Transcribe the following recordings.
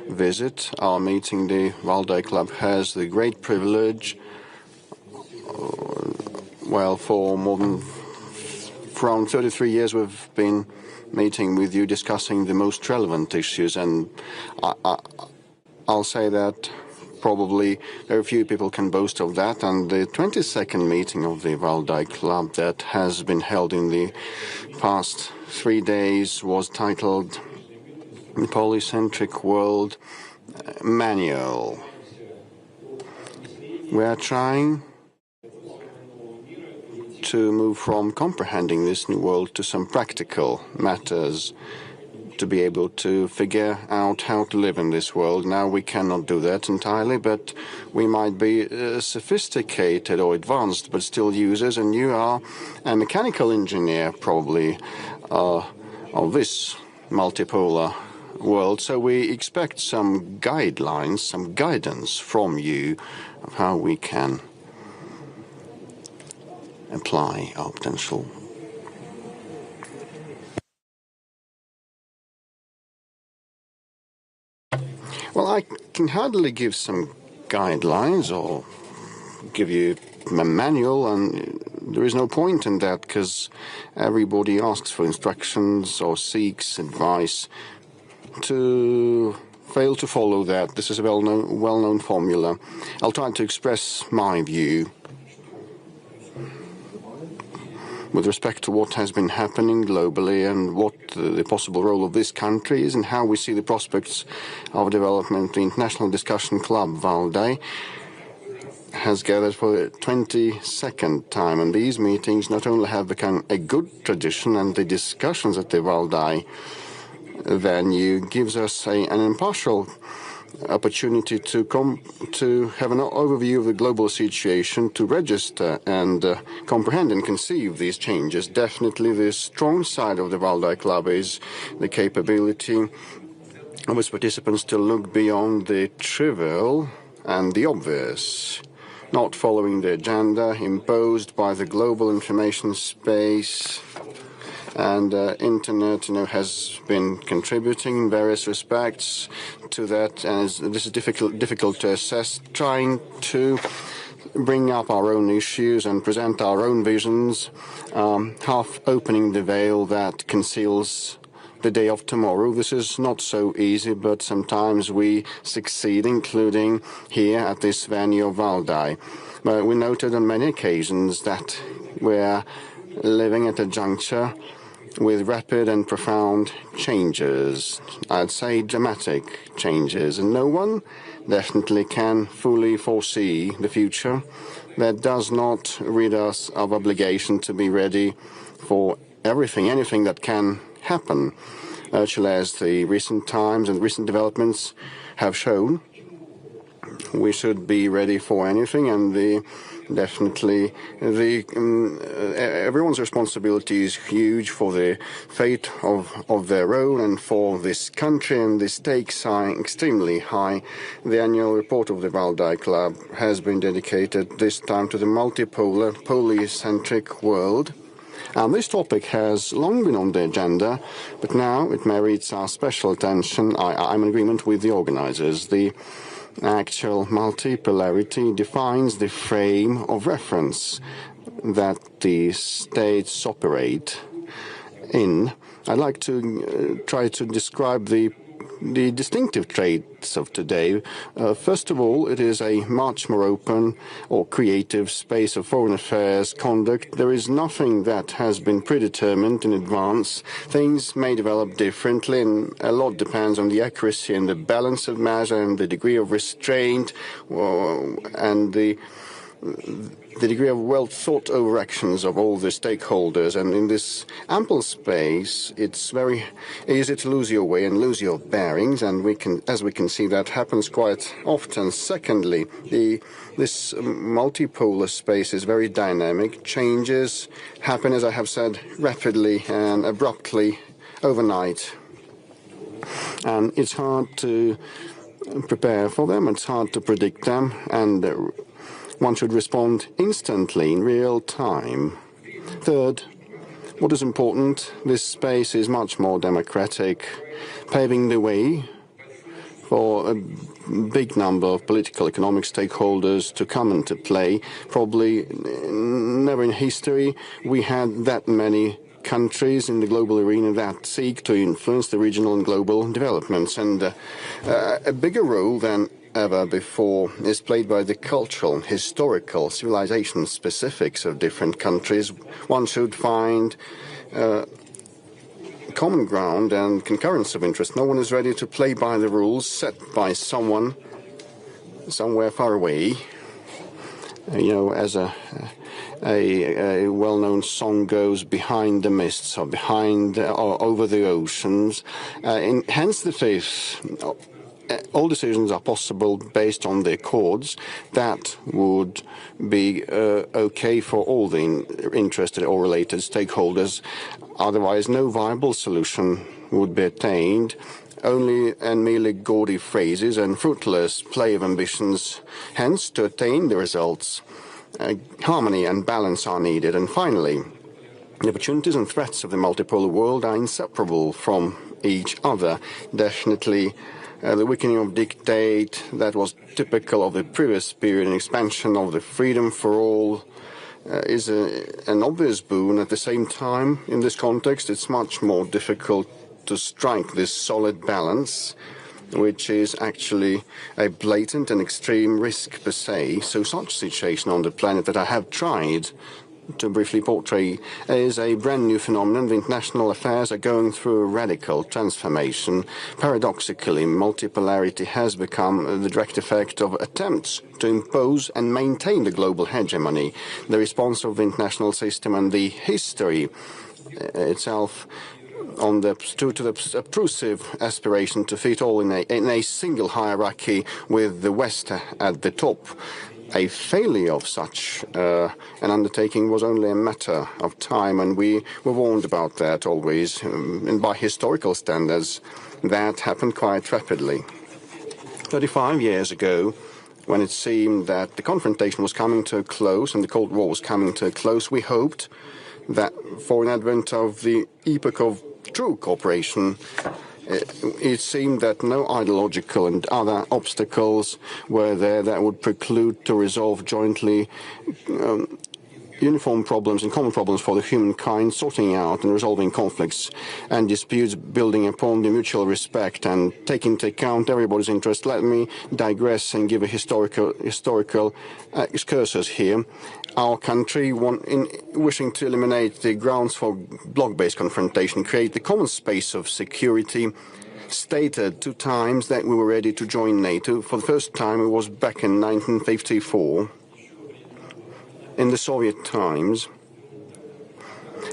visit our meeting. The Valdai Club has the great privilege, for more than around 33 years we've been meeting with you, discussing the most relevant issues, and I'll say that probably very few people can boast of that. And the 22nd meeting of the Valdai Club that has been held in the past 3 days was titled The Polycentric World Manual. We are trying to move from comprehending this new world to some practical matters, to be able to figure out how to live in this world. Now, we cannot do that entirely, but we might be sophisticated or advanced, but still users, and you are a mechanical engineer, probably, of this multipolar world. So we expect some guidelines, some guidance from you of how we can apply our potential. Well, I can hardly give some guidelines or give you a manual, and there is no point in that, because everybody asks for instructions or seeks advice. To fail to follow that, this is a well-known formula. I'll try to express my view with respect to what has been happening globally and what the possible role of this country is and how we see the prospects of development. The International Discussion Club, Valdai, has gathered for the 22nd time, and these meetings not only have become a good tradition, and the discussions at the Valdai venue gives us an impartial opportunity to have an overview of the global situation, to register and comprehend and conceive these changes. Definitely the strong side of the Valdai Club is the capability of its participants to look beyond the trivial and the obvious, not following the agenda imposed by the global information space. And Internet, has been contributing in various respects to that, and this is difficult to assess. Trying to bring up our own issues and present our own visions, half opening the veil that conceals the day of tomorrow. This is not so easy, but sometimes we succeed, including here at this venue of Valdai. But we noted on many occasions that we're living at a juncture with rapid and profound changes, I'd say dramatic changes, and no one definitely can fully foresee the future. That does not rid us of obligation to be ready for anything that can happen. Actually, as the recent times and recent developments have shown, we should be ready for anything, and everyone's responsibility is huge for the fate of their own and for this country, and the stakes are extremely high. The annual report of the Valdai Club has been dedicated this time to the multipolar, polycentric world. And this topic has long been on the agenda, but now it merits our special attention. I'm in agreement with the organizers. The actual multipolarity defines the frame of reference that the states operate in. I'd like to try to describe the distinctive traits of today. First of all, it is a much more open or creative space of foreign affairs conduct. There is nothing that has been predetermined in advance. Things may develop differently, and a lot depends on the accuracy and the balance of measure and the degree of restraint and the degree of well-thought-over actions of all the stakeholders. And in this ample space, it's very easy to lose your way and lose your bearings, and as we can see, that happens quite often. Secondly, this multipolar space is very dynamic. Changes happen, as I have said, rapidly and abruptly overnight. And it's hard to prepare for them, it's hard to predict them, and one should respond instantly, in real time. Third, what is important, this space is much more democratic, paving the way for a big number of political, economic stakeholders to come into play. Probably never in history we had that many countries in the global arena that seek to influence the regional and global developments. And a bigger role than ever before is played by the cultural, historical, civilization specifics of different countries. One should find common ground and concurrence of interest. No one is ready to play by the rules set by someone somewhere far away. As a well-known song goes, behind the mists or behind or over the oceans. Hence the faith. All decisions are possible based on the accords that would be okay for all the interested or related stakeholders. Otherwise, no viable solution would be attained. Only and merely gaudy phrases and fruitless play of ambitions. Hence, to attain the results, harmony and balance are needed. And finally, the opportunities and threats of the multipolar world are inseparable from each other. Definitely, the weakening of dictate that was typical of the previous period and expansion of the freedom for all is an obvious boon. At the same time, in this context, it's much more difficult to strike this solid balance, which is actually a blatant and extreme risk per se. So such a situation on the planet that I have tried to briefly portray is a brand new phenomenon. The international affairs are going through a radical transformation. Paradoxically, multipolarity has become the direct effect of attempts to impose and maintain the global hegemony. The response of the international system and the history itself to the obtrusive aspiration to fit all in a single hierarchy with the West at the top. A failure of such an undertaking was only a matter of time, and we were warned about that always. And by historical standards, that happened quite rapidly. 35 years ago, when it seemed that the confrontation was coming to a close and the Cold War was coming to a close, we hoped that for an advent of the epoch of true cooperation, it seemed that no ideological and other obstacles were there that would preclude to resolve jointly uniform problems and common problems for the humankind, sorting out and resolving conflicts and disputes, building upon the mutual respect and taking into account everybody's interest. Let me digress and give a historical excursus here. Our country, wishing to eliminate the grounds for bloc-based confrontation, create the common space of security, stated 2 times that we were ready to join NATO. For the first time, it was back in 1954. In the Soviet times,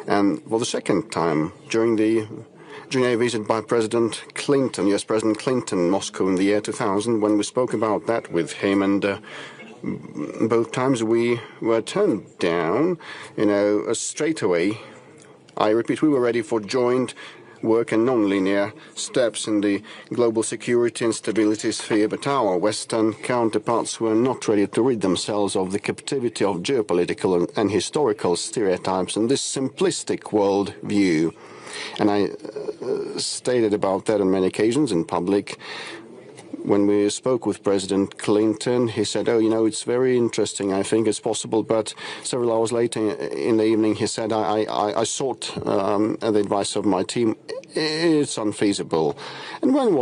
and for the second time during a visit by President Clinton, U.S. President Clinton, in Moscow in the year 2000, when we spoke about that with him, and both times we were turned down, straight away. I repeat, we were ready for joint work and non-linear steps in the global security and stability sphere, but our Western counterparts were not ready to rid themselves of the captivity of geopolitical and historical stereotypes and this simplistic world view. And I stated about that on many occasions in public. When we spoke with President Clinton, he said, it's very interesting. I think it's possible. But several hours later in the evening, he said, I sought the advice of my team. It's unfeasible. And when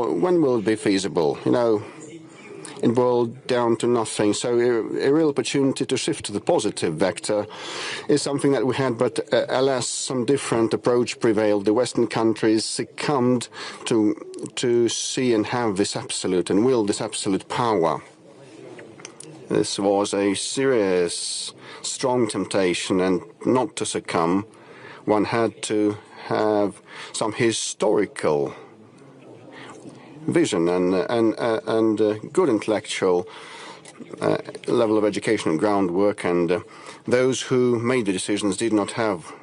will it be feasible? It boiled down to nothing. So a real opportunity to shift to the positive vector is something that we had, but alas, some different approach prevailed. The Western countries succumbed to see and have this absolute and will this absolute power. This was a serious, strong temptation, and not to succumb, one had to have some historical vision and good intellectual level of education and groundwork, and those who made the decisions did not have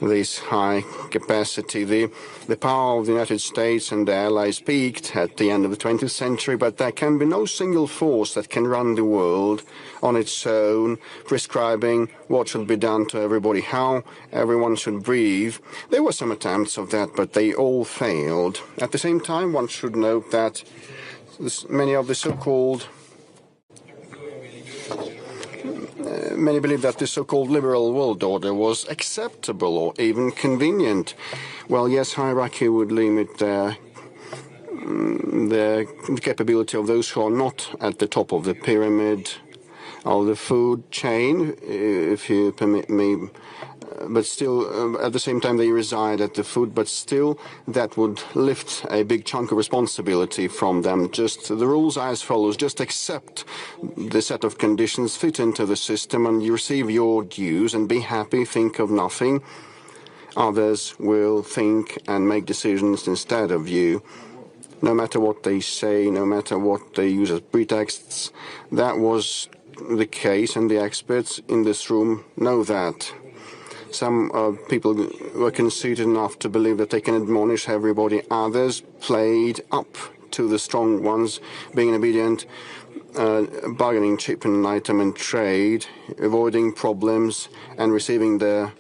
this high capacity. The power of the United States and their allies peaked at the end of the 20th century, but there can be no single force that can run the world on its own, prescribing what should be done to everybody, how everyone should breathe. There were some attempts of that, but they all failed. At the same time, one should note that many of the so-called Many believe that the so-called liberal world order was acceptable or even convenient. Well, yes, hierarchy would limit the capability of those who are not at the top of the pyramid of the food chain, if you permit me. But still, at the same time, they reside at the food, but still that would lift a big chunk of responsibility from them. Just the rules are as follows: just accept the set of conditions, fit into the system, and you receive your dues and be happy, think of nothing. Others will think and make decisions instead of you. No matter what they say, no matter what they use as pretexts, that was the case, and the experts in this room know that. Some people were conceited enough to believe that they can admonish everybody. Others played up to the strong ones, being obedient, bargaining chip and item and trade, avoiding problems and receiving their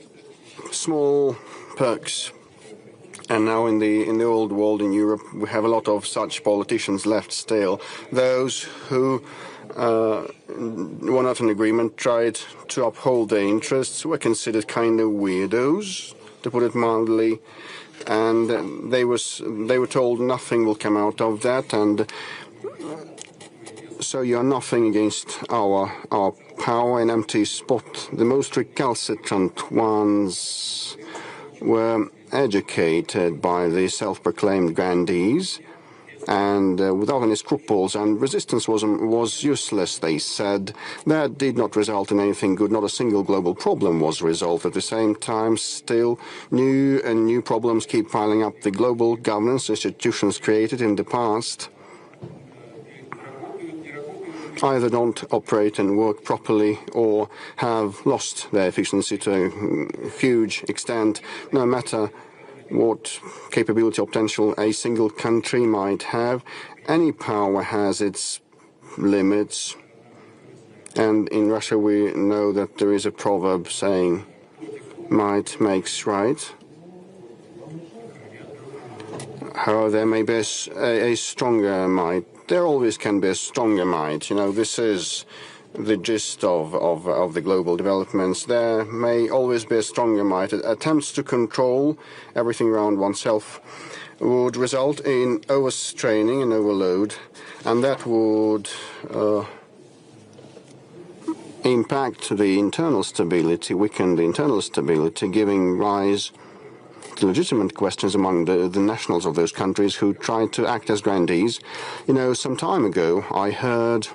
small perks. And now in the old world in Europe, we have a lot of such politicians left still. Those who were not in agreement, tried to uphold their interests, were considered kind of weirdos, to put it mildly, and they were told nothing will come out of that, and so you are nothing against our power, an empty spot. The most recalcitrant ones were educated by the self-proclaimed grandees, and without any scruples, and resistance was useless, they said. That did not result in anything good. Not a single global problem was resolved. At the same time, still new and new problems keep piling up. The global governance institutions created in the past either don't operate and work properly or have lost their efficiency to a huge extent. No matter what capability or potential a single country might have, any power has its limits. And in Russia we know that there is a proverb saying, might makes right. However, there may be a stronger might. There always can be a stronger might. You know, this is the gist of the global developments. There may always be a stronger might. Attempts to control everything around oneself would result in overstraining and overload, and that would impact the internal stability, weaken the internal stability, giving rise to legitimate questions among the nationals of those countries who tried to act as grandees. You know, some time ago I heard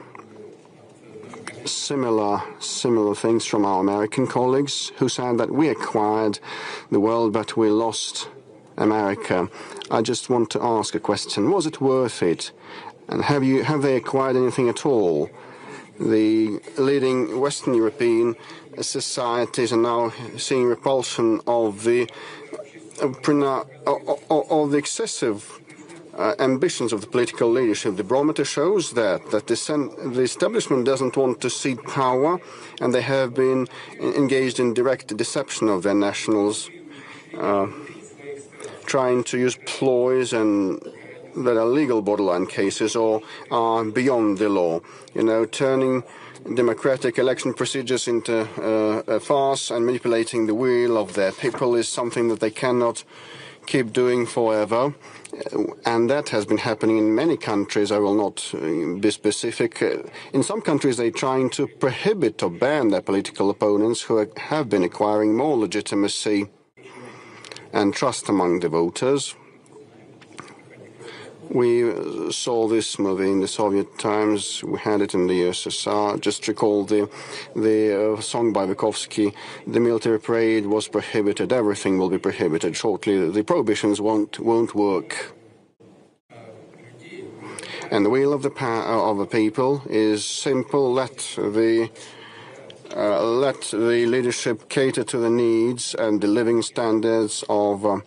similar things from our American colleagues who said that we acquired the world but we lost America. I just want to ask a question. Was it worth it? And have they acquired anything at all? The leading Western European societies are now seeing repulsion of the excessive ambitions of the political leadership. The barometer shows that the establishment doesn't want to cede power, and they have been engaged in direct deception of their nationals, trying to use ploys and that are legal borderline cases or are beyond the law. You know, turning democratic election procedures into a farce and manipulating the will of their people is something that they cannot keep doing forever. And that has been happening in many countries. I will not be specific. In some countries, they're trying to prohibit or ban their political opponents who have been acquiring more legitimacy and trust among the voters. We saw this movie in the Soviet times. We had it in the USSR. Just recall the song by Vygotsky. The military parade was prohibited. Everything will be prohibited shortly. The prohibitions won't work. And the will of the people is simple. Let the let the leadership cater to the needs and the living standards of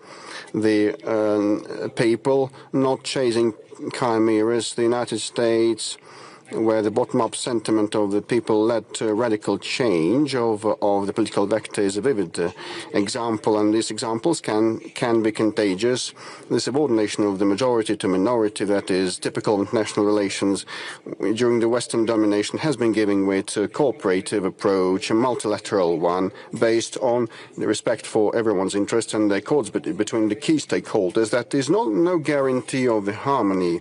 the people, not chasing chimeras. The United States, where the bottom-up sentiment of the people led to a radical change of the political vector, is a vivid example, and these examples can be contagious. The subordination of the majority to minority that is typical of international relations during the Western domination has been giving way to a cooperative approach, a multilateral one, based on the respect for everyone's interests and the accords between the key stakeholders. That is no guarantee of the harmony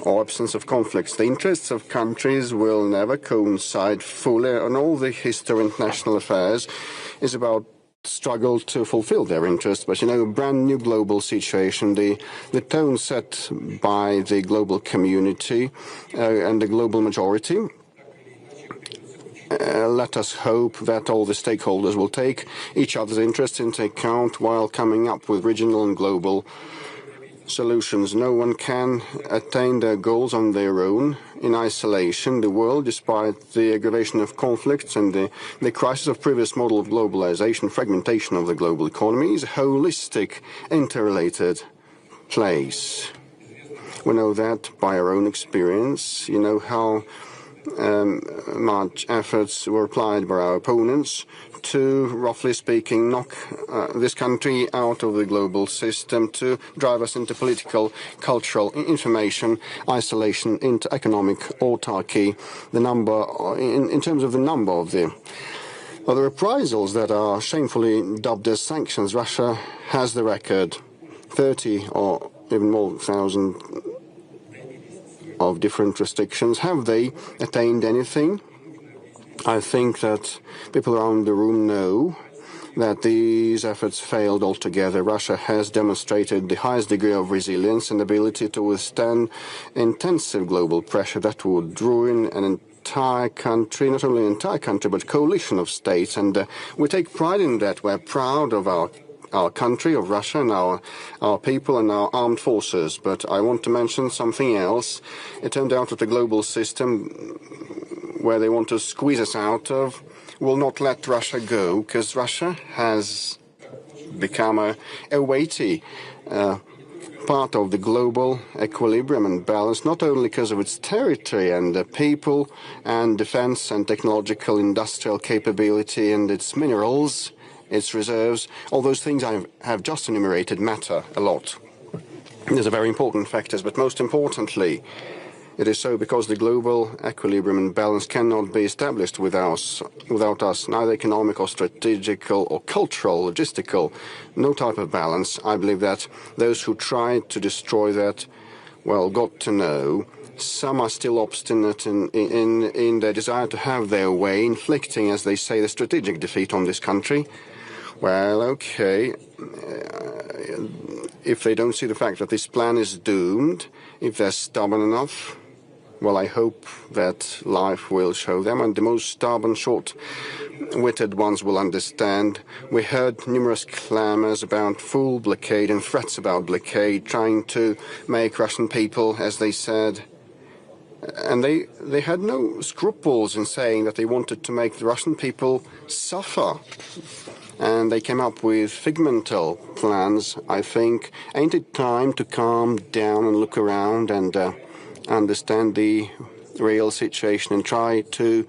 or absence of conflicts. The interests of countries will never coincide fully, and all the history of international affairs is about struggle to fulfill their interests. But a brand new global situation, the tone set by the global community and the global majority. Let us hope that all the stakeholders will take each other's interests into account while coming up with regional and global solutions. No one can attain their goals on their own in isolation. The world, despite the aggravation of conflicts and the crisis of previous model of globalization, fragmentation of the global economy, is a holistic, interrelated place. We know that by our own experience. You know how much efforts were applied by our opponents to, roughly speaking, knock this country out of the global system, to drive us into political, cultural, information isolation, into economic autarky. The number, in terms of the number of the reprisals that are shamefully dubbed as sanctions, Russia has the record, 30 or even more thousand of different restrictions. Have they attained anything? I think that people around the room know that these efforts failed altogether. Russia has demonstrated the highest degree of resilience and ability to withstand intensive global pressure that would ruin an entire country, not only an entire country, but a coalition of states. And we take pride in that. We're proud of our country, of Russia, and our people and our armed forces. But I want to mention something else. It turned out that the global system, where they want to squeeze us out of, will not let Russia go, because Russia has become a weighty part of the global equilibrium and balance, not only because of its territory and the people and defense and technological industrial capability and its minerals, its reserves. All those things I have just enumerated matter a lot. These are very important factors, but most importantly, it is so because the global equilibrium and balance cannot be established without us, neither economic or strategical or cultural, logistical, no type of balance. I believe that those who tried to destroy that, well, got to know. Some are still obstinate in their desire to have their way, inflicting, as they say, the strategic defeat on this country. Well, okay, if they don't see the fact that this plan is doomed, if they're stubborn enough, well, I hope that life will show them, and the most stubborn, short-witted ones will understand. We heard numerous clamors about full blockade and threats about blockade, trying to make Russian people, as they said, and they had no scruples in saying that they wanted to make the Russian people suffer. And they came up with figmental plans. I think, ain't it time to calm down and look around and understand the real situation and try to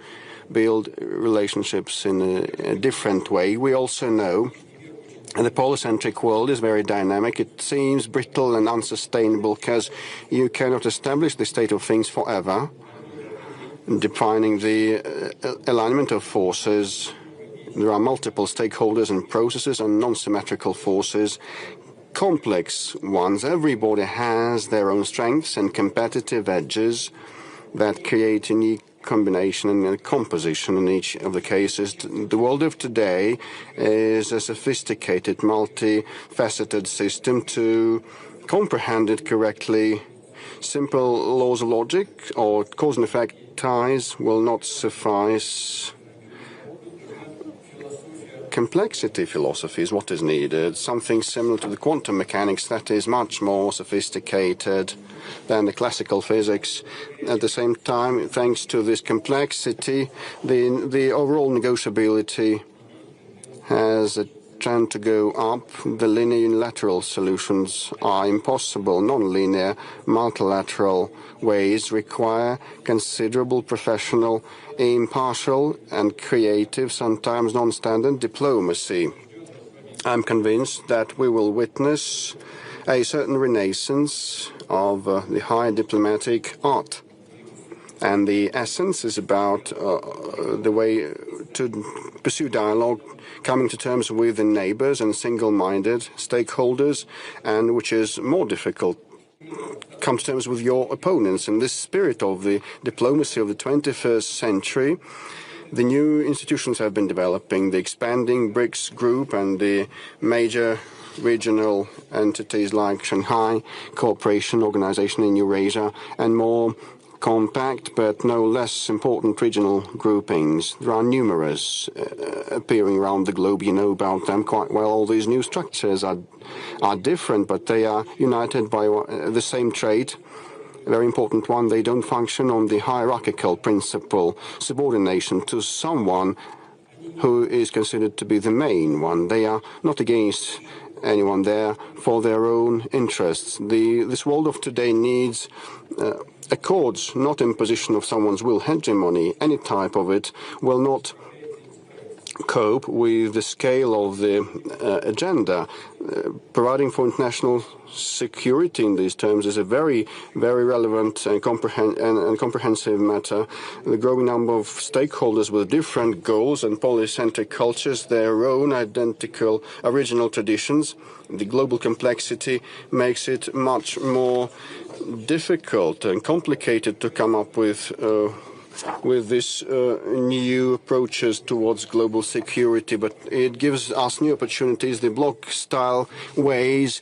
build relationships in a different way? We also know the polycentric world is very dynamic. It seems brittle and unsustainable because you cannot establish the state of things forever. Defining the alignment of forces, there are multiple stakeholders and processes and non-symmetrical forces, complex ones. Everybody has their own strengths and competitive edges that create a unique combination and a composition in each of the cases. The world of today is a sophisticated, multifaceted system. To comprehend it correctly, simple laws of logic or cause and effect ties will not suffice. complexity philosophy is what is needed, something similar to the quantum mechanics that is much more sophisticated than the classical physics. At the same time, thanks to this complexity, the overall negotiability has a trend to go up. The linear unilateral solutions are impossible. Non-linear multilateral ways require considerable professional, impartial and creative, sometimes non-standard diplomacy. I'm convinced that we will witness a certain renaissance of the high diplomatic art. And the essence is about the way to pursue dialogue, coming to terms with the neighbors and single-minded stakeholders, and which is more difficult, come to terms with your opponents. In this spirit of the diplomacy of the 21st century, the new institutions have been developing, the expanding BRICS group and the major regional entities like Shanghai Cooperation Organization in Eurasia, and more compact but no less important regional groupings. There are numerous appearing around the globe. You know about them quite well. All these new structures are different, but they are united by the same trait. A very important one: they don't function on the hierarchical principle, subordination to someone who is considered to be the main one. They are not against anyone there for their own interests. This world of today needs accords, not imposition of someone's will. Hegemony, any type of it, will not cope with the scale of the agenda. Providing for international security in these terms is a very, very relevant and comprehensive matter. The growing number of stakeholders with different goals and polycentric cultures, their own identical original traditions, the global complexity makes it much more difficult and complicated to come up with this new approaches towards global security, but it gives us new opportunities. The bloc-style ways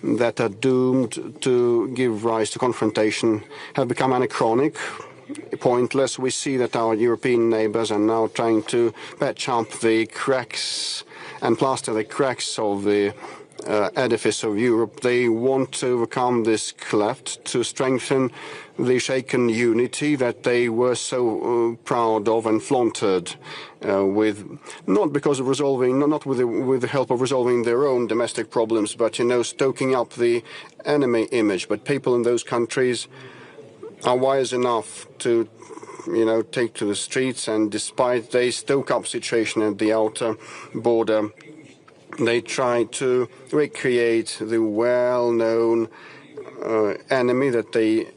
that are doomed to give rise to confrontation have become anachronic, pointless. We see that our European neighbors are now trying to patch up the cracks and plaster the cracks of the edifice of Europe. They want to overcome this cleft, to strengthen the shaken unity that they were so proud of and flaunted with, not because of resolving, not with the help of resolving their own domestic problems, but, stoking up the enemy image. But people in those countries are wise enough to, take to the streets, and despite they stoke up situation at the outer border, they try to recreate the well-known enemy that they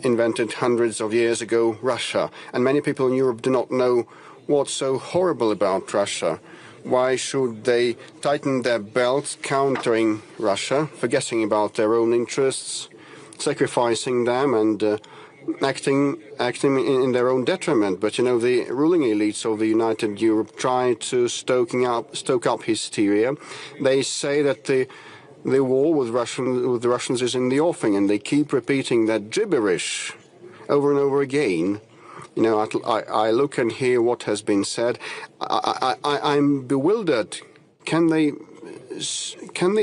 invented hundreds of years ago, Russia. And many people in Europe do not know what's so horrible about Russia. Why should they tighten their belts countering Russia, forgetting about their own interests, sacrificing them and acting in their own detriment? But the ruling elites of the United Europe try to stoke up hysteria. They say that the war with the Russians is in the offing, and they keep repeating that gibberish over and over again. I look and hear what has been said. I'm bewildered. Can they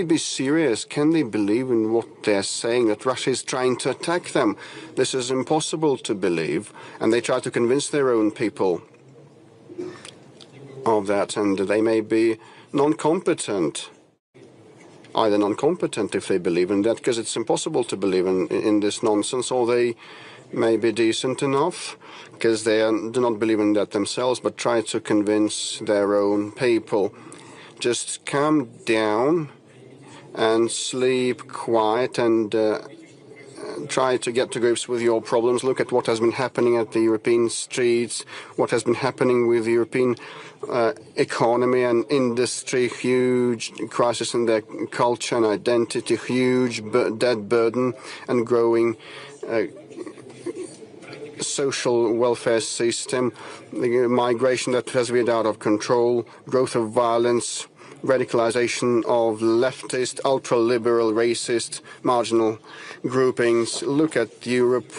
be serious? Can they believe in what they're saying, that Russia is trying to attack them? This is impossible to believe, and they try to convince their own people of that, and they may be non-competent. Either non-competent if they believe in that, because it's impossible to believe in this nonsense, or they may be decent enough because they do not believe in that themselves, but try to convince their own people. Just calm down and sleep quiet and try to get to grips with your problems. Look at what has been happening at the European streets, what has been happening with the European economy and industry, huge crisis in their culture and identity, huge debt burden and growing social welfare system, the migration that has been out of control, growth of violence, radicalization of leftist, ultra-liberal, racist, marginal groupings. Look at Europe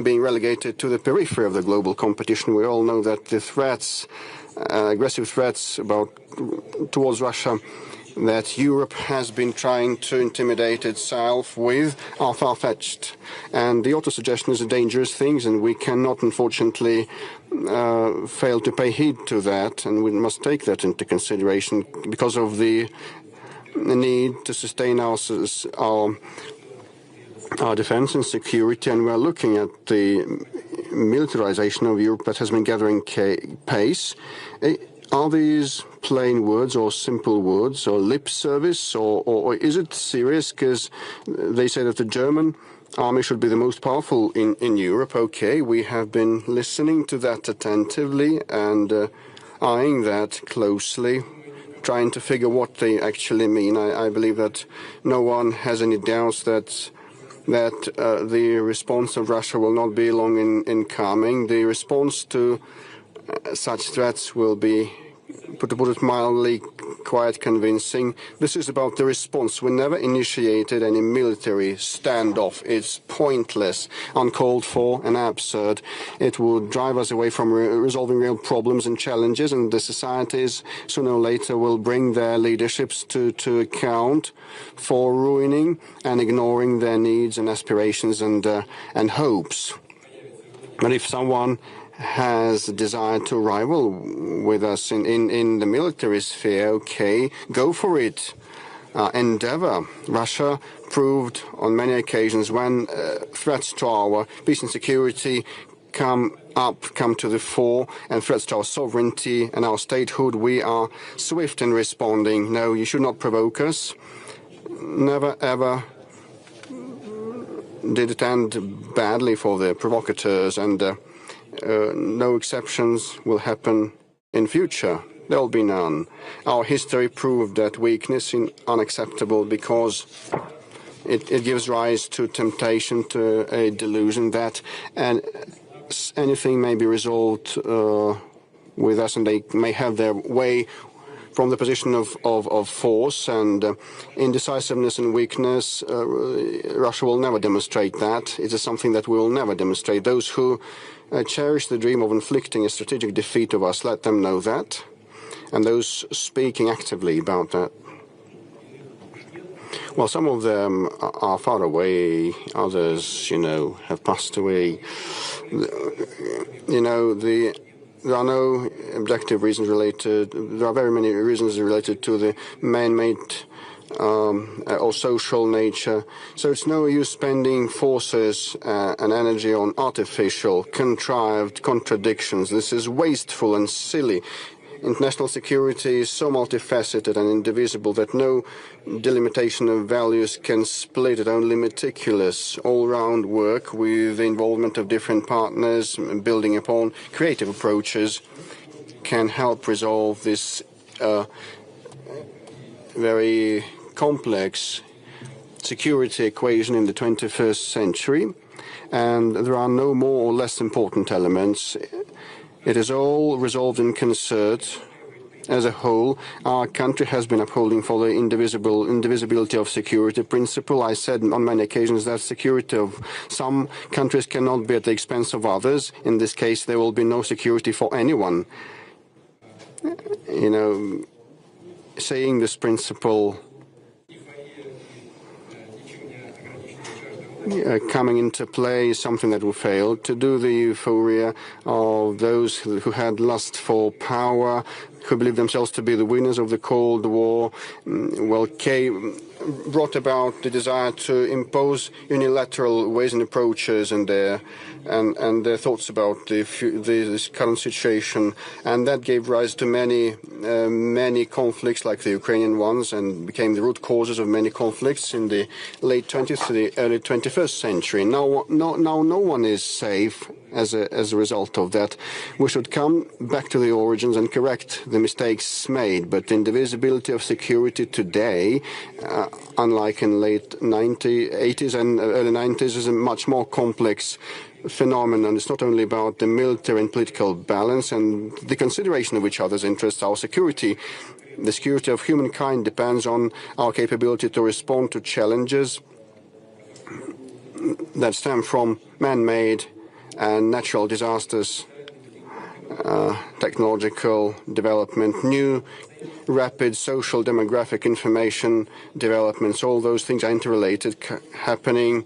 being relegated to the periphery of the global competition. We all know that the threats aggressive threats towards Russia that Europe has been trying to intimidate itself with are far-fetched. And the auto-suggestion is a dangerous thing, and we cannot, unfortunately, fail to pay heed to that, and we must take that into consideration because of the need to sustain our defense and security, and we're looking at the militarization of Europe that has been gathering pace. Are these plain words or simple words or lip service, or is it serious? Because they say that the German army should be the most powerful in Europe. Okay, we have been listening to that attentively and eyeing that closely, trying to figure what they actually mean. I believe that no one has any doubts that the response of Russia will not be long in coming. The response to such threats will be, to put it mildly, quite convincing. This is about the response. We never initiated any military standoff. It's pointless, uncalled for, and absurd. It would drive us away from resolving real problems and challenges, and the societies sooner or later will bring their leaderships to account for ruining and ignoring their needs and aspirations and hopes. But if someone has a desire to rival with us in the military sphere, okay, go for it. Endeavor. Russia proved on many occasions when threats to our peace and security come to the fore, and threats to our sovereignty and our statehood, we are swift in responding. No, you should not provoke us. Never ever did it end badly for the provocateurs, and no exceptions will happen in future. There will be none. Our history proved that weakness is unacceptable because it gives rise to temptation, to a delusion that anything may be resolved with us, and they may have their way from the position of force and indecisiveness and weakness. Russia will never demonstrate that. It is something that we will never demonstrate. Those who cherish the dream of inflicting a strategic defeat of us, let them know that. And those speaking actively about that, well, some of them are far away, others, have passed away. There are no objective reasons related. There are very many reasons related to the man-made or social nature. So it's no use spending forces and energy on artificial, contrived contradictions. This is wasteful and silly. International security is so multifaceted and indivisible that no delimitation of values can split it. Only meticulous, all-round work with the involvement of different partners, building upon creative approaches, can help resolve this very complex security equation in the 21st century. And there are no more or less important elements. It is all resolved in concert. As a whole, our country has been upholding for the indivisibility of security principle. I said on many occasions that security of some countries cannot be at the expense of others. In this case, there will be no security for anyone. Saying this principle coming into play is something that will fail. To do the euphoria of those who had lust for power, who believed themselves to be the winners of the Cold War, brought about the desire to impose unilateral ways and approaches and their thoughts about this current situation, and that gave rise to many conflicts like the Ukrainian ones, and became the root causes of many conflicts in the late 20th to the early 21st century. Now no one is safe as a result of that. We should come back to the origins and correct the mistakes made, but the indivisibility of security today, unlike in late 80s and early 90s, is a much more complex phenomenon. It's not only about the military and political balance and the consideration of each other's interests. Our security, the security of humankind, depends on our capability to respond to challenges that stem from man-made and natural disasters. technological development, new rapid social demographic information developments, all those things are interrelated, happening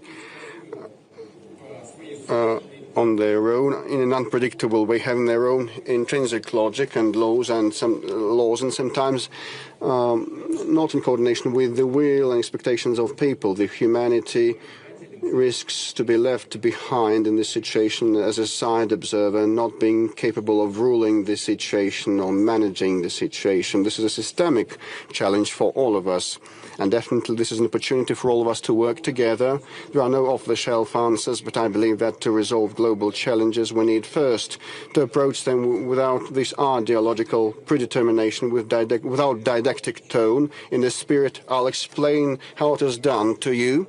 on their own in an unpredictable way, having their own intrinsic logic and laws, and sometimes not in coordination with the will and expectations of people. The humanity risks to be left behind in this situation as a side observer, not being capable of ruling the situation or managing the situation. This is a systemic challenge for all of us, and definitely this is an opportunity for all of us to work together. There are no off-the-shelf answers, but I believe that to resolve global challenges we need first to approach them without this ideological predetermination, without didactic tone. In this spirit, I'll explain how it is done to you.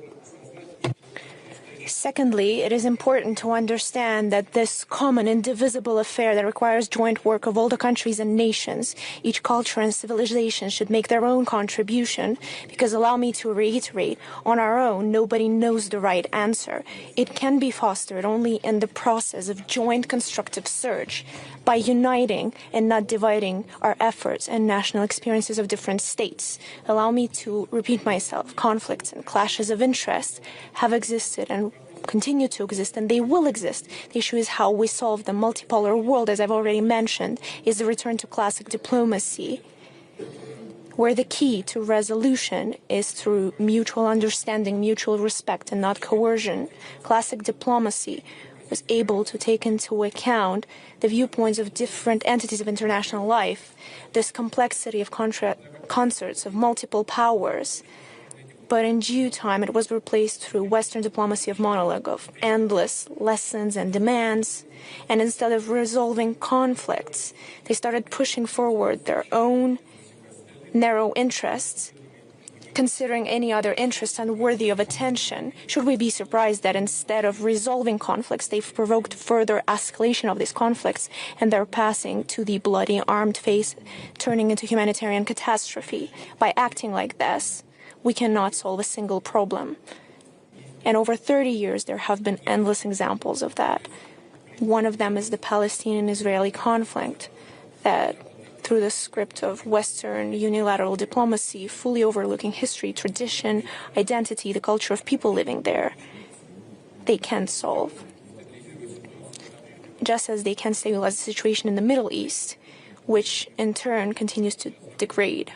Secondly, it is important to understand that this common, indivisible affair that requires joint work of all the countries and nations, each culture and civilization should make their own contribution, because allow me to reiterate, on our own, nobody knows the right answer. It can be fostered only in the process of joint constructive search, by uniting and not dividing our efforts and national experiences of different states. Allow me to repeat myself. Conflicts and clashes of interest have existed and continue to exist, and they will exist. The issue is how we solve the multipolar world, as I've already mentioned, is the return to classic diplomacy, where the key to resolution is through mutual understanding, mutual respect, and not coercion. Classic diplomacy was able to take into account the viewpoints of different entities of international life, this complexity of concerts of multiple powers. But in due time, it was replaced through Western diplomacy of monologue, of endless lessons and demands. And instead of resolving conflicts, they started pushing forward their own narrow interests, considering any other interest unworthy of attention. Should we be surprised that instead of resolving conflicts, they've provoked further escalation of these conflicts, and they're passing to the bloody armed phase, turning into humanitarian catastrophe? By acting like this, we cannot solve a single problem. And over 30 years, there have been endless examples of that. One of them is the Palestinian-Israeli conflict, that through the script of Western unilateral diplomacy, fully overlooking history, tradition, identity, the culture of people living there, they can solve. Just as they can stabilize the situation in the Middle East, which in turn continues to degrade.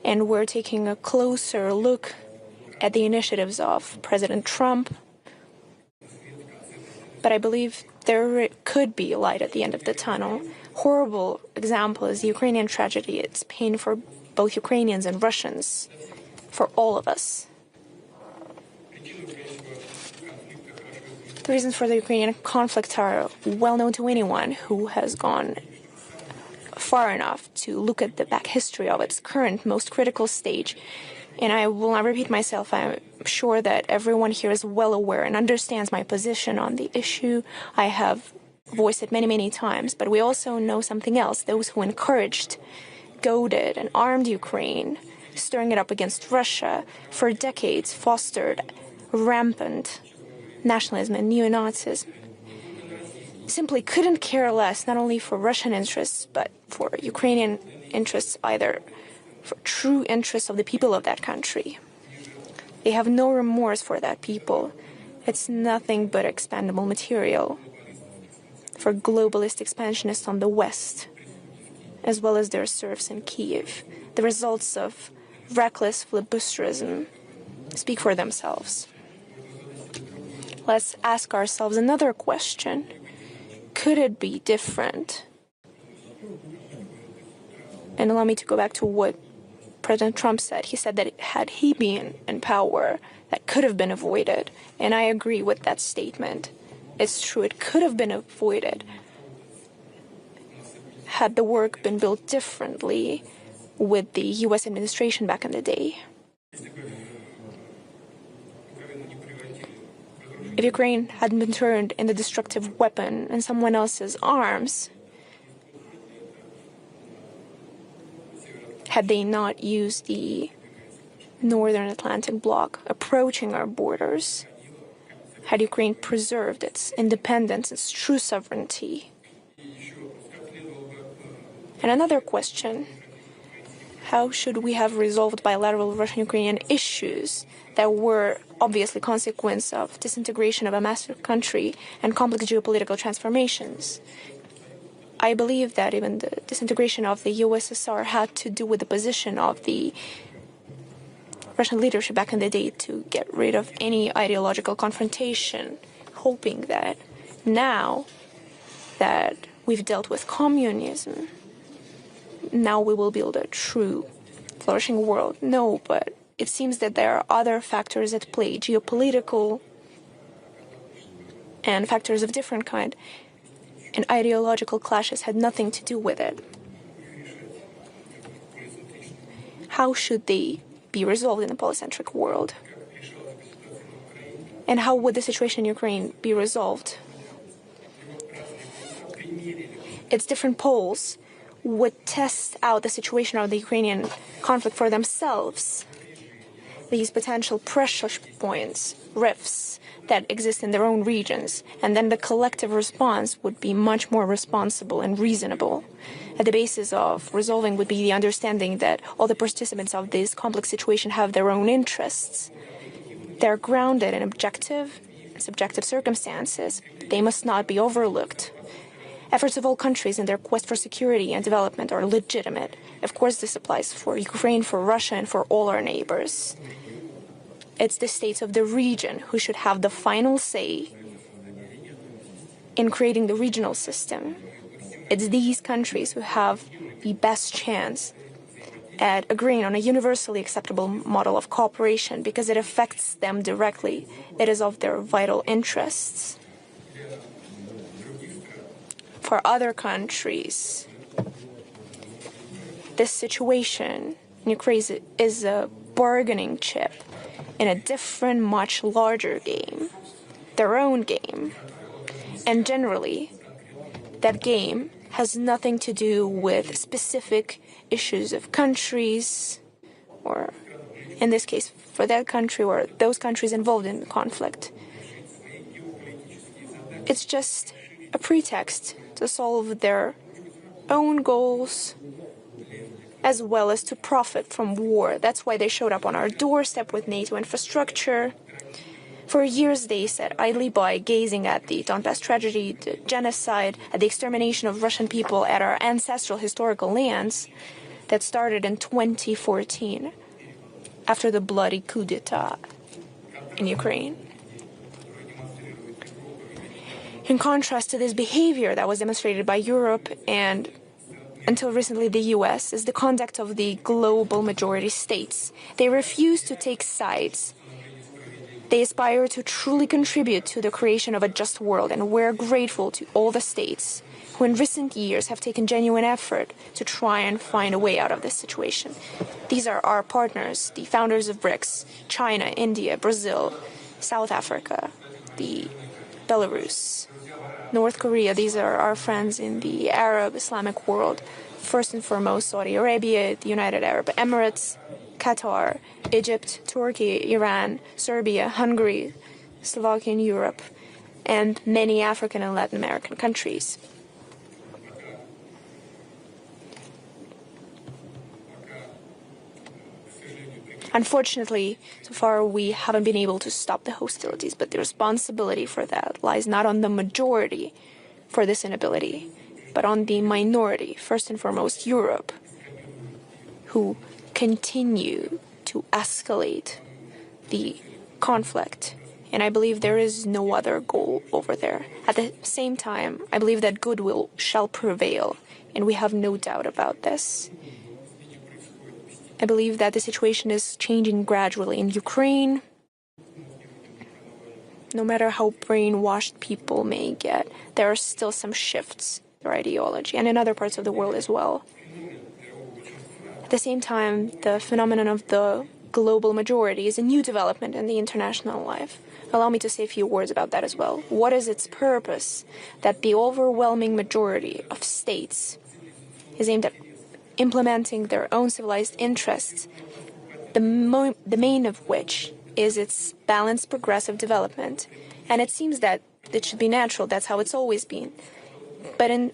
And we're taking a closer look at the initiatives of President Trump. But I believe there could be light at the end of the tunnel. Horrible example is the Ukrainian tragedy. It's pain for both Ukrainians and Russians, for all of us. The reasons for the Ukrainian conflict are well known to anyone who has gone far enough to look at the back history of its current most critical stage. And I will not repeat myself. I'm sure that everyone here is well aware and understands my position on the issue. I have voiced it many, many times. But we also know something else. Those who encouraged, goaded, and armed Ukraine, stirring it up against Russia, for decades fostered rampant nationalism and neo-Nazism, simply couldn't care less, not only for Russian interests, but for Ukrainian interests, either for true interests of the people of that country. They have no remorse for that people. It's nothing but expendable material for globalist expansionists on the West, as well as their serfs in Kiev. The results of reckless filibusterism speak for themselves. Let's ask ourselves another question. Could it be different? And allow me to go back to what President Trump said. He said that had he been in power, that could have been avoided. And I agree with that statement. It's true, it could have been avoided had the work been built differently with the U.S. administration back in the day. If Ukraine hadn't been turned into a destructive weapon in someone else's arms, had they not used the Northern Atlantic bloc approaching our borders, had Ukraine preserved its independence, its true sovereignty, And another question: how should we have resolved bilateral Russian-Ukrainian issues that were obviously consequence of disintegration of a massive country and complex geopolitical transformations? I believe that even the disintegration of the USSR had to do with the position of the Russian leadership back in the day to get rid of any ideological confrontation, hoping that now that we've dealt with communism, now we will build a true flourishing world. No, but it seems that there are other factors at play, geopolitical and factors of different kind, and ideological clashes had nothing to do with it. How should they be resolved in a polycentric world? And how would the situation in Ukraine be resolved? Its different poles would test out the situation of the Ukrainian conflict for themselves. These potential pressure points, rifts that exist in their own regions, and then the collective response would be much more responsible and reasonable. At the basis of resolving would be the understanding that all the participants of this complex situation have their own interests. They're grounded in objective and subjective circumstances. They must not be overlooked. Efforts of all countries in their quest for security and development are legitimate. Of course, this applies for Ukraine, for Russia, and for all our neighbors. It's the states of the region who should have the final say in creating the regional system. It's these countries who have the best chance at agreeing on a universally acceptable model of cooperation because it affects them directly. It is of their vital interests. For other countries, this situation in Ukraine is a bargaining chip in a different, much larger game, their own game. And generally, that game has nothing to do with specific issues of countries, or in this case, for that country or those countries involved in the conflict. It's just a pretext to solve their own goals as well as to profit from war. That's why they showed up on our doorstep with NATO infrastructure. For years they sat idly by, gazing at the Donbass tragedy, the genocide, at the extermination of Russian people at our ancestral historical lands that started in 2014 after the bloody coup d'etat in Ukraine. In contrast to this behavior that was demonstrated by Europe and until recently the US, is the conduct of the global majority states. They refuse to take sides. They aspire to truly contribute to the creation of a just world, and we're grateful to all the states who in recent years have taken genuine effort to try and find a way out of this situation. These are our partners, the founders of BRICS, China, India, Brazil, South Africa, the Belarus, North Korea. These are our friends in the Arab Islamic world. First and foremost, Saudi Arabia, the United Arab Emirates, Qatar, Egypt, Turkey, Iran, Serbia, Hungary, Slovakia in Europe, and many African and Latin American countries. Unfortunately, so far we haven't been able to stop the hostilities, but the responsibility for that lies not on the majority for this inability, but on the minority, first and foremost Europe, who continue to escalate the conflict. And I believe there is no other goal over there. At the same time, I believe that goodwill shall prevail, and we have no doubt about this. I believe that the situation is changing gradually in Ukraine. No matter how brainwashed people may get, there are still some shifts in their ideology, and in other parts of the world as well. At the same time, the phenomenon of the global majority is a new development in the international life. Allow me to say a few words about that as well. What is its purpose? That the overwhelming majority of states is aimed at implementing their own civilized interests, the main of which is its balanced progressive development. And it seems that it should be natural, that's how it's always been. But in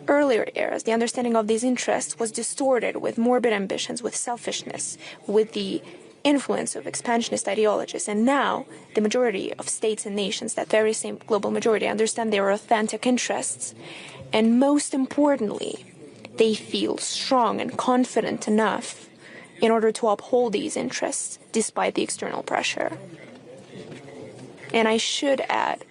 earlier eras, the understanding of these interests was distorted with morbid ambitions, with selfishness, with the influence of expansionist ideologies. And now, the majority of states and nations, that very same global majority, understand their authentic interests. And most importantly, they feel strong and confident enough in order to uphold these interests despite the external pressure. And I should add,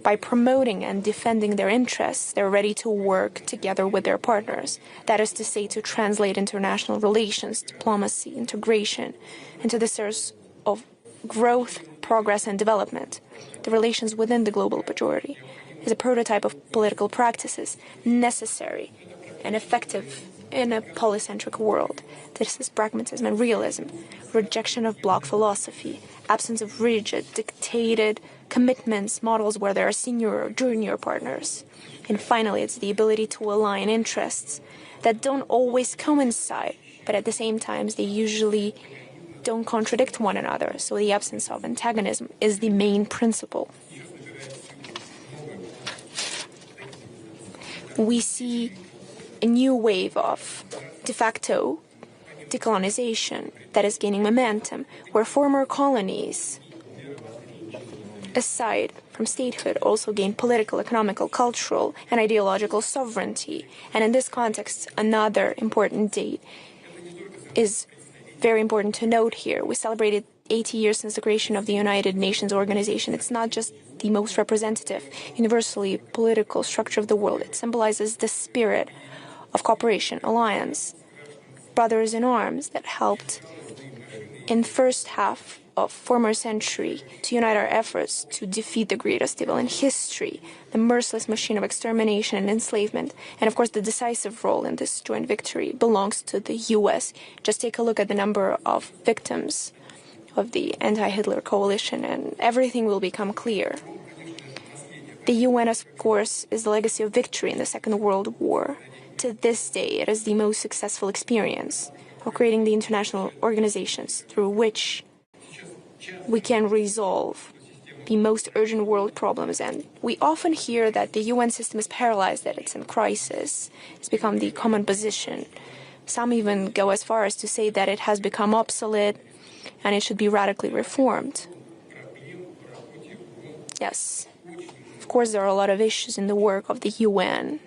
by promoting and defending their interests, they're ready to work together with their partners. That is to say, to translate international relations, diplomacy, integration, into the source of growth, progress, and development. The relations within the global majority is a prototype of political practices necessary and effective in a polycentric world. This is pragmatism and realism, rejection of bloc philosophy, absence of rigid, dictated commitments, models where there are senior or junior partners. And finally, it's the ability to align interests that don't always coincide, but at the same time, they usually don't contradict one another. So the absence of antagonism is the main principle. We see a new wave of de facto decolonization that is gaining momentum, where former colonies, aside from statehood, also gain political, economical, cultural, and ideological sovereignty. And in this context, another important date is very important to note here. We celebrated 80 years since the creation of the United Nations organization. It's not just the most representative, universally political structure of the world. It symbolizes the spirit of cooperation, alliance, brothers in arms that helped in first half of former century to unite our efforts to defeat the greatest evil in history, the merciless machine of extermination and enslavement. And of course, the decisive role in this joint victory belongs to the US. Just take a look at the number of victims of the anti-Hitler coalition and everything will become clear. The UN, of course, is the legacy of victory in the Second World War. To this day, it is the most successful experience of creating the international organizations through which we can resolve the most urgent world problems. And we often hear that the UN system is paralyzed, that it's in crisis. It's become the common position. Some even go as far as to say that it has become obsolete and it should be radically reformed. Yes, of course, there are a lot of issues in the work of the UN.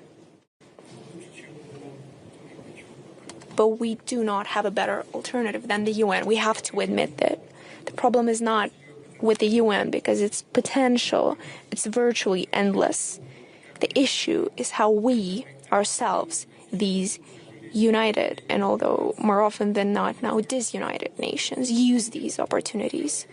But we do not have a better alternative than the UN. We have to admit that. The problem is not with the UN because its potential, it's virtually endless. The issue is how we, ourselves, these united, and although more often than not now disunited nations, use these opportunities.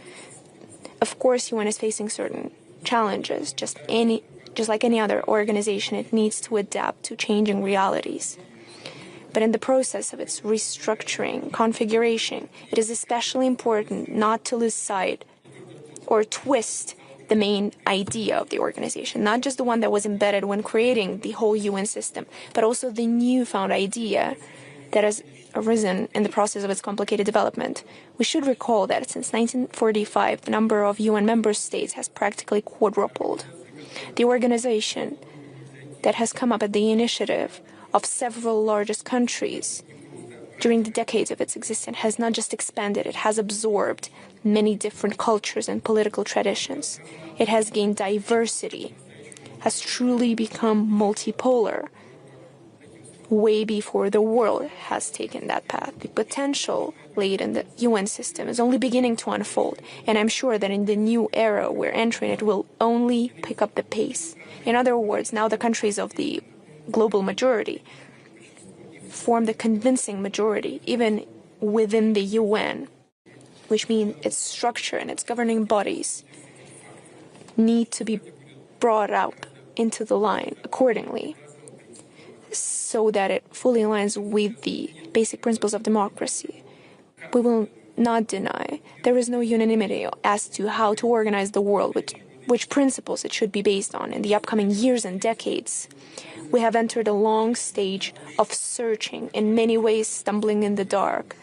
Of course, UN is facing certain challenges. Just like any other organization, it needs to adapt to changing realities. But in the process of its restructuring, configuration, it is especially important not to lose sight or twist the main idea of the organization, not just the one that was embedded when creating the whole UN system, but also the newfound idea that has arisen in the process of its complicated development. We should recall that since 1945, the number of UN member states has practically quadrupled. The organization that has come up at the initiative of several largest countries during the decades of its existence has not just expanded, it has absorbed many different cultures and political traditions. It has gained diversity, has truly become multipolar, way before the world has taken that path. The potential laid in the UN system is only beginning to unfold, and I'm sure that in the new era we're entering, it will only pick up the pace. In other words, now the countries of the global majority form the convincing majority, even within the UN, which means its structure and its governing bodies need to be brought up into the line accordingly, so that it fully aligns with the basic principles of democracy. We will not deny there is no unanimity as to how to organize the world, which principles it should be based on in the upcoming years and decades. We have entered a long stage of searching, in many ways stumbling in the dark.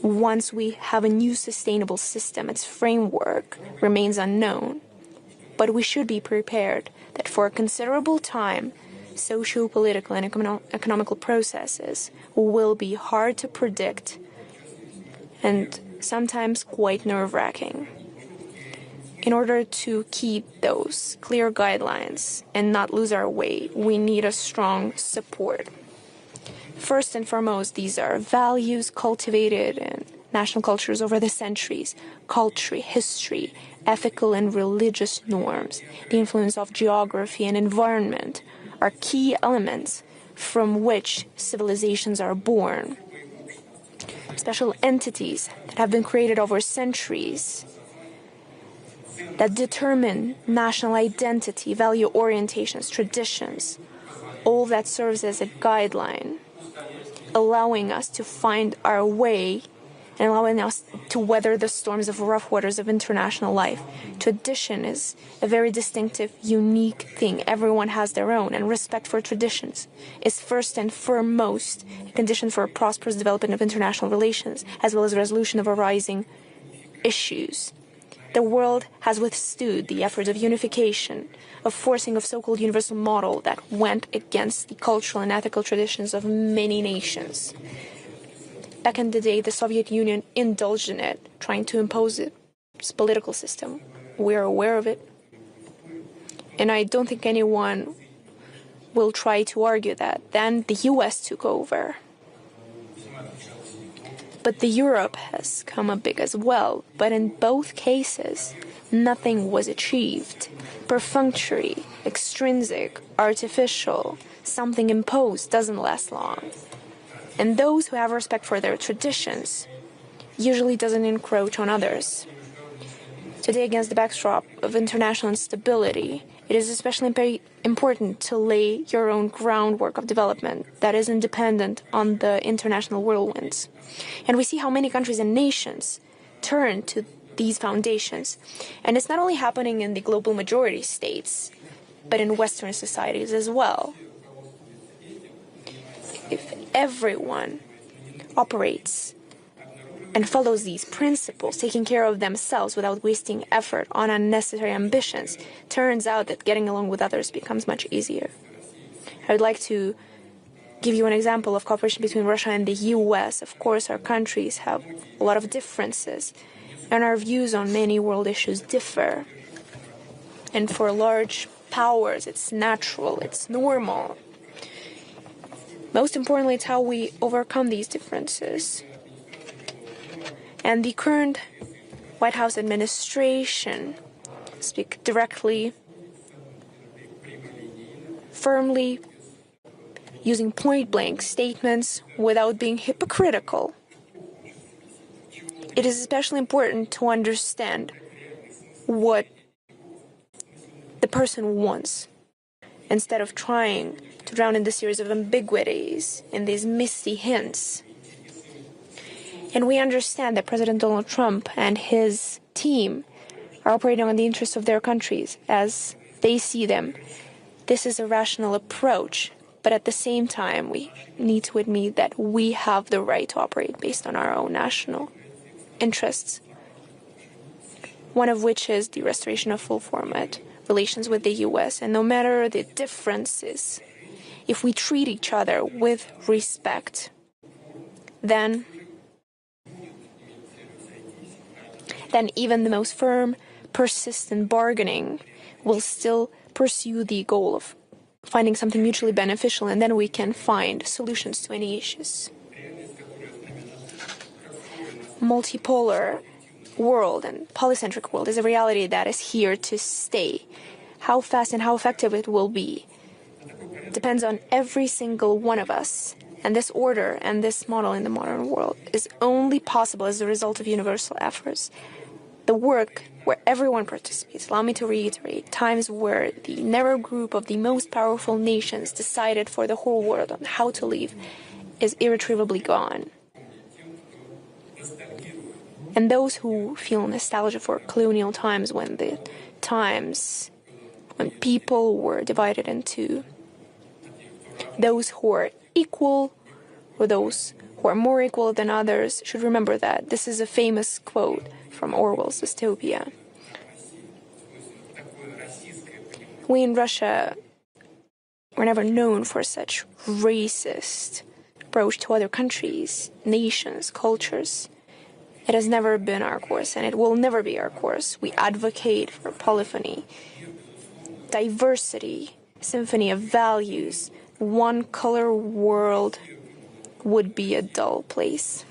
Once we have a new sustainable system, its framework remains unknown. But we should be prepared that for a considerable time, socio-political and economical processes will be hard to predict and sometimes quite nerve-wracking. In order to keep those clear guidelines and not lose our way, we need a strong support. First and foremost, these are values cultivated in national cultures over the centuries: culture, history, ethical and religious norms, the influence of geography and environment are key elements from which civilizations are born. Special entities that have been created over centuries that determine national identity, value orientations, traditions, all that serves as a guideline, allowing us to find our way and allowing us to weather the storms of rough waters of international life. Tradition is a very distinctive, unique thing. Everyone has their own, and respect for traditions is first and foremost a condition for a prosperous development of international relations, as well as resolution of arising issues. The world has withstood the efforts of unification, of forcing of so-called universal model that went against the cultural and ethical traditions of many nations. Back in the day, the Soviet Union indulged in it, trying to impose its political system. We're aware of it. And I don't think anyone will try to argue that. Then the US took over. But the Europe has come up big as well. But in both cases, nothing was achieved. Perfunctory, extrinsic, artificial, something imposed doesn't last long. And those who have respect for their traditions usually doesn't encroach on others. Today, against the backdrop of international instability, it is especially important to lay your own groundwork of development that is independent on the international whirlwinds. And we see how many countries and nations turn to these foundations. And it's not only happening in the global majority states, but in Western societies as well. If everyone operates and follows these principles, taking care of themselves without wasting effort on unnecessary ambitions, turns out that getting along with others becomes much easier. I would like to give you an example of cooperation between Russia and the US. Of course, our countries have a lot of differences, and our views on many world issues differ. And for large powers, it's natural, it's normal. Most importantly, it's how we overcome these differences. And the current White House administration speak directly, firmly, using point-blank statements without being hypocritical. It is especially important to understand what the person wants, instead of trying to drown in the series of ambiguities, in these misty hints. And we understand that President Donald Trump and his team are operating on the interests of their countries as they see them. This is a rational approach, but at the same time, we need to admit that we have the right to operate based on our own national interests, one of which is the restoration of full format relations with the US. And no matter the differences, if we treat each other with respect, then even the most firm, persistent bargaining will still pursue the goal of finding something mutually beneficial, and then we can find solutions to any issues. Multipolar world and polycentric world is a reality that is here to stay. How fast and how effective it will be depends on every single one of us. And this order and this model in the modern world is only possible as a result of universal efforts. The work where everyone participates, allow me to reiterate, times where the narrow group of the most powerful nations decided for the whole world on how to live, is irretrievably gone. And those who feel nostalgia for colonial times, when people were divided into those who are equal or those who are more equal than others, should remember that this is a famous quote from Orwell's dystopia. We in Russia We're never known for such racist approach to other countries, nations, cultures. It has never been our course, and it will never be our course. We advocate for polyphony, diversity, symphony of values. One-color world would be a dull place.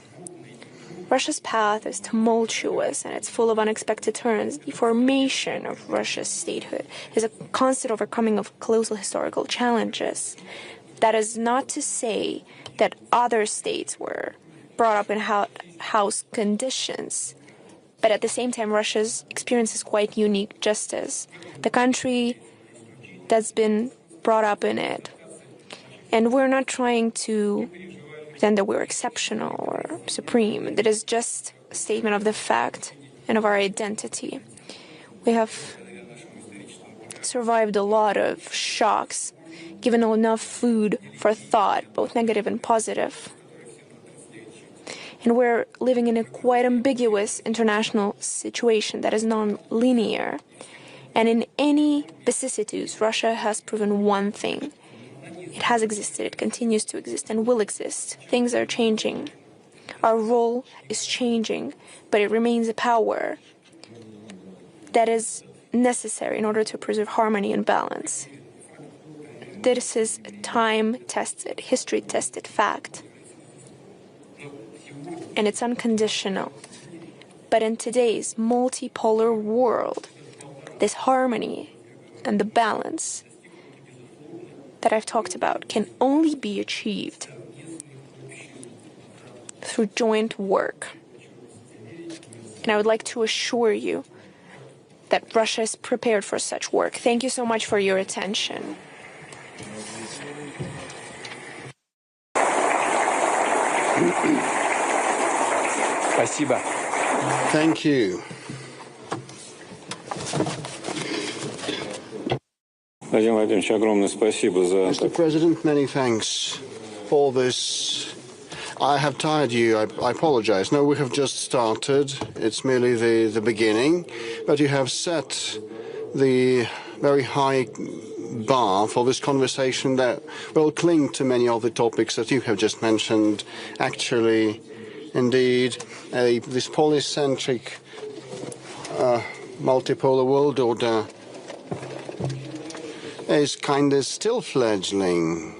Russia's path is tumultuous and it's full of unexpected turns. The formation of Russia's statehood is a constant overcoming of colossal historical challenges. That is not to say that other states were brought up in house conditions, but at the same time, Russia's experience is quite unique, just as the country that's been brought up in it. And we're not trying to pretend that we're exceptional or supreme. That is just a statement of the fact and of our identity. We have survived a lot of shocks, given enough food for thought, both negative and positive. And we're living in a quite ambiguous international situation that is non-linear. And in any vicissitudes, Russia has proven one thing. It has existed, it continues to exist, and will exist. Things are changing. Our role is changing, but it remains a power that is necessary in order to preserve harmony and balance. This is a time-tested, history-tested fact. And it's unconditional. But in today's multipolar world, this harmony and the balance that I've talked about can only be achieved through joint work. And I would like to assure you that Russia is prepared for such work. Thank you so much for your attention. Спасибо. Thank you. Владимир Владимирович, огромное спасибо за... Mr. President, many thanks for this. I have tired you. I apologize. No, we have just started. It's merely the beginning. But you have set the very high bar for this conversation that will cling to many of the topics that you have just mentioned. Actually, indeed, this polycentric multipolar world order is kind of still fledgling,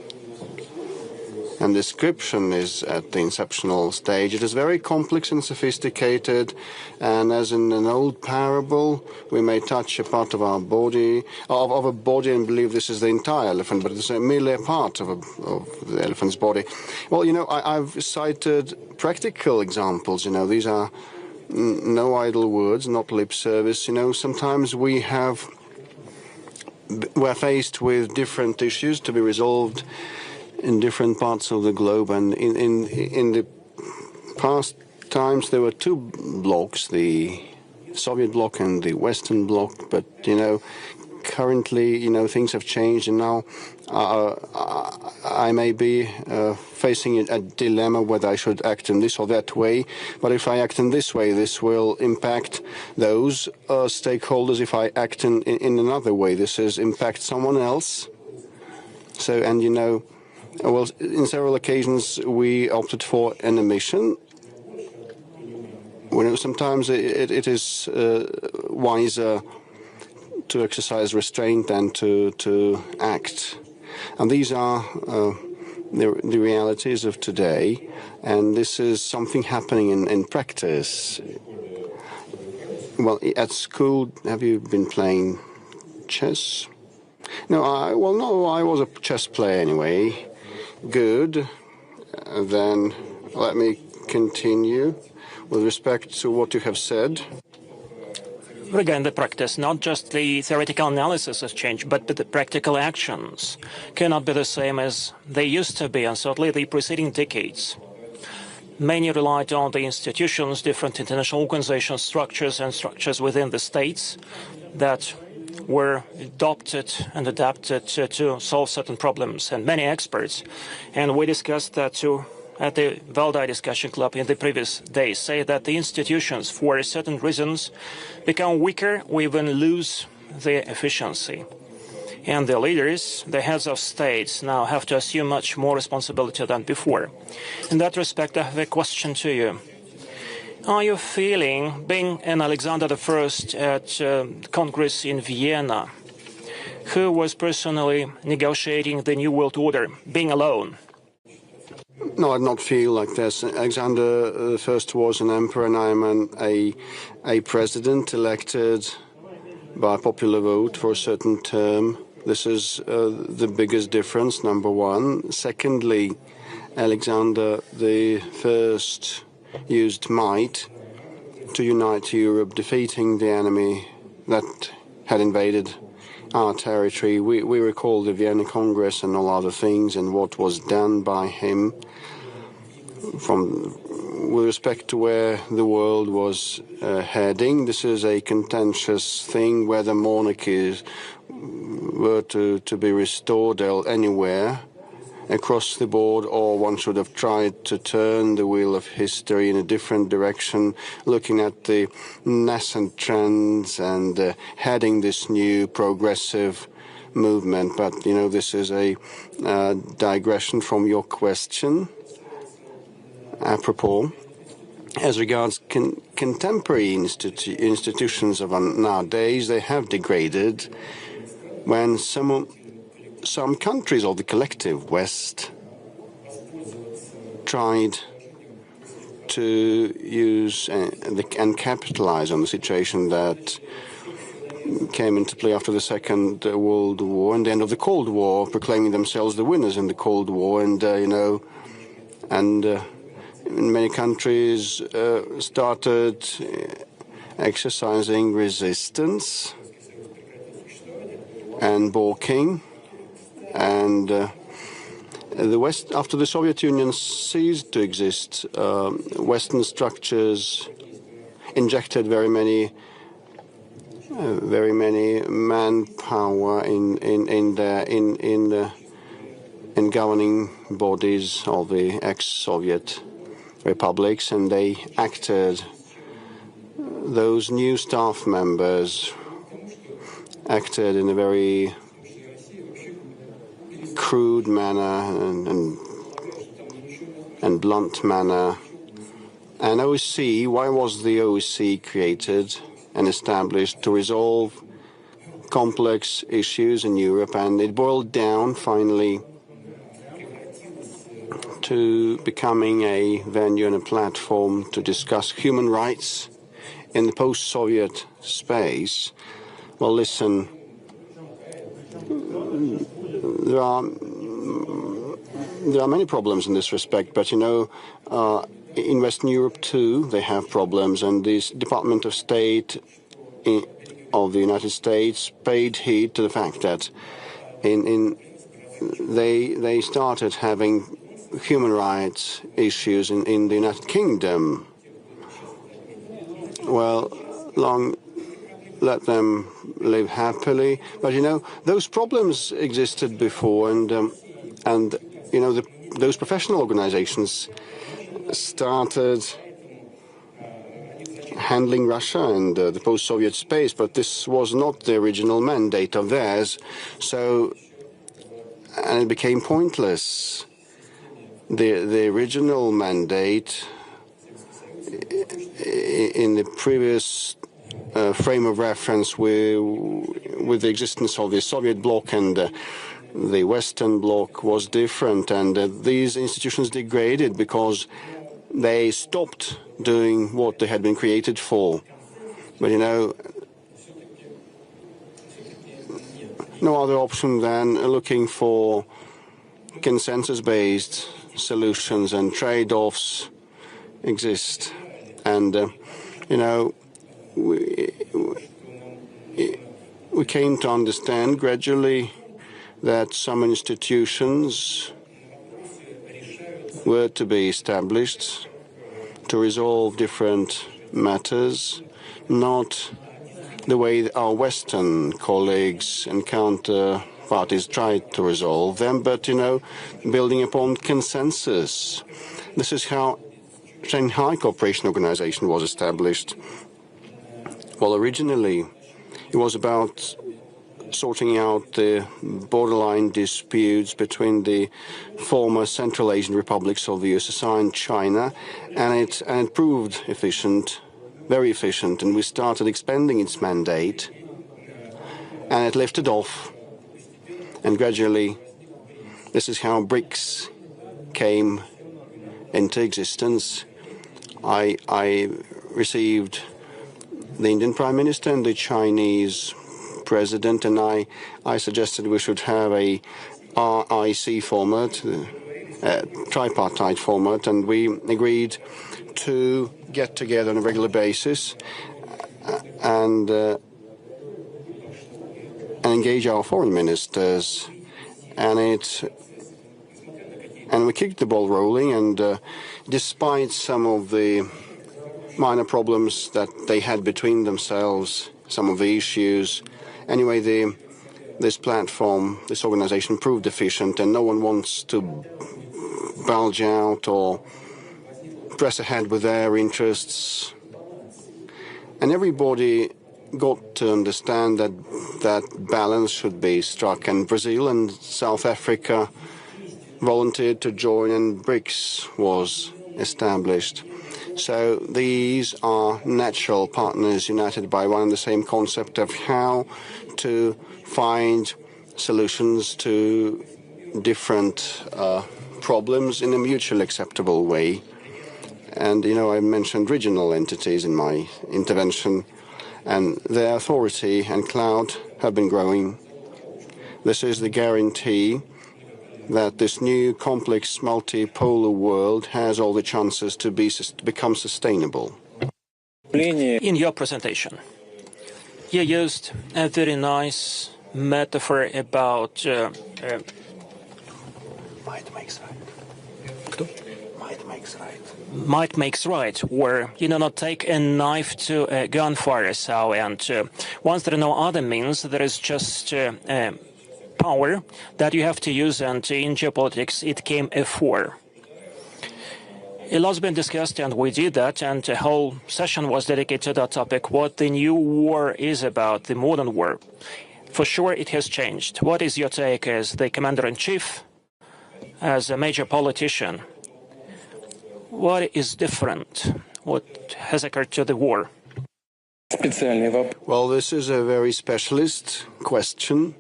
and description is at the inceptional stage. It is very complex and sophisticated, and as in an old parable, we may touch a part of our body, of a body, and believe this is the entire elephant, but it's merely a part of the elephant's body. Well, I've cited practical examples. These are no idle words, not lip service. Sometimes we're faced with different issues to be resolved in different parts of the globe, and in the past times there were two blocks, the Soviet bloc and the Western bloc, but currently things have changed, and now I may be facing a dilemma whether I should act in this or that way. But if I act in this way, this will impact those stakeholders. If I act in another way, this is impact someone else. So, and well, in several occasions we opted for an omission. Sometimes it is wiser to exercise restraint than to act. And these are the realities of today, and this is something happening in practice. Well, at school, have you been playing chess? No, I was a chess player anyway. Good. Then let me continue with respect to what you have said. Regarding the practice, not just the theoretical analysis has changed, but the practical actions cannot be the same as they used to be, and certainly the preceding decades. Many relied on the institutions, different international organizations, structures, and structures within the states that were adopted and adapted to solve certain problems, and many experts. And we discussed that too at the Valdai discussion club in the previous days, say that the institutions, for certain reasons, become weaker or even lose their efficiency. And the leaders, the heads of states, now have to assume much more responsibility than before. In that respect, I have a question to you. Are you feeling, being an Alexander I at Congress in Vienna, who was personally negotiating the New World Order, being alone? No, I do not feel like this. Alexander I was an emperor, and I am a president elected by popular vote for a certain term. This is the biggest difference, number one. Secondly, Alexander I used might to unite Europe, defeating the enemy that had invaded our territory. We recall the Vienna Congress and all other things and what was done by him with respect to where the world was heading. This is a contentious thing, whether monarchies were to be restored anywhere across the board, or one should have tried to turn the wheel of history in a different direction, looking at the nascent trends and heading this new progressive movement. But, this is a digression from your question. Apropos, as regards contemporary institutions of nowadays, they have degraded when some countries of the collective West tried to use and capitalize on the situation that came into play after the Second World War and the end of the Cold War, proclaiming themselves the winners in the Cold War, and in many countries started exercising resistance and balking. And the West, after the Soviet Union ceased to exist, Western structures injected very many manpower in governing bodies of the ex-Soviet republics, and they acted. Those new staff members acted in a very crude manner and blunt manner. And OSCE, why was the OSCE created and established? To resolve complex issues in Europe, and it boiled down finally to becoming a venue and a platform to discuss human rights in the post-Soviet space. Well, listen, there are many problems in this respect, but in Western Europe too, they have problems, and this Department of State of the United States paid heed to the fact that they started having human rights issues in the United Kingdom. Well, let them live happily. But those problems existed before, and those professional organizations started handling Russia and the post-Soviet space, but this was not the original mandate of theirs. And it became pointless. The original mandate in the previous frame of reference with the existence of the Soviet bloc and the Western bloc was different, and these institutions degraded because they stopped doing what they had been created for. But no other option than looking for consensus-based solutions, and trade-offs exist. And we came to understand gradually that some institutions were to be established to resolve different matters, not the way our Western colleagues and counterparties tried to resolve them, but, building upon consensus. This is how Shanghai Cooperation Organization was established. Well, originally, it was about sorting out the borderline disputes between the former Central Asian republics of the USSR and China, and it proved efficient, very efficient, and we started expanding its mandate, and it lifted off, and gradually this is how BRICS came into existence. I received the Indian Prime Minister and the Chinese President, and I suggested we should have a RIC format, tripartite format, and we agreed to get together on a regular basis and engage our foreign ministers, and we kicked the ball rolling, and despite some of the minor problems that they had between themselves, some of the issues, anyway, this platform, this organization proved efficient, and no one wants to bulge out or press ahead with their interests. And everybody got to understand that balance should be struck, and Brazil and South Africa volunteered to join, and BRICS was established. So these are natural partners united by one and the same concept of how to find solutions to different problems in a mutually acceptable way. And, I mentioned regional entities in my intervention, and their authority and clout have been growing. This is the guarantee that this new complex multipolar world has all the chances to become sustainable. In your presentation, you used a very nice metaphor about might makes right, where not take a knife to a gunfire. So, and once there are no other means, there is just power that you have to use, and in geopolitics it came for. A lot's been discussed, and we did that, and a whole session was dedicated to that topic, what the new war is about, the modern war. For sure it has changed. What is your take as the commander-in-chief, as a major politician? What is different? What has occurred to the war? Well, this is a very specialist question.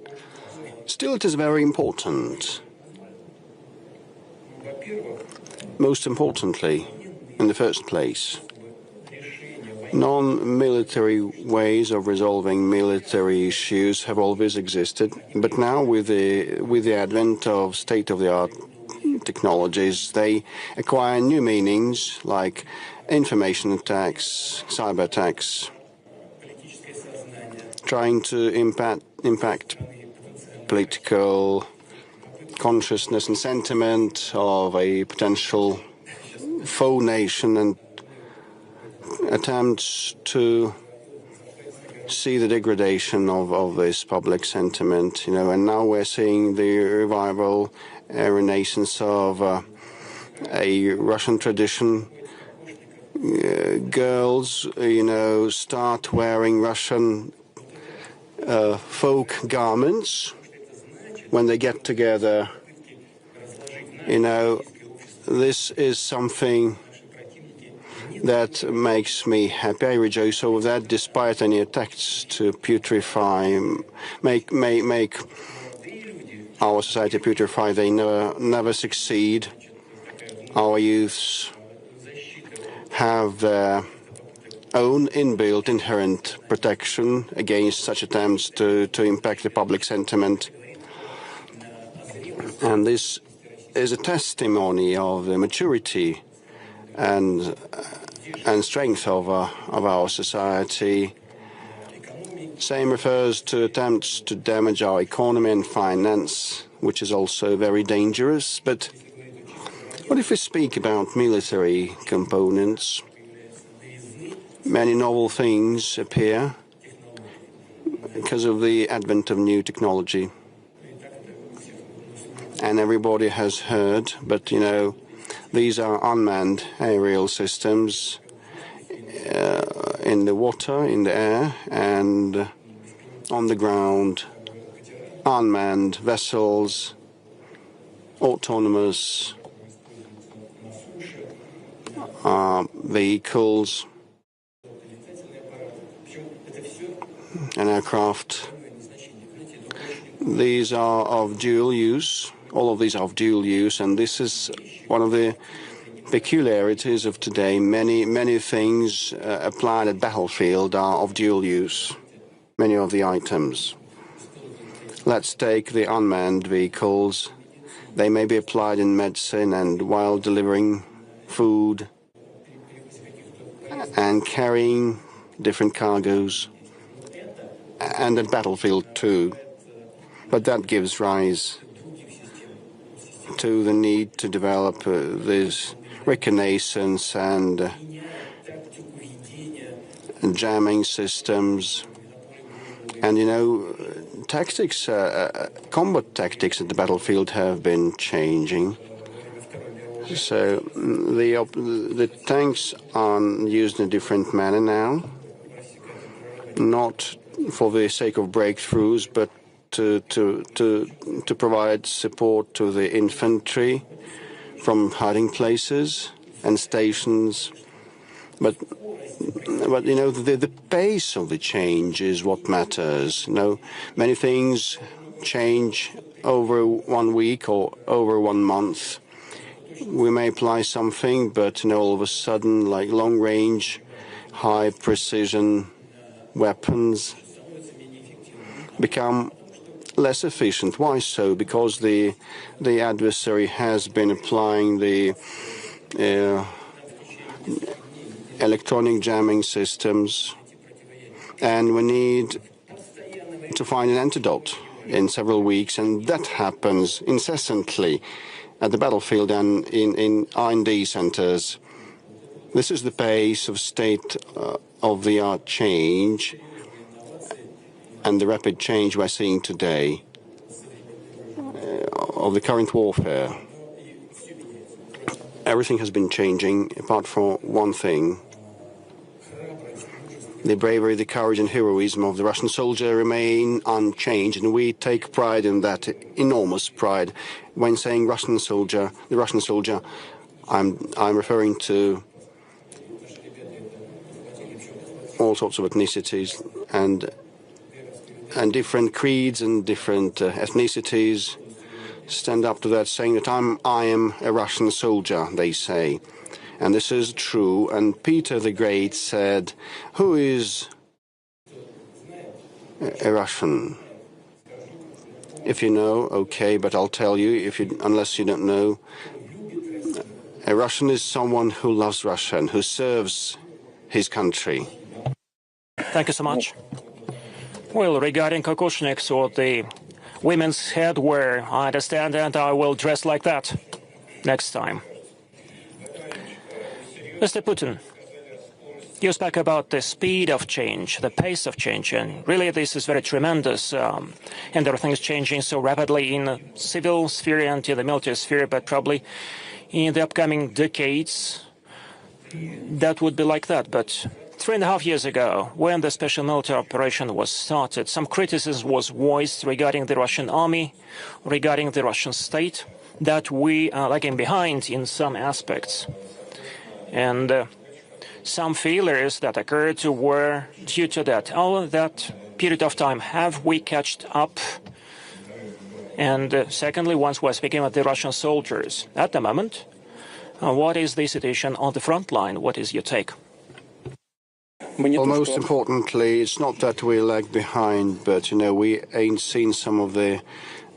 Still, it is very important. Most importantly, in the first place, non-military ways of resolving military issues have always existed, but now with the advent of state-of-the-art technologies, they acquire new meanings like information attacks, cyber attacks, trying to impact political consciousness and sentiment of a potential foe nation, and attempts to see the degradation of this public sentiment, and now we're seeing the revival, renaissance of a Russian tradition. Girls, start wearing Russian folk garments when they get together. This is something that makes me happy. I rejoice over that, despite any attacks to putrefy, make our society putrefy. They never succeed. Our youths have their own inbuilt inherent protection against such attempts to impact the public sentiment. And this is a testimony of the maturity and strength of our society. Same refers to attempts to damage our economy and finance, which is also very dangerous. But what if we speak about military components? Many novel things appear because of the advent of new technology. And everybody has heard, but these are unmanned aerial systems in the water, in the air, and on the ground. unmanned vessels, autonomous vehicles and aircraft. These are of dual use. All of these are of dual use, and this is one of the peculiarities of today. Many things applied at battlefield are of dual use. Many of the items. Let's take the unmanned vehicles. They may be applied in medicine and while delivering food and carrying different cargoes, and at battlefield too. But that gives rise to the need to develop this reconnaissance and jamming systems. And tactics, combat tactics at the battlefield have been changing. So the tanks are used in a different manner now, not for the sake of breakthroughs, but to provide support to the infantry from hiding places and stations. But the pace of the change is what matters. Many things change over 1 week or over 1 month. We may apply something, but all of a sudden, like long-range, high-precision weapons become less efficient. Why so? Because the adversary has been applying the electronic jamming systems, and we need to find an antidote in several weeks, and that happens incessantly at the battlefield and in R&D centers. This is the pace of state-of-the-art change and the rapid change we're seeing today of the current warfare. Everything has been changing apart from one thing. The bravery, the courage and heroism of the Russian soldier remain unchanged, and we take pride in that, enormous pride. When saying Russian soldier, the Russian soldier, I'm referring to all sorts of ethnicities and different creeds and different ethnicities stand up to that, saying that I am a Russian soldier, they say. And this is true. And Peter the Great said, who is a Russian? If you know, okay, but I'll tell you, unless you don't know, a Russian is someone who loves Russia and who serves his country. Thank you so much. Well, regarding kokoshniks or the women's headwear, I understand, and I will dress like that next time. Mr. Putin, you spoke about the speed of change, the pace of change, and really this is very tremendous. And everything is changing so rapidly in the civil sphere and in the military sphere, but probably in the upcoming decades, that would be like that. But 3.5 years ago, when the special military operation was started, some criticism was voiced regarding the Russian army, regarding the Russian state, that we are lagging behind in some aspects. And some failures that occurred were due to that. All that period of time, have we catched up? And secondly, once we're speaking about the Russian soldiers, at the moment, what is the situation on the front line? What is your take? Well, most importantly, it's not that we lag behind, but we ain't seen some of the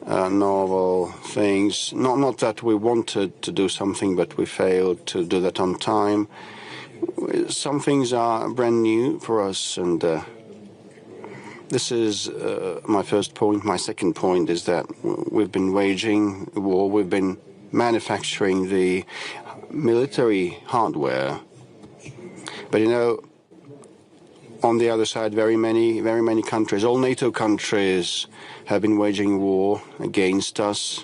novel things. Not that we wanted to do something, but we failed to do that on time. Some things are brand new for us, and this is my first point. My second point is that we've been waging a war. We've been manufacturing the military hardware, but on the other side, very many countries, all NATO countries, have been waging war against us.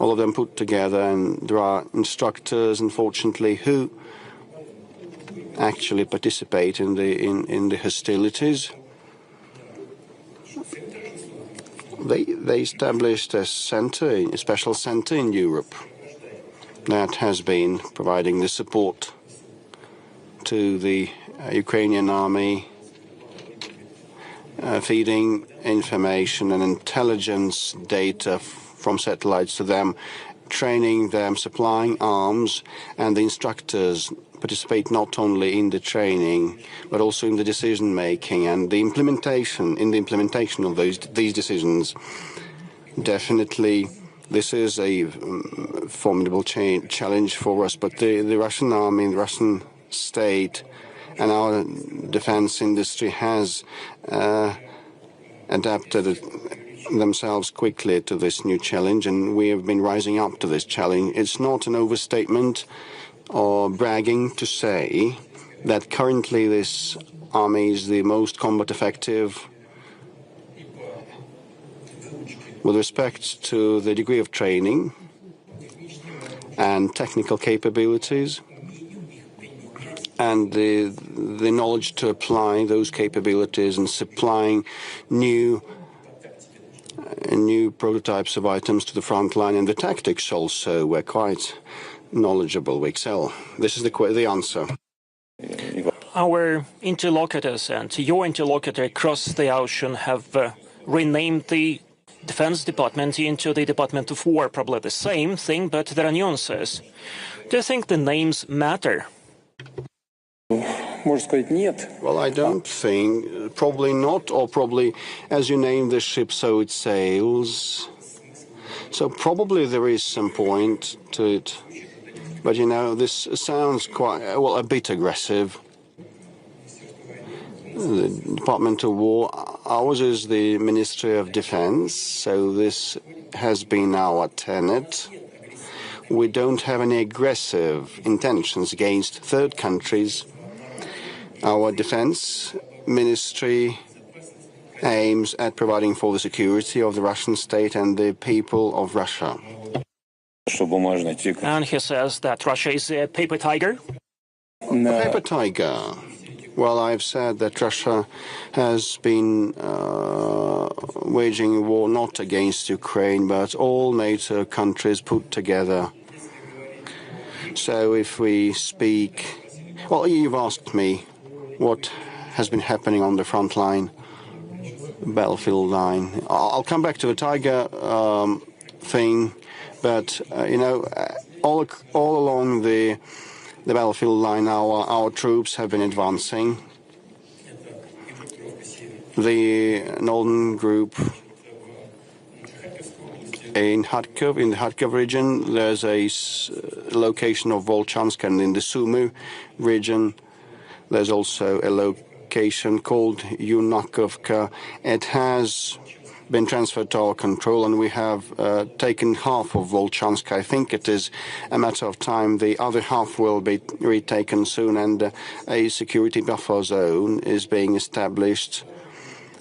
All of them put together, and there are instructors, unfortunately, who actually participate in the hostilities. They established a special center in Europe that has been providing the support to the Ukrainian army, feeding information and intelligence data from satellites to them, training them, supplying arms, and the instructors participate not only in the training but also in the decision making and the implementation of these decisions. Definitely, this is a formidable challenge for us. But the Russian army, the Russian state, and our defense industry has adapted themselves quickly to this new challenge, and we have been rising up to this challenge. It's not an overstatement or bragging to say that currently this army is the most combat effective with respect to the degree of training and technical capabilities and the knowledge to apply those capabilities and supplying new prototypes of items to the front line. And the tactics also, we're quite knowledgeable, we excel. This is the answer. Our interlocutors and your interlocutor across the ocean have renamed the Defense Department into the Department of War. Probably the same thing, but there are nuances. Do you think the names matter? Well, I don't think, probably not, or probably as you name the ship, so it sails. So probably there is some point to it. But you know, this sounds quite, well, a bit aggressive. The Department of War, ours is the Ministry of Defense, so this has been our tenet. We don't have any aggressive intentions against third countries. Our defense ministry aims at providing for the security of the Russian state and the people of Russia. And he says that Russia is a paper tiger? A paper tiger. Well, I've said that Russia has been waging war not against Ukraine, but all NATO countries put together. So if we speak... Well, you've asked me what has been happening on the front line, battlefield line. I'll come back to the Tiger thing, but you know, all along the battlefield line, our troops have been advancing. The northern group in Kharkiv, in the Kharkiv region, there's a location of Volchansk, and in the Sumy region, there's also a location called Yunakovka. It has been transferred to our control, and we have taken half of Volchansk. I think it is a matter of time. The other half will be retaken soon, and a security buffer zone is being established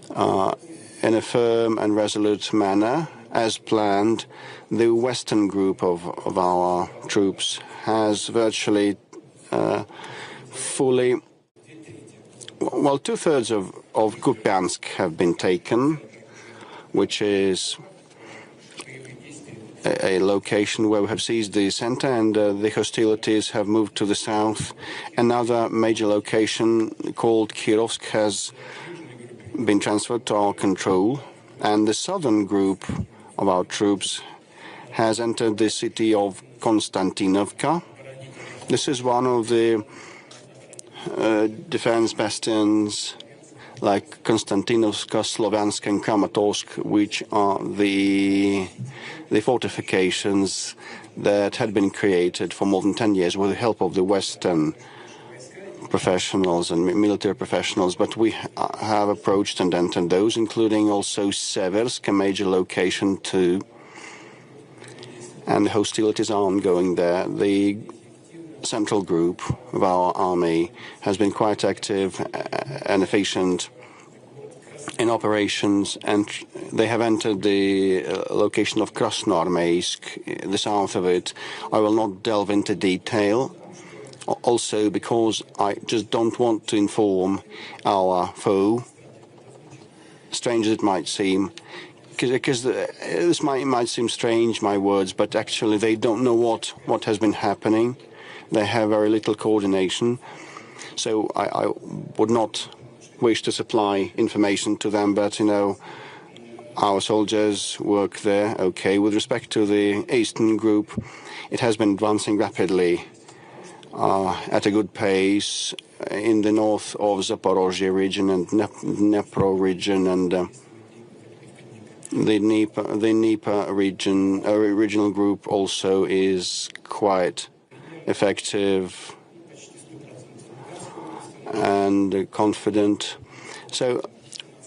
in a firm and resolute manner, as planned. The western group of our troops has virtually fully... Well, two-thirds of Kupiansk have been taken, which is a location where we have seized the center, and the hostilities have moved to the south. Another major location called Kirovsk has been transferred to our control, and the southern group of our troops has entered the city of Konstantinovka. This is one of the defense bastions like Konstantinovka, Sloviansk, and Kramatorsk, which are the fortifications that had been created for more than 10 years with the help of the Western professionals and military professionals. But we have approached and entered those, including also Seversk, a major location too. And the hostilities are ongoing there. The central group of our army has been quite active and efficient in operations, and they have entered the location of Krasnoarmeysk, the south of it. I will not delve into detail, also because I just don't want to inform our foe, strange as it might seem, because this might seem strange, my words, but actually they don't know what has been happening. They have very little coordination. So I would not wish to supply information to them, but our soldiers work there. Okay, with respect to the Eastern Group, it has been advancing rapidly at a good pace in the north of Zaporozhye region and Dnipro region, and the Dnieper region, regional group also is quite effective and confident. So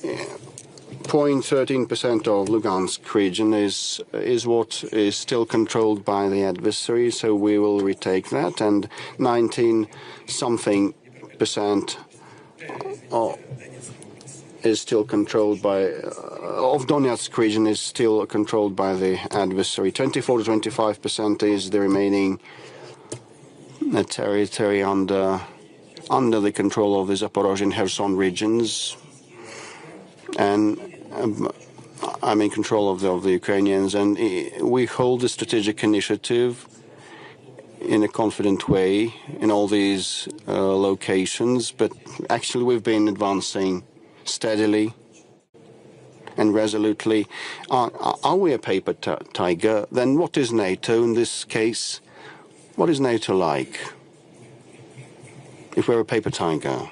0.13% of Lugansk region is what is still controlled by the adversary, so we will retake that, and 19-something% is still controlled by of Donetsk region is still controlled by the adversary. 24 to 25% is the remaining territory under the control of the Zaporozhye and Kherson regions, and I'm in control of the Ukrainians, and we hold the strategic initiative in a confident way in all these locations, but actually we've been advancing steadily and resolutely. Are we a paper tiger? Then what is NATO in this case? What is NATO like if we're a paper tiger?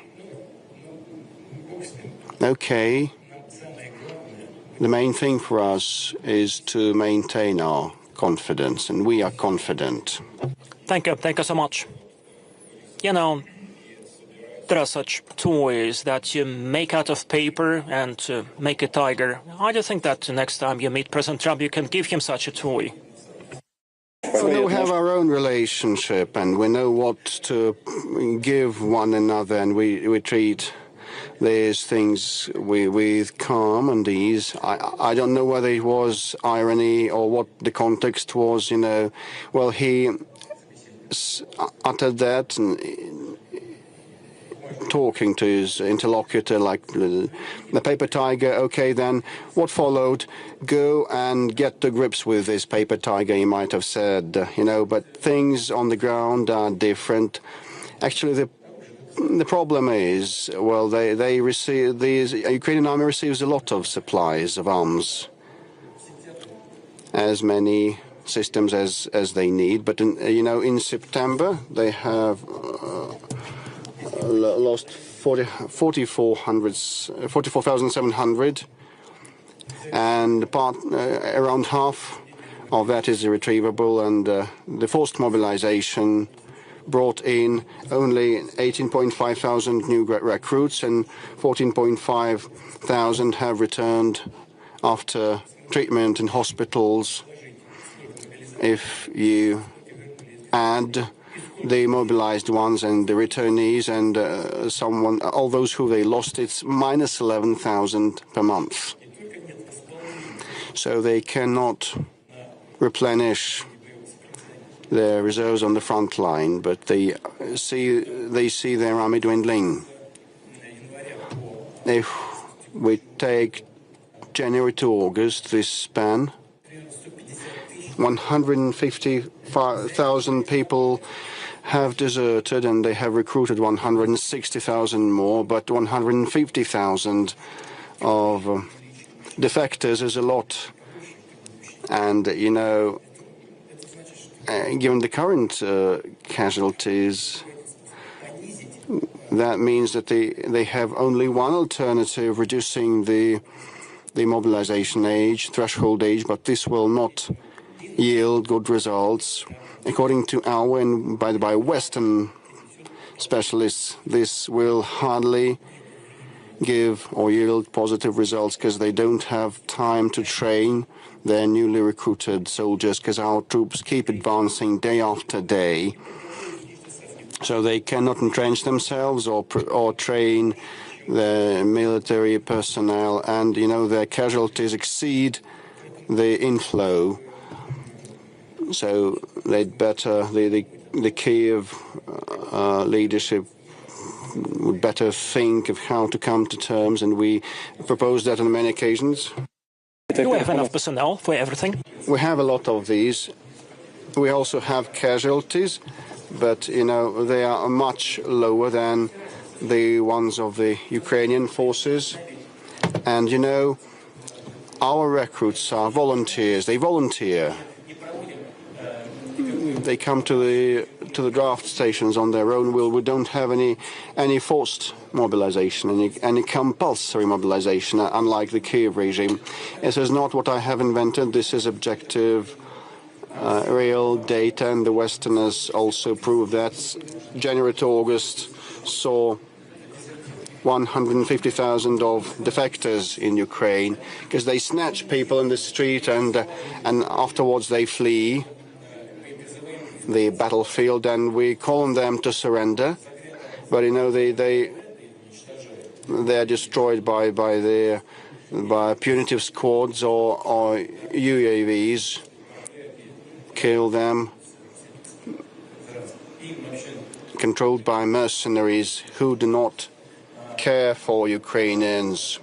Okay. The main thing for us is to maintain our confidence, and we are confident. Thank you so much. There are such toys that you make out of paper and make a tiger. I do think that next time you meet President Trump, you can give him such a toy. We have our own relationship, and we know what to give one another, and we treat these things with calm and ease. I don't know whether it was irony or what the context was, Well, he uttered that and talking to his interlocutor like the paper tiger. Okay, then what followed? Go and get to grips with this paper tiger, he might have said, but things on the ground are different. Actually, the problem is, well, they receive, the Ukrainian army receives a lot of supplies of arms, as many systems as they need. But in September they have lost 44,700, and around half of that is irretrievable, and the forced mobilization brought in only 18.5 thousand new recruits, and 14.5 thousand have returned after treatment in hospitals. If you add the mobilized ones and the returnees and all those who they lost, it's minus 11,000 per month. So they cannot replenish their reserves on the front line, but they see their army dwindling. If we take January to August, this span, 150,000 people have deserted, and they have recruited 160,000 more, but 150,000 of defectors is a lot. And, given the current casualties, that means that they have only one alternative, reducing the mobilization age, threshold age, but this will not yield good results. According to our and by Western specialists, this will hardly give or yield positive results, because they don't have time to train their newly recruited soldiers, because our troops keep advancing day after day. So they cannot entrench themselves or train their military personnel, and their casualties exceed the inflow. So they'd better the Kiev leadership would better think of how to come to terms, and we proposed that on many occasions. Do we have enough personnel for everything? We have a lot of these. We also have casualties, but, they are much lower than the ones of the Ukrainian forces. And, our recruits are volunteers. They volunteer. They come to the draft stations on their own will. We don't have any forced mobilization, any compulsory mobilization, unlike the Kiev regime. This is not what I have invented. This is objective, real data, and the Westerners also prove that. January to August saw 150,000 of defectors in Ukraine because they snatch people in the street and afterwards they flee the battlefield, and we call on them to surrender, but they are destroyed by punitive squads or UAVs, kill them, controlled by mercenaries who do not care for Ukrainians.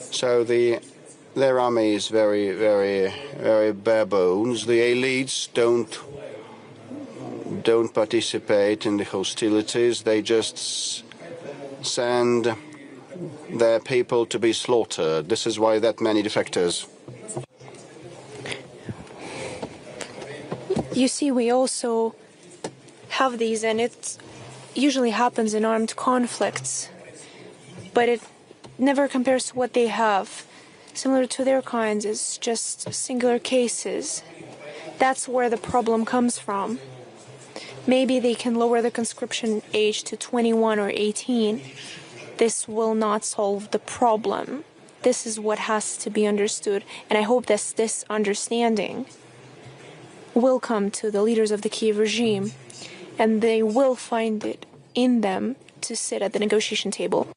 So their army is very, very, very bare bones. The elites don't participate in the hostilities. They just send their people to be slaughtered. This is why that many defectors. You see, we also have these, and it usually happens in armed conflicts, but it never compares to what they have. Similar to their kinds, it's just singular cases. That's where the problem comes from. Maybe they can lower the conscription age to 21 or 18. This will not solve the problem. This is what has to be understood, and I hope that this understanding will come to the leaders of the Kiev regime, and they will find it in them to sit at the negotiation table.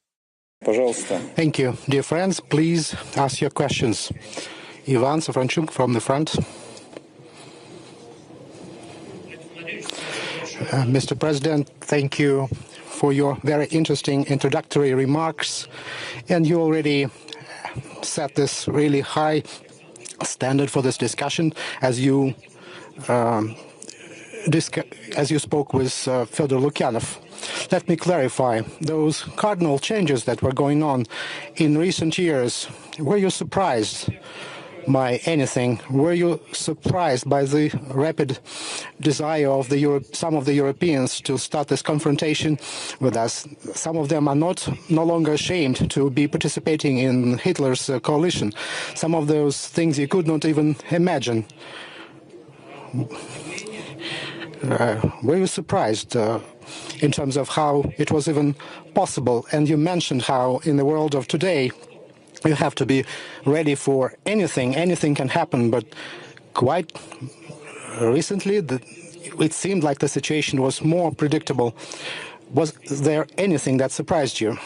Thank you. Dear friends, please ask your questions. Ivan Safranchuk from the front. Mr. President, thank you for your very interesting introductory remarks. And you already set this really high standard for this discussion as you spoke with Fyodor Lukyanov. Let me clarify those cardinal changes that were going on in recent years. Were you surprised by anything? Were you surprised by the rapid desire of some of the Europeans to start this confrontation with us? Some of them are no longer ashamed to be participating in Hitler's coalition. Some of those things you could not even imagine. Were you surprised in terms of how it was even possible? And you mentioned how in the world of today you have to be ready for anything. Anything can happen, but quite recently it seemed like the situation was more predictable. Was there anything that surprised you?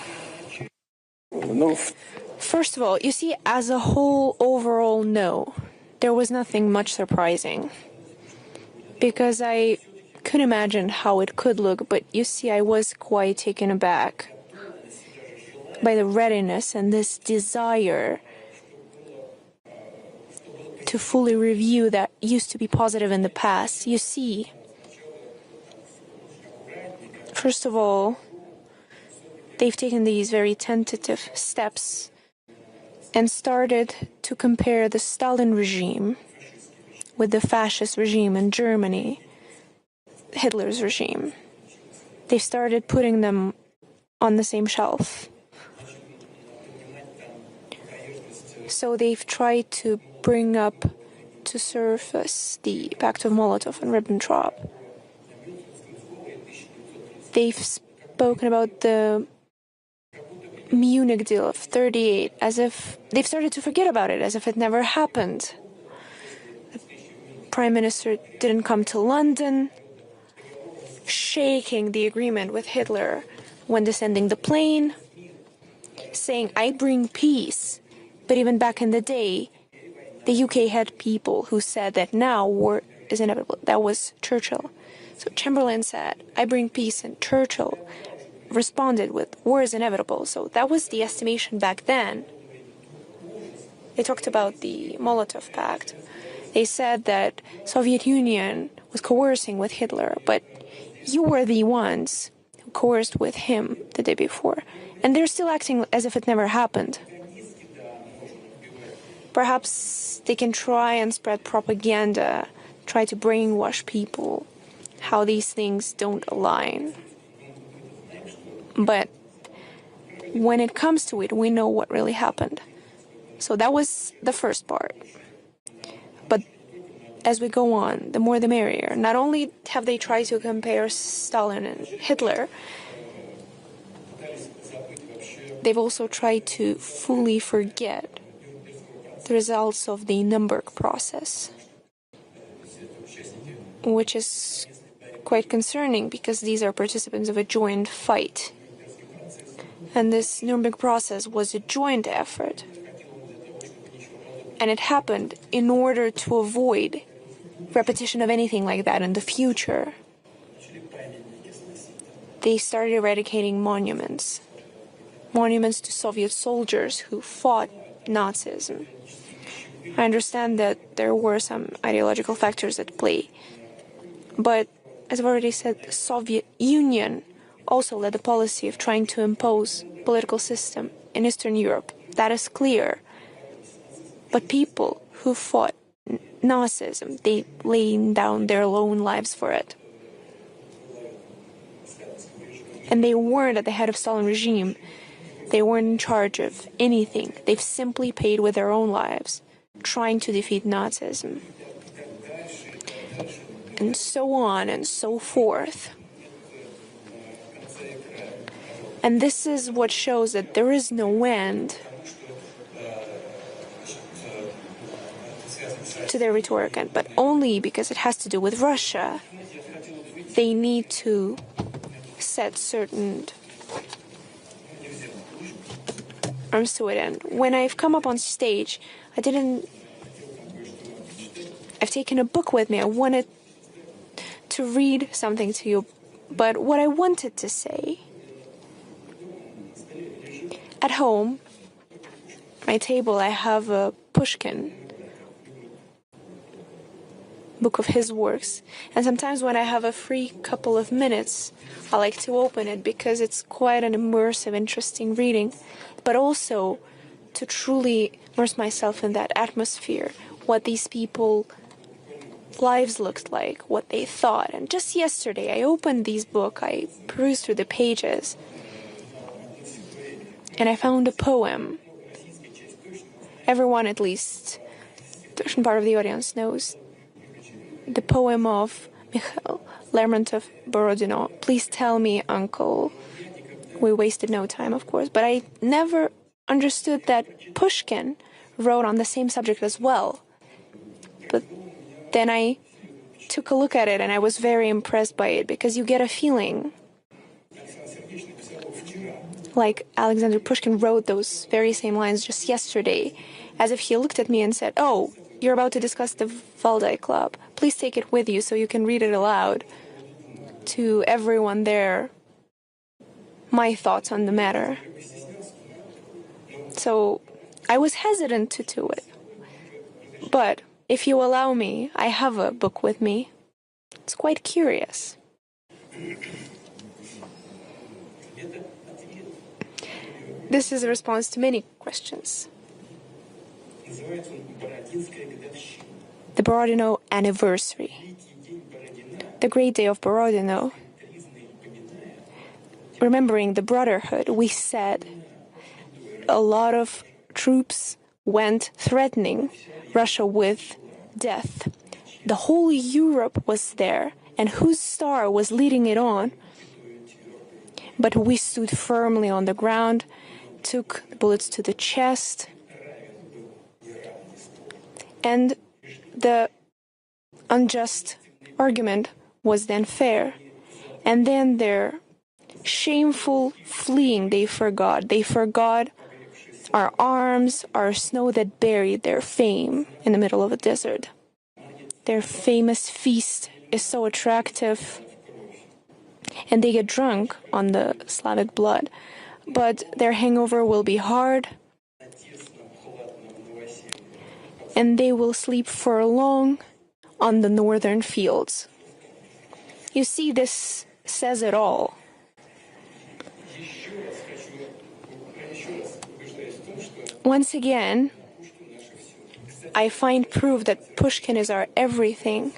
First of all, you see, as a whole, overall, no. There was nothing much surprising. Because I could imagine how it could look, but you see, I was quite taken aback by the readiness and this desire to fully review that used to be positive in the past. You see, first of all, they've taken these very tentative steps and started to compare the Stalin regime with the fascist regime in Germany, Hitler's regime. They've started putting them on the same shelf. So they've tried to bring up to surface the Pact of Molotov and Ribbentrop. They've spoken about the Munich deal of '38 as if they've started to forget about it, as if it never happened. The Prime Minister didn't come to London, shaking the agreement with Hitler when descending the plane, saying, "I bring peace." But even back in the day, the UK had people who said that now war is inevitable. That was Churchill. So Chamberlain said, "I bring peace," and Churchill responded with, "War is inevitable." So that was the estimation back then. They talked about the Molotov Pact. They said that Soviet Union was coercing with Hitler, but you were the ones who coerced with him the day before. And they're still acting as if it never happened. Perhaps they can try and spread propaganda, try to brainwash people, how these things don't align. But when it comes to it, we know what really happened. So that was the first part. But as we go on, the more the merrier. Not only have they tried to compare Stalin and Hitler, they've also tried to fully forget the results of the Nuremberg process, which is quite concerning because these are participants of a joint fight. And this Nuremberg process was a joint effort. And it happened in order to avoid repetition of anything like that in the future. They started eradicating monuments to Soviet soldiers who fought Nazism. I understand that there were some ideological factors at play. But, as I've already said, the Soviet Union also led the policy of trying to impose political system in Eastern Europe. That is clear. But people who fought Nazism, they laid down their own lives for it. And they weren't at the head of Stalin regime. They weren't in charge of anything. They've simply paid with their own lives, trying to defeat Nazism. And so on and so forth. And this is what shows that there is no end to their rhetoric, but only because it has to do with Russia. They need to set certain arms to it. And when I've come up on stage, I've taken a book with me. I wanted to read something to you, but what I wanted to say, at home, my table, I have a Pushkin book of his works, and sometimes when I have a free couple of minutes, I like to open it because it's quite an immersive, interesting reading, but also to truly immerse myself in that atmosphere, what these people lives looked like, what they thought. And just yesterday I opened this book, I perused through the pages, and I found a poem. Everyone, at least the Russian part of the audience, knows the poem of Mikhail Lermontov-Borodino, Please Tell Me, Uncle. We wasted no time, of course, but I never understood that Pushkin wrote on the same subject as well. But then I took a look at it and I was very impressed by it, because you get a feeling like Alexander Pushkin wrote those very same lines just yesterday, as if he looked at me and said, "Oh, you're about to discuss the Valdai Club. Please take it with you so you can read it aloud to everyone there, my thoughts on the matter." So I was hesitant to do it. But if you allow me, I have a book with me. It's quite curious. This is a response to many questions. The Borodino anniversary. The great day of Borodino. Remembering the brotherhood, we said a lot of troops went threatening Russia with death. The whole Europe was there, and whose star was leading it on? But we stood firmly on the ground, took the bullets to the chest, and the unjust argument was then fair. And then their shameful fleeing, they forgot. They forgot our arms, our snow that buried their fame in the middle of a desert. Their famous feast is so attractive, and they get drunk on the Slavic blood, but their hangover will be hard, and they will sleep for long on the northern fields. You see, this says it all. Once again, I find proof that Pushkin is our everything.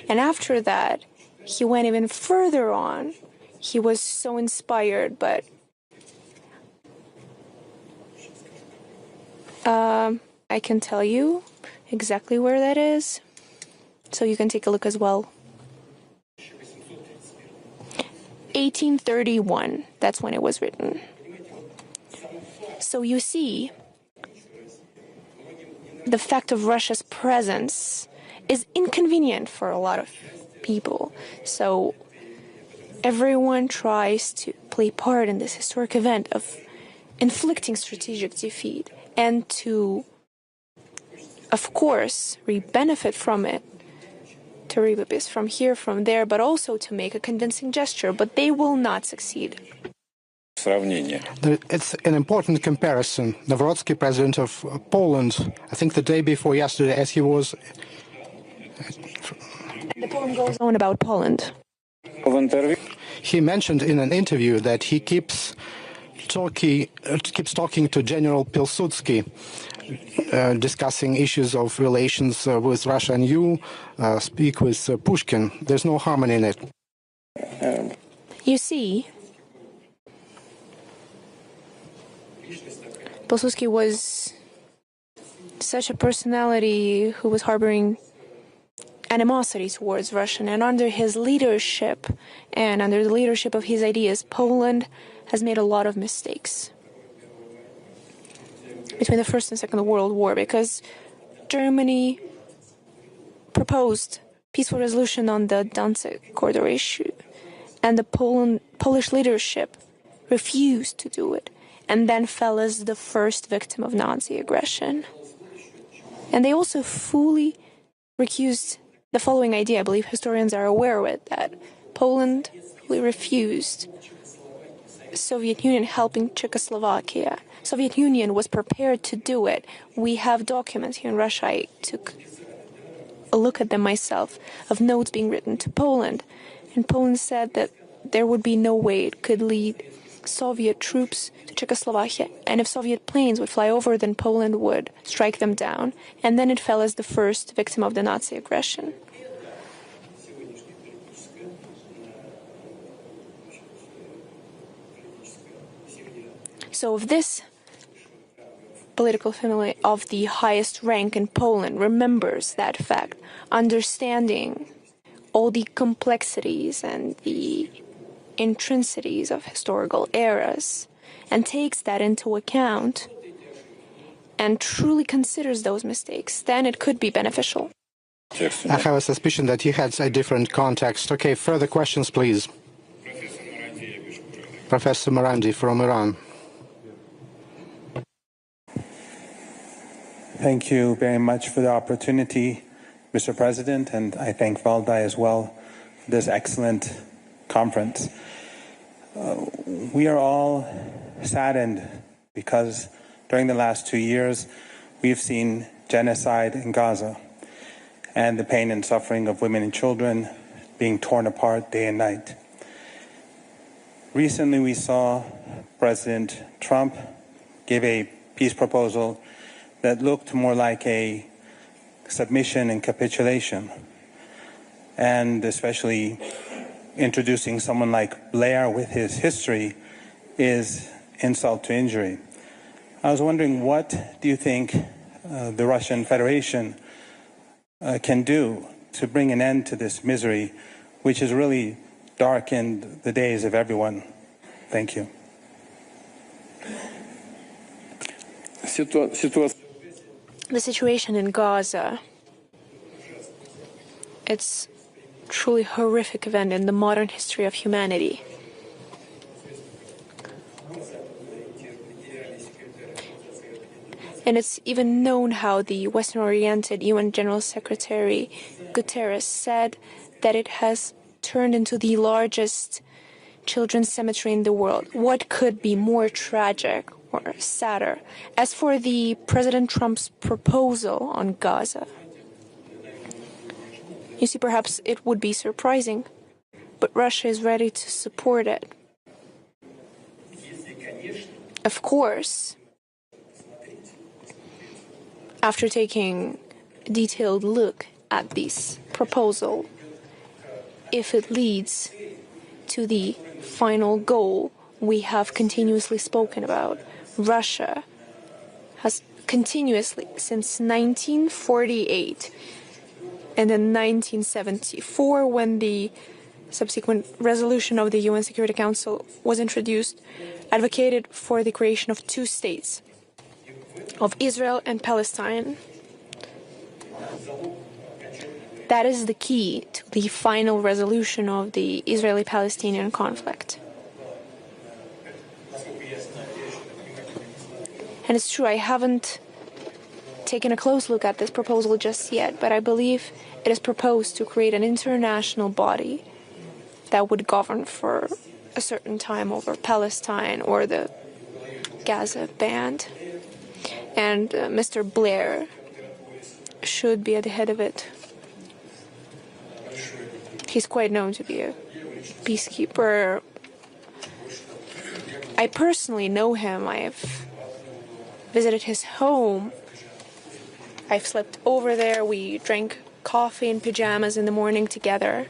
And after that, he went even further on. He was so inspired, but I can tell you exactly where that is, so you can take a look as well. 1831, that's when it was written. So you see, the fact of Russia's presence is inconvenient for a lot of people. So everyone tries to play part in this historic event of inflicting strategic defeat and to, of course, benefit from it, to reap a bit from here, from there, but also to make a convincing gesture. But they will not succeed. It's an important comparison. Nawrocki, president of Poland, I think the day before yesterday, as he was... The poem goes on about Poland. He mentioned in an interview that he keeps talking to General Pilsudski, discussing issues of relations with Russia, and you speak with Pushkin. There's no harmony in it. You see, Pilsudski was such a personality who was harboring animosity towards Russia, and under his leadership and under the leadership of his ideas, Poland has made a lot of mistakes between the First and Second World War, because Germany proposed peaceful resolution on the Danzig corridor issue, and the Polish leadership refused to do it, and then fell as the first victim of Nazi aggression. And they also fully recused the following idea. I believe historians are aware of it, that Poland refused Soviet Union helping Czechoslovakia. Soviet Union was prepared to do it. We have documents here in Russia. I took a look at them myself, of notes being written to Poland. And Poland said that there would be no way it could lead Soviet troops to Czechoslovakia. And if Soviet planes would fly over, then Poland would strike them down. And then it fell as the first victim of the Nazi aggression. So if this political family of the highest rank in Poland remembers that fact, understanding all the complexities and the intrinsities of historical eras, and takes that into account and truly considers those mistakes, then it could be beneficial. I have a suspicion that he has a different context. Okay, further questions, please. Professor Marandi from Iran. Thank you very much for the opportunity, Mr. President, and I thank Valdai as well for this excellent conference. We are all saddened because during the last 2 years we've seen genocide in Gaza and the pain and suffering of women and children being torn apart day and night. Recently we saw President Trump give a peace proposal that looked more like a submission and capitulation, and especially introducing someone like Blair with his history is insult to injury. I was wondering, what do you think the Russian Federation can do to bring an end to this misery, which has really darkened the days of everyone? Thank you. The situation in Gaza, it's a truly horrific event in the modern history of humanity. And it's even known how the Western-oriented UN General Secretary Guterres said that it has turned into the largest children's cemetery in the world. What could be more tragic? or sadder. As for the President Trump's proposal on Gaza, you see, perhaps it would be surprising, but Russia is ready to support it. Of course, after taking a detailed look at this proposal, if it leads to the final goal we have continuously spoken about, Russia has continuously, since 1948 and then 1974, when the subsequent resolution of the UN Security Council was introduced, advocated for the creation of two states, of Israel and Palestine. That is the key to the final resolution of the Israeli-Palestinian conflict. And it's true, I haven't taken a close look at this proposal just yet, but I believe it is proposed to create an international body that would govern for a certain time over Palestine or the Gaza Band. And Mr. Blair should be at the head of it. He's quite known to be a peacekeeper. I personally know him. I've visited his home. I've slept over there. We drank coffee in pajamas in the morning together.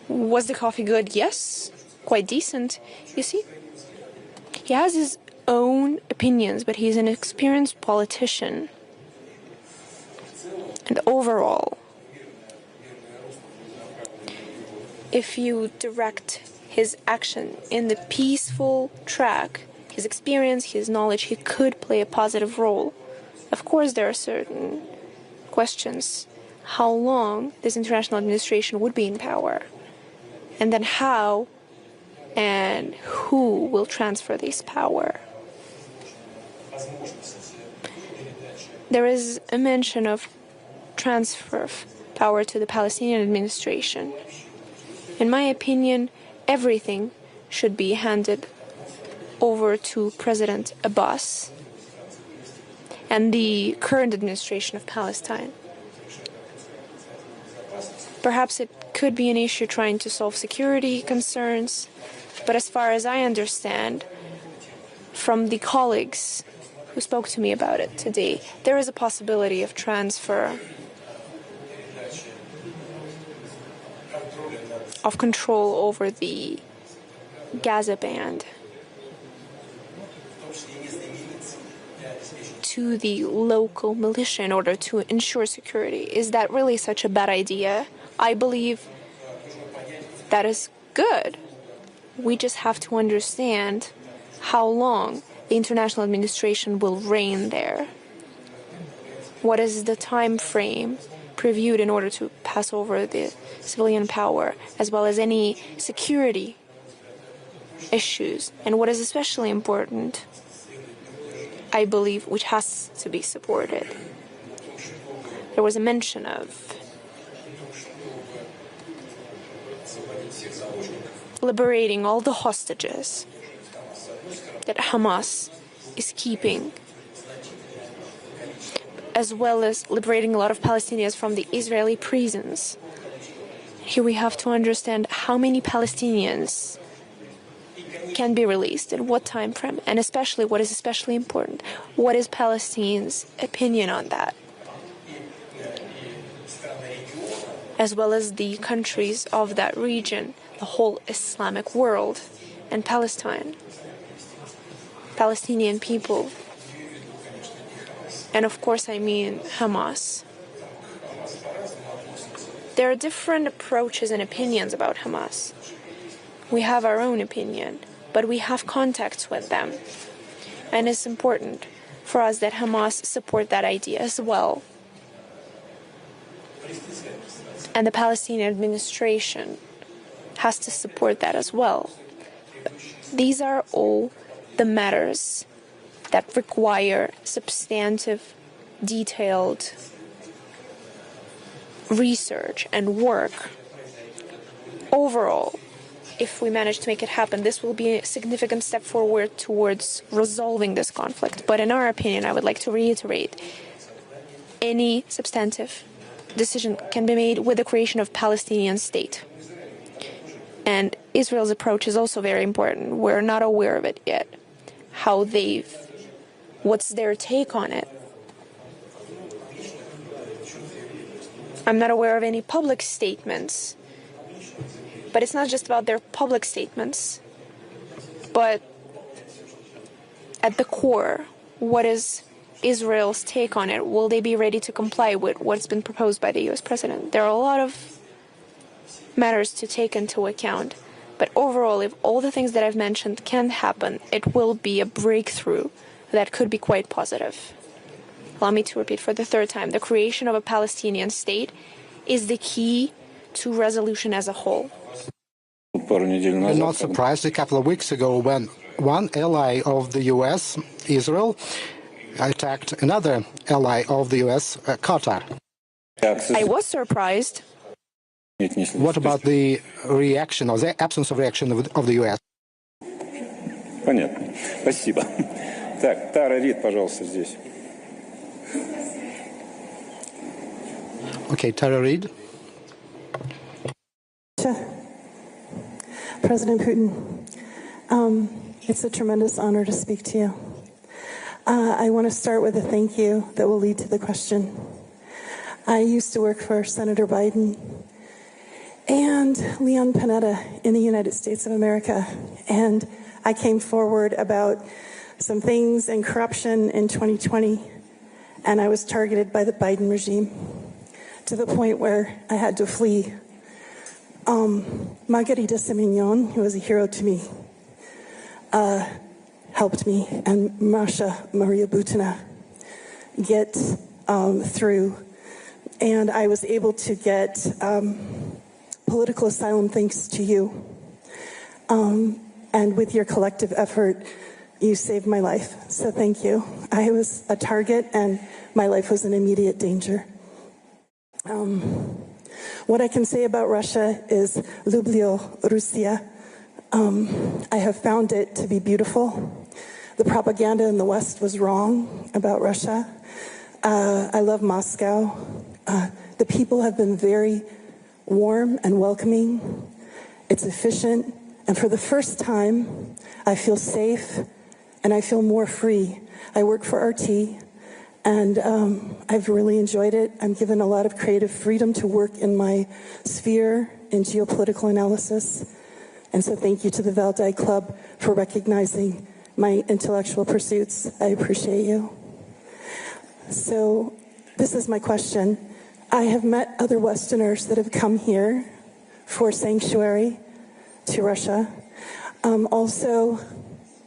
Was the coffee good? Yes. Quite decent. You see, he has his own opinions, but he's an experienced politician. And overall, if you direct his action in the peaceful track, his experience, his knowledge, he could play a positive role. Of course, there are certain questions. How long this international administration would be in power? And then how and who will transfer this power? There is a mention of transfer of power to the Palestinian administration. In my opinion, everything should be handed over to President Abbas and the current administration of Palestine. Perhaps it could be an issue trying to solve security concerns, but as far as I understand from the colleagues who spoke to me about it today, there is a possibility of transfer of control over the Gaza Band to the local militia in order to ensure security. Is that really such a bad idea? I believe that is good. We just have to understand how long the international administration will reign there. What is the time frame previewed in order to pass over the civilian power, as well as any security issues? And what is especially important, I believe, which has to be supported. There was a mention of liberating all the hostages that Hamas is keeping, as well as liberating a lot of Palestinians from the Israeli prisons. Here we have to understand how many Palestinians can be released in what time frame, and especially what is especially important, what is Palestine's opinion on that, as well as the countries of that region, the whole Islamic world, and Palestine, Palestinian people, and of course I mean Hamas. There are different approaches and opinions about Hamas. We have our own opinion, but we have contacts with them. And it's important for us that Hamas support that idea as well. And the Palestinian administration has to support that as well. These are all the matters that require substantive, detailed research and work. Overall, if we manage to make it happen, this will be a significant step forward towards resolving this conflict. But in our opinion, I would like to reiterate, any substantive decision can be made with the creation of Palestinian state. And Israel's approach is also very important. We're not aware of it yet. What's their take on it? I'm not aware of any public statements. But it's not just about their public statements, but at the core, what is Israel's take on it? Will they be ready to comply with what's been proposed by the U.S. president? There are a lot of matters to take into account. But overall, if all the things that I've mentioned can happen, it will be a breakthrough that could be quite positive. Allow me to repeat for the third time. The creation of a Palestinian state is the key to resolution as a whole. I'm not surprised a couple of weeks ago when one ally of the U.S., Israel, attacked another ally of the U.S., Qatar. I was surprised. What about the reaction or the absence of reaction of the U.S.? Понятно. Спасибо. Так, Тара Рид, пожалуйста, здесь. Okay, Tara Reid. President Putin, it's a tremendous honor to speak to you. I want to start with a thank you that will lead to the question. I used to work for Senator Biden and Leon Panetta in the United States of America, and I came forward about some things in corruption in 2020, and I was targeted by the Biden regime to the point where I had to flee. Margarita Simenon, who was a hero to me, helped me, and Masha Maria Butina get through. And I was able to get political asylum thanks to you. And with your collective effort, you saved my life. So thank you. I was a target, and my life was in immediate danger. What I can say about Russia is Lublyo Russia. I have found it to be beautiful. The propaganda in the West was wrong about Russia. I love Moscow. The people have been very warm and welcoming. It's efficient. And for the first time, I feel safe and I feel more free. I work for RT. And I've really enjoyed it. I'm given a lot of creative freedom to work in my sphere in geopolitical analysis. And so thank you to the Valdai Club for recognizing my intellectual pursuits. I appreciate you. So this is my question. I have met other Westerners that have come here for sanctuary to Russia, also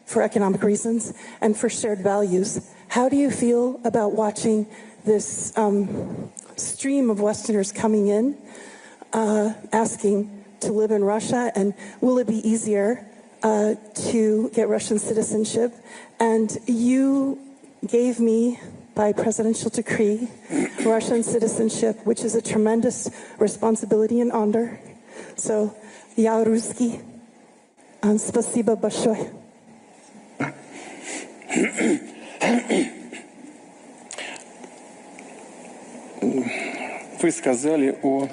for economic reasons and for shared values. How do you feel about watching this stream of Westerners coming in, asking to live in Russia? And will it be easier to get Russian citizenship? And you gave me, by presidential decree, Russian citizenship, which is a tremendous responsibility and honor. So, я русский. Спасибо большое. Вы сказали о...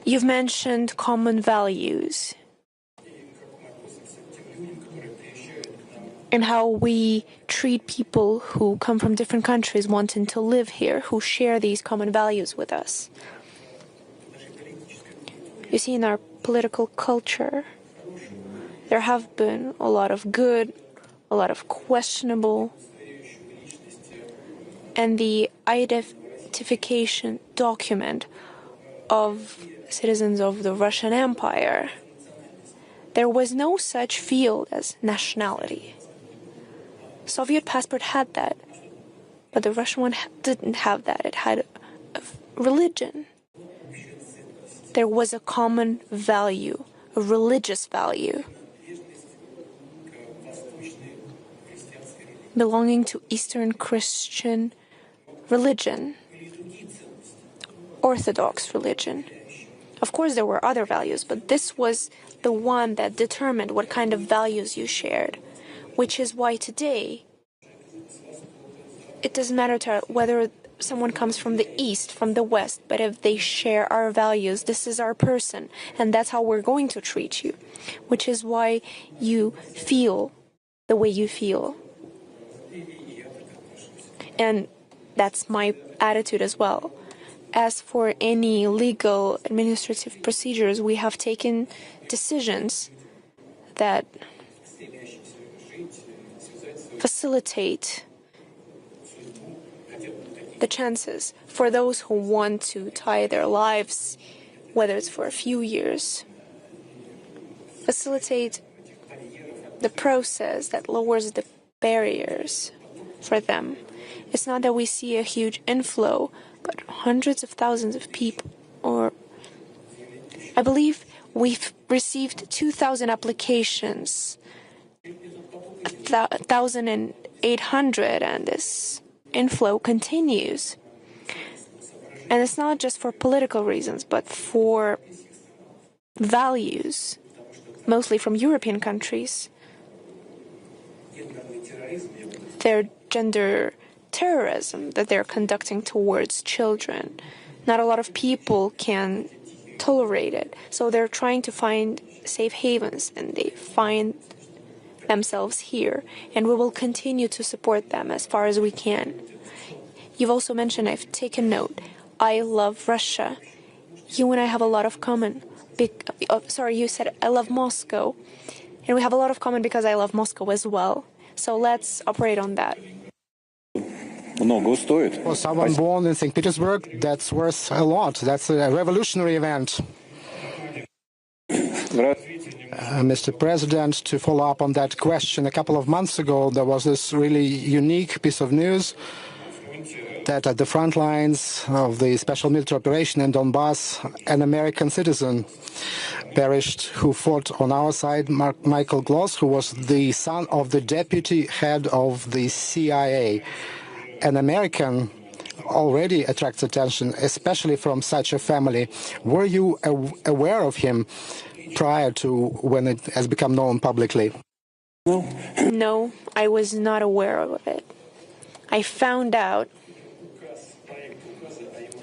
You've mentioned common values and how we treat people who come from different countries wanting to live here, who share these common values with us. You see, in our political culture, there have been a lot of good, a lot of questionable, and the identification document of citizens of the Russian Empire, there was no such field as nationality. Soviet passport had that, but the Russian one didn't have that. It had a religion. There was a common value, a religious value, belonging to Eastern Christian religion, Orthodox religion. Of course, there were other values, but this was the one that determined what kind of values you shared, which is why today it doesn't matter whether someone comes from the East, from the West, but if they share our values, this is our person, and that's how we're going to treat you, which is why you feel the way you feel. And that's my attitude as well. As for any legal administrative procedures, we have taken decisions that facilitate the chances for those who want to tie their lives, whether it's for a few years, facilitate the process that lowers the barriers for them. It's not that we see a huge inflow, but hundreds of thousands of people, or I believe we've received 2,000 applications, 1,800, and this inflow continues. And it's not just for political reasons, but for values, mostly from European countries. Their gender terrorism that they're conducting towards children. Not a lot of people can tolerate it. So they're trying to find safe havens, and they find themselves here. And we will continue to support them as far as we can. You've also mentioned, I've taken note, I love Russia. You and I have a lot of common. You said I love Moscow. And we have a lot of common because I love Moscow as well. So let's operate on that. For someone born in St. Petersburg, that's worth a lot. That's a revolutionary event. Mr. President, to follow up on that question, a couple of months ago, there was this really unique piece of news that at the front lines of the special military operation in Donbass, an American citizen perished who fought on our side, Michael Gloss, who was the son of the deputy head of the CIA. An American already attracts attention, especially from such a family. Were you aware of him prior to when it has become known publicly? No, I was not aware of it. I found out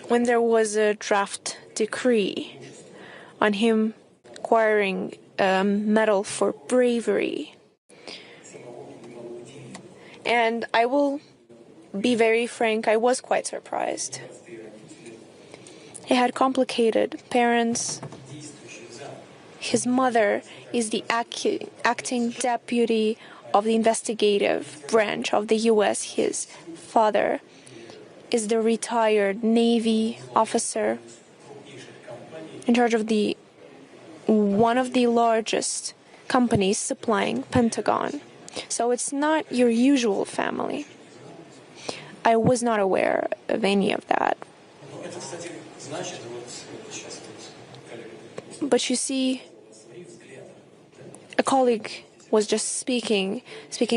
when there was a draft decree on him acquiring a medal for bravery. And I will be very frank, I was quite surprised. He had complicated parents. His mother is the acting deputy of the investigative branch of the U.S. His father is the retired Navy officer in charge of one of the largest companies supplying Pentagon. So it's not your usual family. I was not aware of any of that. But you see, a colleague was just speaking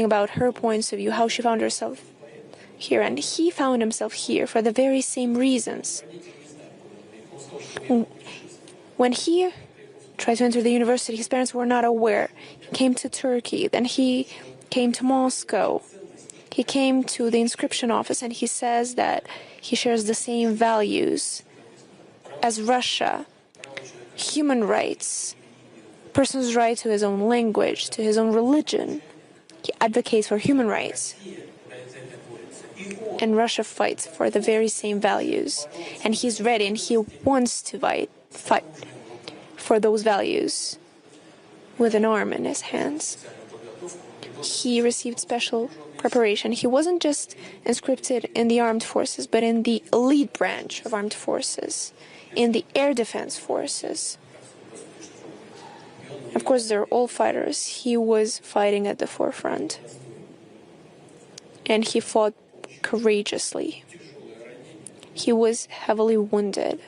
about her points of view, how she found herself here, and he found himself here for the very same reasons. When he tried to enter the university, his parents were not aware. He came to Turkey, then he came to Moscow. He came to the inscription office, and he says that he shares the same values as Russia. Human rights, person's right to his own language, to his own religion. He advocates for human rights. And Russia fights for the very same values. And he's ready, and he wants to fight for those values with an arm in his hands. He received special preparation. He wasn't just conscripted in the armed forces, but in the elite branch of armed forces, in the air defense forces. Of course, they're all fighters. He was fighting at the forefront. And he fought courageously. He was heavily wounded.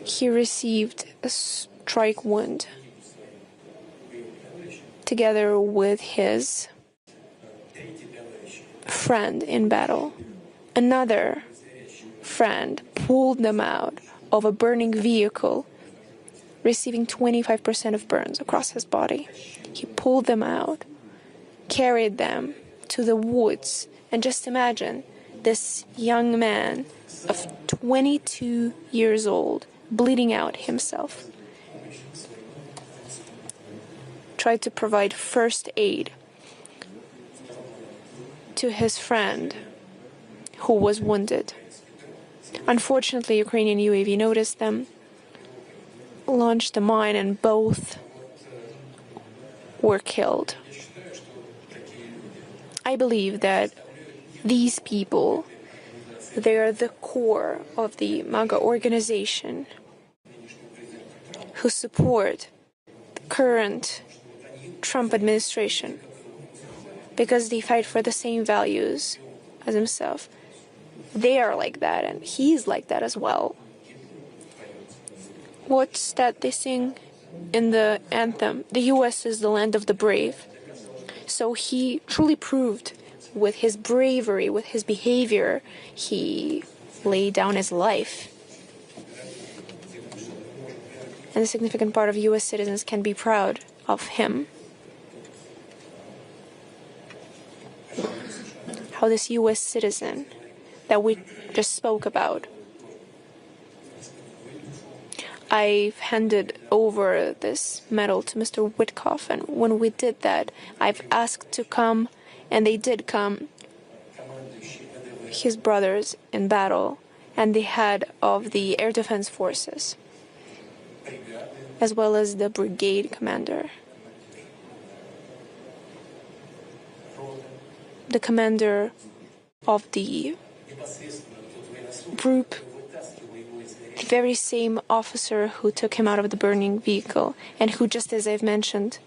He received a strike wound together with his friend in battle. Another friend pulled them out of a burning vehicle, receiving 25% of burns across his body. He pulled them out, carried them to the woods, and just imagine this young man of 22 years old, bleeding out himself, tried to provide first aid to his friend who was wounded. Unfortunately, Ukrainian UAV noticed them, launched a mine, and both were killed. I believe that these people, they are the core of the MAGA organization who support the current Trump administration because they fight for the same values as himself. They are like that, and he's like that as well. What's that they sing in the anthem? The U.S. is the land of the brave. So he truly proved with his bravery, with his behavior, he laid down his life. And a significant part of U.S. citizens can be proud of him. How this U.S. citizen that we just spoke about, I've handed over this medal to Mr. Witkoff, and when we did that, I've asked to come, and they did come, his brothers in battle and the head of the Air Defense Forces, as well as the brigade commander, the commander of the group, the very same officer who took him out of the burning vehicle and who, just as I've mentioned,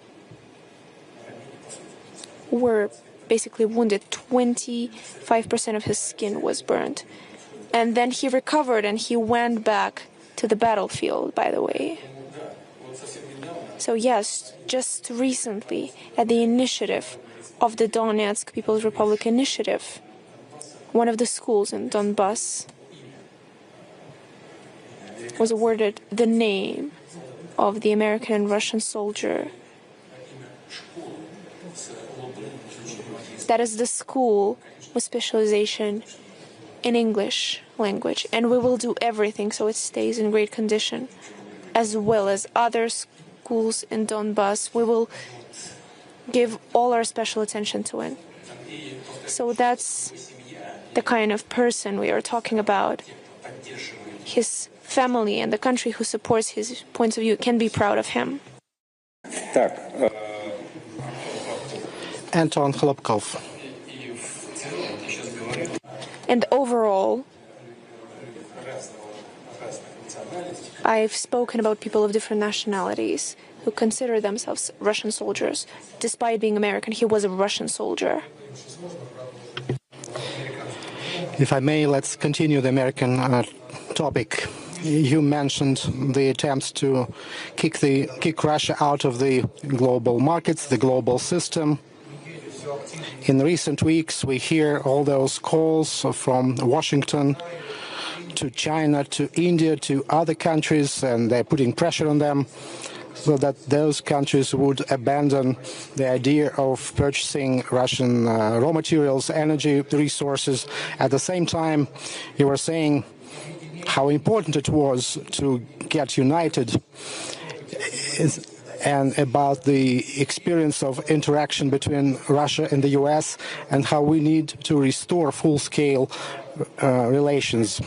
were basically wounded. 25% of his skin was burnt. And then he recovered and he went back to the battlefield, by the way. So yes, just recently, at the initiative of the Donetsk People's Republic Initiative, one of the schools in Donbass was awarded the name of the American and Russian soldier. That is the school with specialization in English language, and we will do everything so it stays in great condition, as well as other schools in Donbass. We will give all our special attention to it. So that's the kind of person we are talking about. His family and the country who supports his points of view can be proud of him. Anton Khlopkov. And overall, I've spoken about people of different nationalities who consider themselves Russian soldiers. Despite being American, he was a Russian soldier. If I may, let's continue the American topic. You mentioned the attempts to kick Russia out of the global markets, the global system. In recent weeks, we hear all those calls from Washington to China, to India, to other countries, and they're putting pressure on them so that those countries would abandon the idea of purchasing Russian raw materials, energy resources. At the same time, you were saying how important it was to get united and about the experience of interaction between Russia and the US and how we need to restore full-scale relations.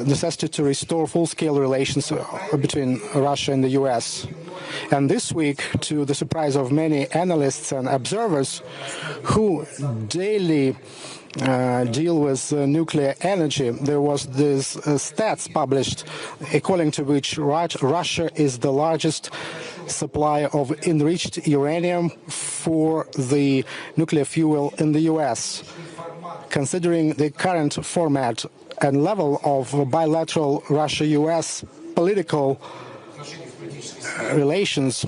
Necessity to restore full-scale relations between Russia and the US. And this week, to the surprise of many analysts and observers who daily deal with nuclear energy, there was this stats published according to which Russia is the largest supplier of enriched uranium for the nuclear fuel in the US. Considering the current format and level of bilateral Russia-US political relations,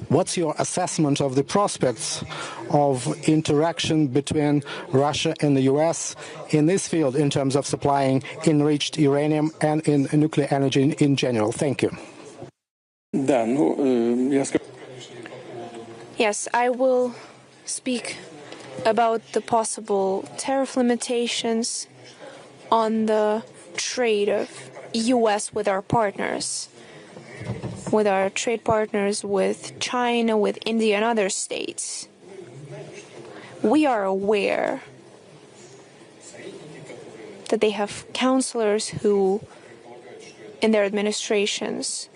What's your assessment of the prospects of interaction between Russia and the US in this field in terms of supplying enriched uranium and in nuclear energy in general? Thank you. Yes, I will speak about the possible tariff limitations on the trade of US with our partners, with our trade partners with China, with India and other states. We are aware that they have counselors who, in their administrations,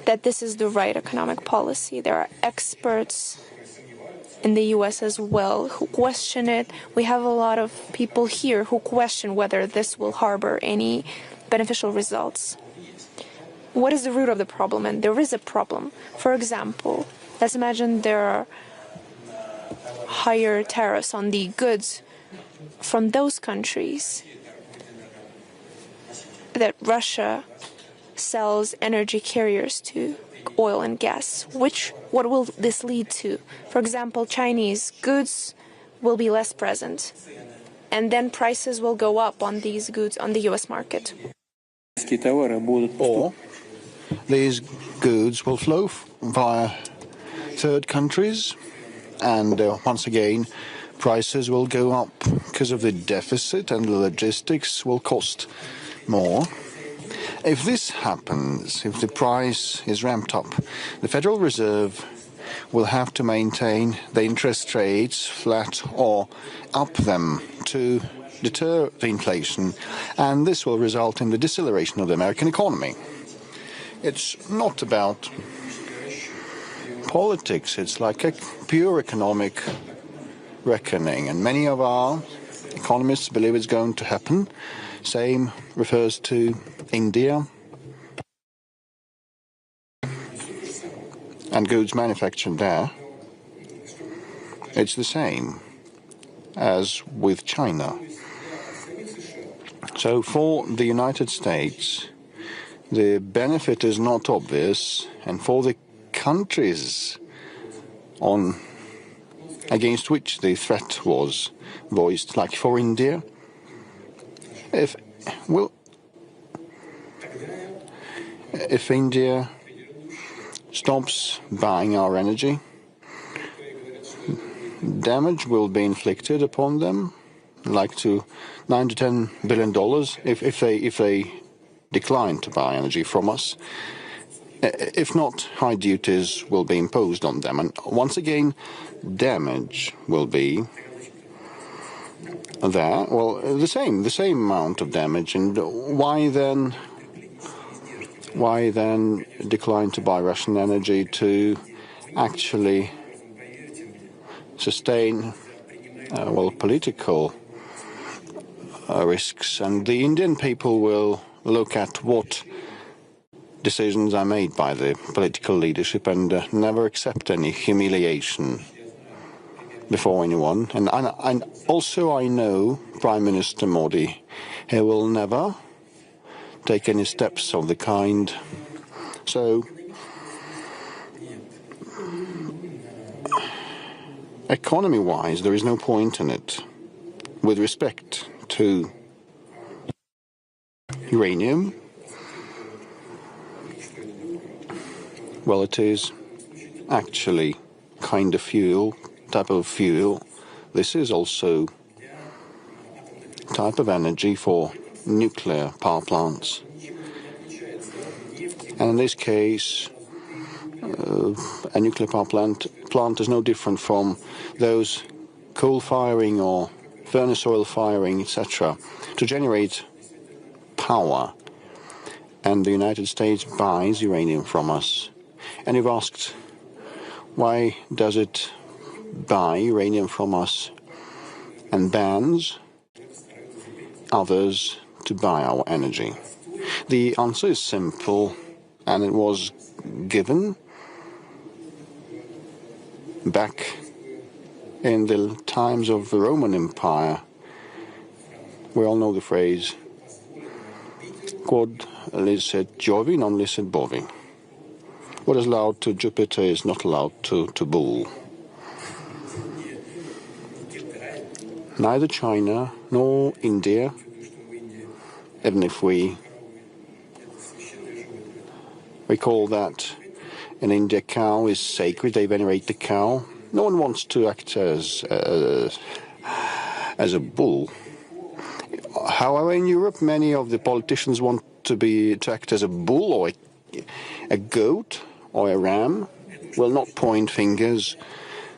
that this is the right economic policy. There are experts in the US as well who question it. We have a lot of people here who question whether this will harbor any beneficial results. What is the root of the problem? And there is a problem. For example, let's imagine there are higher tariffs on the goods from those countries that Russia sells energy carriers to, oil and gas. What will this lead to? For example, Chinese goods will be less present, and then prices will go up on these goods on the US market. Or these goods will flow via third countries, and once again, prices will go up because of the deficit, and the logistics will cost more. If this happens, if the price is ramped up, the Federal Reserve will have to maintain the interest rates flat or up them to deter the inflation, and this will result in the deceleration of the American economy. It's not about politics, it's like a pure economic reckoning, and many of our economists believe it's going to happen. Same refers to India and goods manufactured there. It's the same as with China. So for the United States, the benefit is not obvious, and for the countries against which the threat was voiced, like for India, if India stops buying our energy, damage will be inflicted upon them, like to $9 to $10 billion if they decline to buy energy from us. If not, high duties will be imposed on them, and once again, damage will be there. Well, the same amount of damage, and why then decline to buy Russian energy to actually sustain political risks? And the Indian people will look at what decisions are made by the political leadership and never accept any humiliation before anyone. And also I know Prime Minister Modi, he will never take any steps of the kind. So economy-wise, there is no point in it. With respect to uranium, well, it is actually kind of type of fuel. This is also type of energy for nuclear power plants. And in this case, a nuclear power plant is no different from those coal firing or furnace oil firing, etc., to generate power. And the United States buys uranium from us. And you've asked, why does it buy uranium from us and bans others to buy our energy? The answer is simple, and it was given back in the times of the Roman Empire. We all know the phrase, quod licet Jovi, non licet bovi. What is allowed to Jupiter is not allowed to Bull. Neither China nor India, even if we call that in India cow is sacred, they venerate the cow. No one wants to act as a bull. However, in Europe, many of the politicians want to act as a bull or a goat or a ram. Will not point fingers,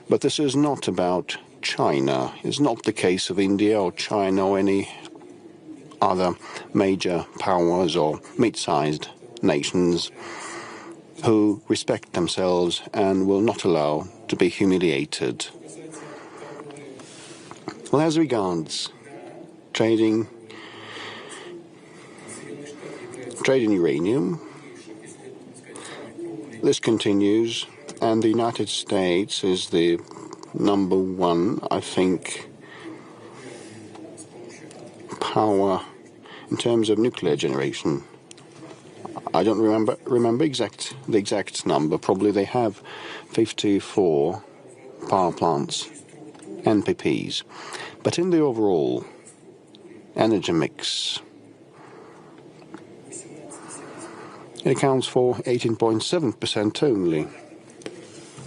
but this is not about China. It's not the case of India or China or any other major powers or mid-sized nations who respect themselves and will not allow to be humiliated. Well, as regards trading uranium, this continues, and the United States is the number one, I think, power in terms of nuclear generation. I don't remember the exact number. Probably they have 54 power plants, NPPs. But in the overall energy mix, it accounts for 18.7% only.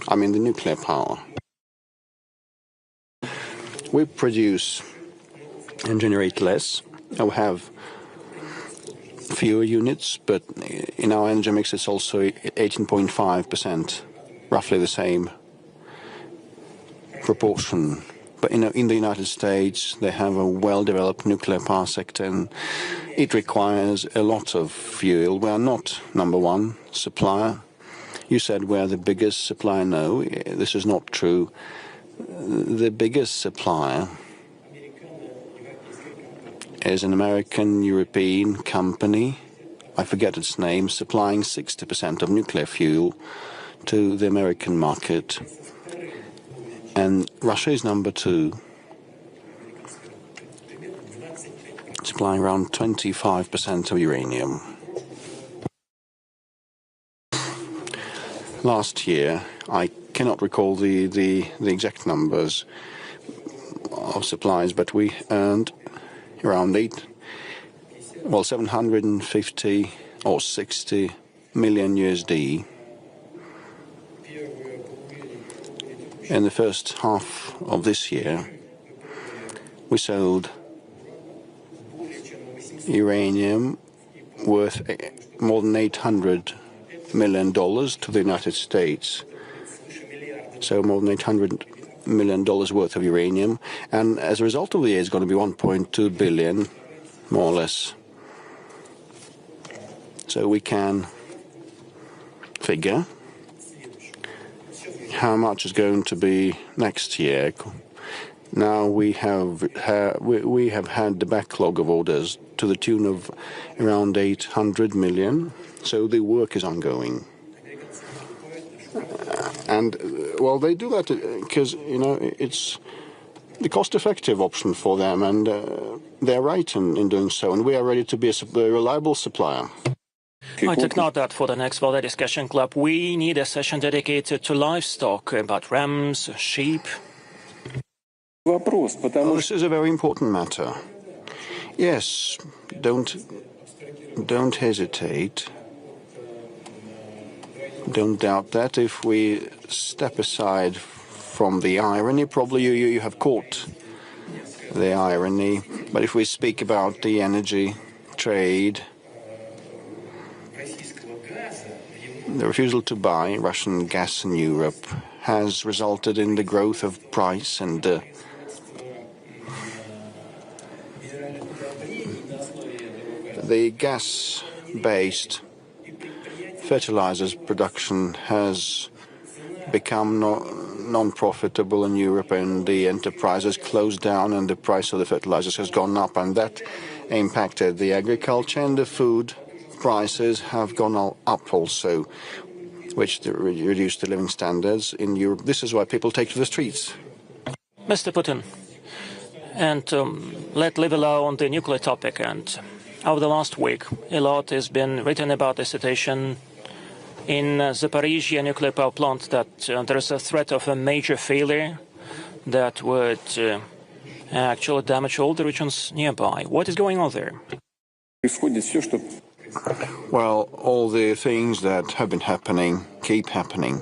I mean the nuclear power. We produce and generate less. We have fewer units, but in our energy mix it's also 18.5%, roughly the same proportion. But in the United States they have a well-developed nuclear power sector and it requires a lot of fuel. We are not number one supplier. You said we're the biggest supplier. No, this is not true. The biggest supplier is an American-European company, I forget its name, supplying 60% of nuclear fuel to the American market. And Russia is number two, supplying around 25% of uranium. Last year, I cannot recall the exact numbers of supplies, but we earned around 750 or 60 million USD in the first half of this year. We sold uranium worth more than $800 million to the United States. So more than $800 million worth of uranium. And as a result of the year, it's going to be 1.2 billion, more or less. So we can figure how much is going to be next year. Now we have had the backlog of orders to the tune of around 800 million. So the work is ongoing. And, well, they do that because, it's the cost-effective option for them, and they're right in doing so, and we are ready to be a reliable supplier. I took note that for the next Valdai Discussion Club, we need a session dedicated to livestock, about rams, sheep. Well, this is a very important matter. Yes, don't hesitate. Don't doubt that. If we step aside from the irony, probably you have caught the irony. But if we speak about the energy trade, the refusal to buy Russian gas in Europe has resulted in the growth of price, and the gas-based fertilizers production has become non-profitable in Europe, and the enterprises closed down, and the price of the fertilizers has gone up, and that impacted the agriculture, and the food prices have gone up also, which reduced the living standards in Europe. This is why people take to the streets. Mr. Putin, and let live alone the nuclear topic. And over the last week, a lot has been written about the situation in Zaporizhia nuclear power plant that there is a threat of a major failure that would actually damage all the regions nearby. What is going on there? Well, all the things that have been happening keep happening.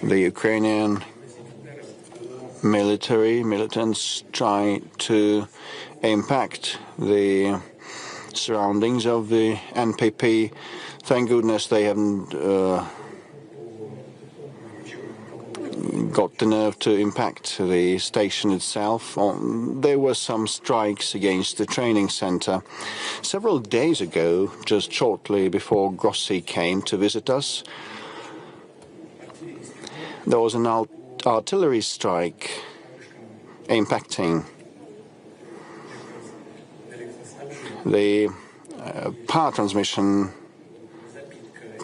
The Ukrainian militants try to impact the surroundings of the NPP. Thank goodness they haven't got the nerve to impact the station itself. There were some strikes against the training center. Several days ago, just shortly before Grossi came to visit us, there was an artillery strike impacting the power transmission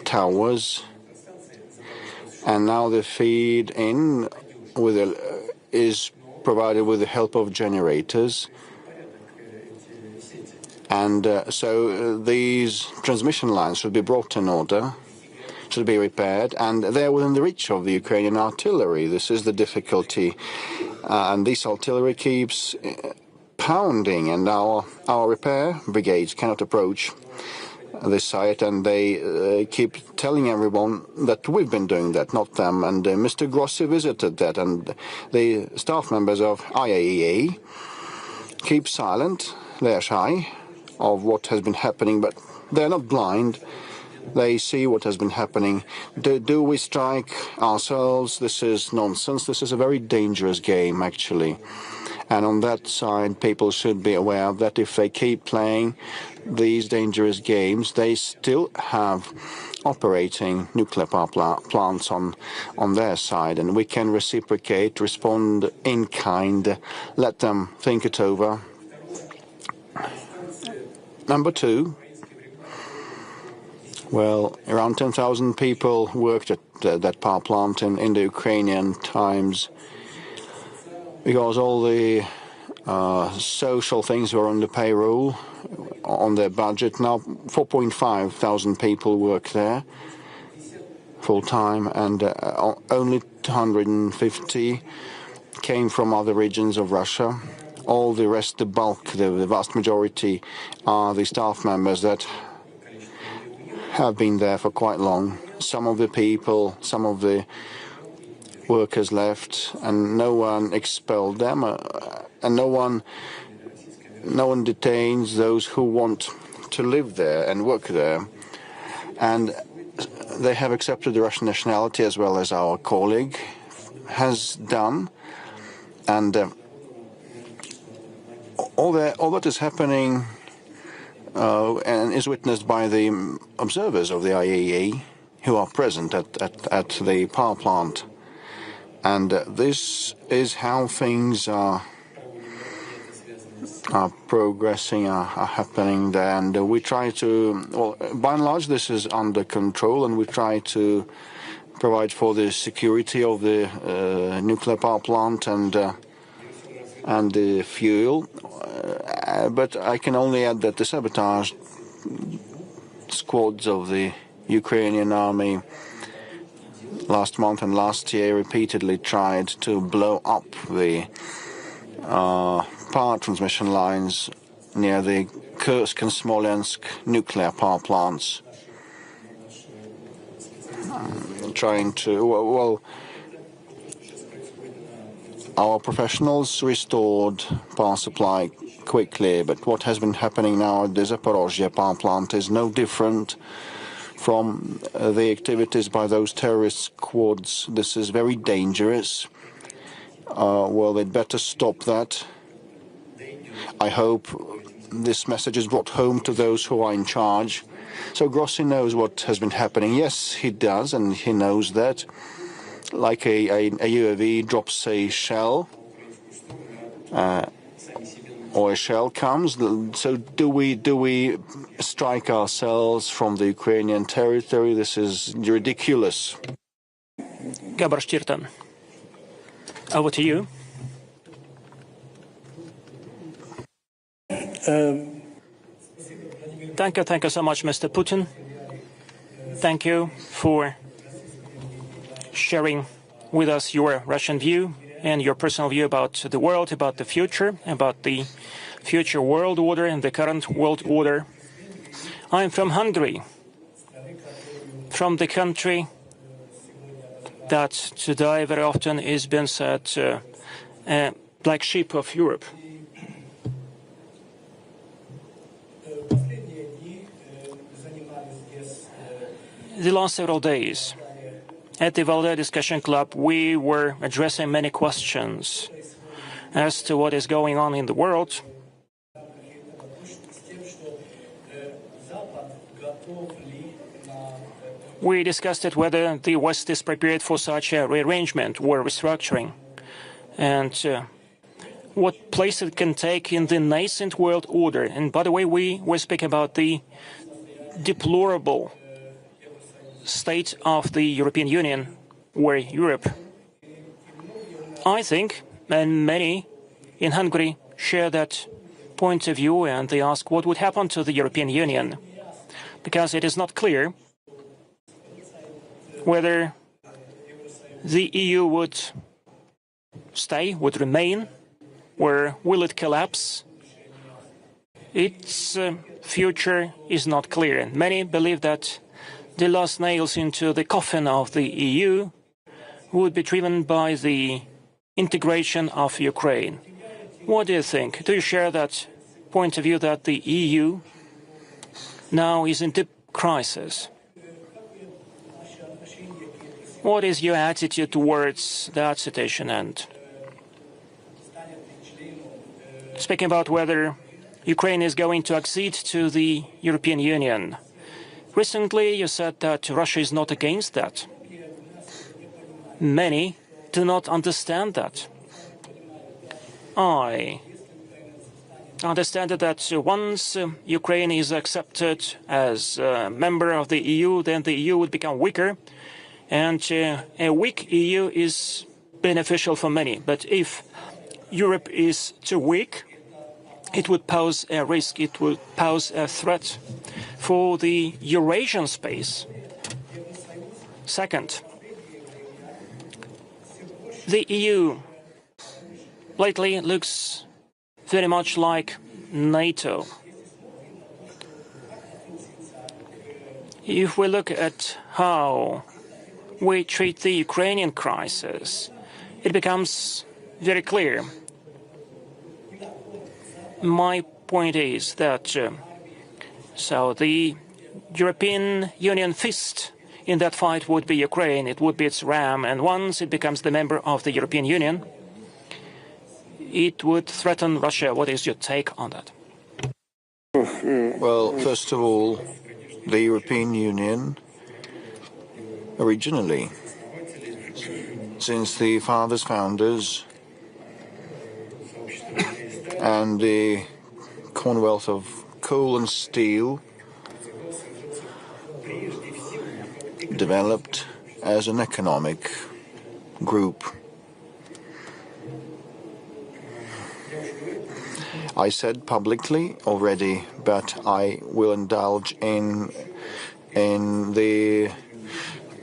towers, and now the feed in is provided with the help of generators, and so these transmission lines should be brought in order, should be repaired, and they're within the reach of the Ukrainian artillery. This is the difficulty, and this artillery keeps pounding, and our repair brigades cannot approach this site, and they keep telling everyone that we've been doing that, not them. And Mr. Grossi visited that, and the staff members of IAEA keep silent. They're shy of what has been happening, but they're not blind. They see what has been happening. Do we strike ourselves? This is nonsense. This is a very dangerous game, actually. And on that side, people should be aware that if they keep playing these dangerous games, they still have operating nuclear power plants on their side, and we can reciprocate, respond in kind, let them think it over. Number two, well, around 10,000 people worked at that power plant in the Ukrainian times, because all the social things were on the payroll, on their budget. Now 4,500 people work there full-time, and only 250 came from other regions of Russia. All the rest, the bulk, the vast majority, are the staff members that have been there for quite long. Some of the workers left, and no one expelled them, and no one detains those who want to live there and work there. And they have accepted the Russian nationality, as well as our colleague has done. And all that is happening and is witnessed by the observers of the IAEA who are present at the power plant. And this is how things are progressing, are happening there. And we try to, well, by and large, this is under control, and we try to provide for the security of the nuclear power plant and the fuel. But I can only add that the sabotage squads of the Ukrainian army last month and last year repeatedly tried to blow up the power transmission lines near the Kursk and Smolensk nuclear power plants. Trying to, well, our professionals restored power supply quickly, but what has been happening now at the Zaporizhia power plant is no different from the activities by those terrorist squads. This is very dangerous. Well, they'd better stop that. I hope this message is brought home to those who are in charge. So Grossi knows what has been happening. Yes, he does, and he knows that. Like a UAV drops a shell, or a shell comes. So do we strike ourselves from the Ukrainian territory? This is ridiculous. Gabor Stirtan, over to you. Thank you so much, Mr. Putin. Thank you for sharing with us your Russian view and your personal view about the world, about the future world order and the current world order. I'm from Hungary, from the country that today very often is being said a black sheep of Europe. The last several days at the Valdai Discussion Club, we were addressing many questions as to what is going on in the world. We discussed it whether the West is prepared for such a rearrangement or restructuring, and what place it can take in the nascent world order. And by the way, we were speaking about the deplorable state of the European Union or Europe. I think, and many in Hungary share that point of view, and they ask what would happen to the European Union, because it is not clear whether the EU would stay, would remain, or will it collapse. Its future is not clear. And many believe that the last nails into the coffin of the EU would be driven by the integration of Ukraine. What do you think? Do you share that point of view that the EU now is in deep crisis? What is your attitude towards that situation? And speaking about whether Ukraine is going to accede to the European Union, recently you said that Russia is not against that. Many do not understand that. I understand that once Ukraine is accepted as a member of the EU, then the EU would become weaker, and a weak EU is beneficial for many. But if Europe is too weak, it would pose a risk, it would pose a threat for the Eurasian space. Second, the EU lately looks very much like NATO. If we look at how we treat the Ukrainian crisis, it becomes very clear. My point is that so the European Union fist in that fight would be Ukraine, it would be its ram, and once it becomes the member of the European Union, it would threaten Russia. What is your take on that? Well, first of all, the European Union originally, since the founders, and the Commonwealth of Coal and Steel developed as an economic group. I said publicly already, but I will indulge in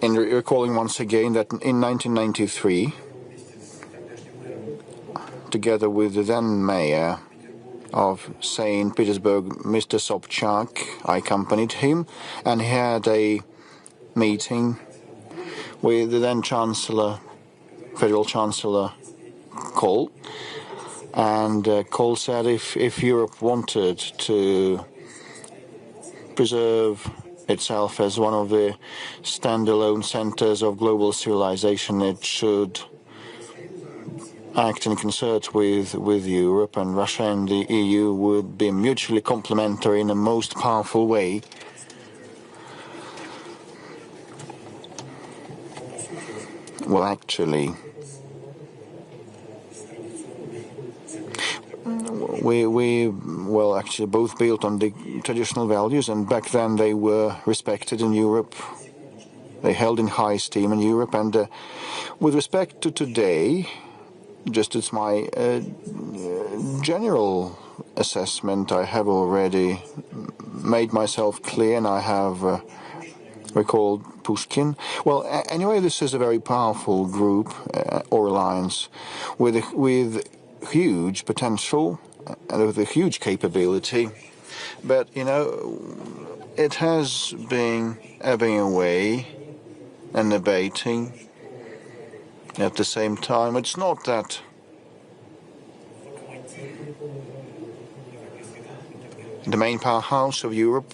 recalling once again that in 1993, together with the then mayor of St. Petersburg, Mr. Sobchak, I accompanied him, and he had a meeting with the then Chancellor, Federal Chancellor Kohl. And Kohl said if Europe wanted to preserve itself as one of the standalone centers of global civilization, it should act in concert with Europe, and Russia and the EU would be mutually complementary in a most powerful way. Well, actually, we actually both built on the traditional values, and back then they were respected in Europe. They held in high esteem in Europe, and with respect to today, just as my general assessment, I have already made myself clear, and I have recalled Pushkin. Well, anyway, this is a very powerful group or alliance with huge potential and with a huge capability. But, it has been ebbing away and abating at the same time. It's not that the main powerhouse of Europe,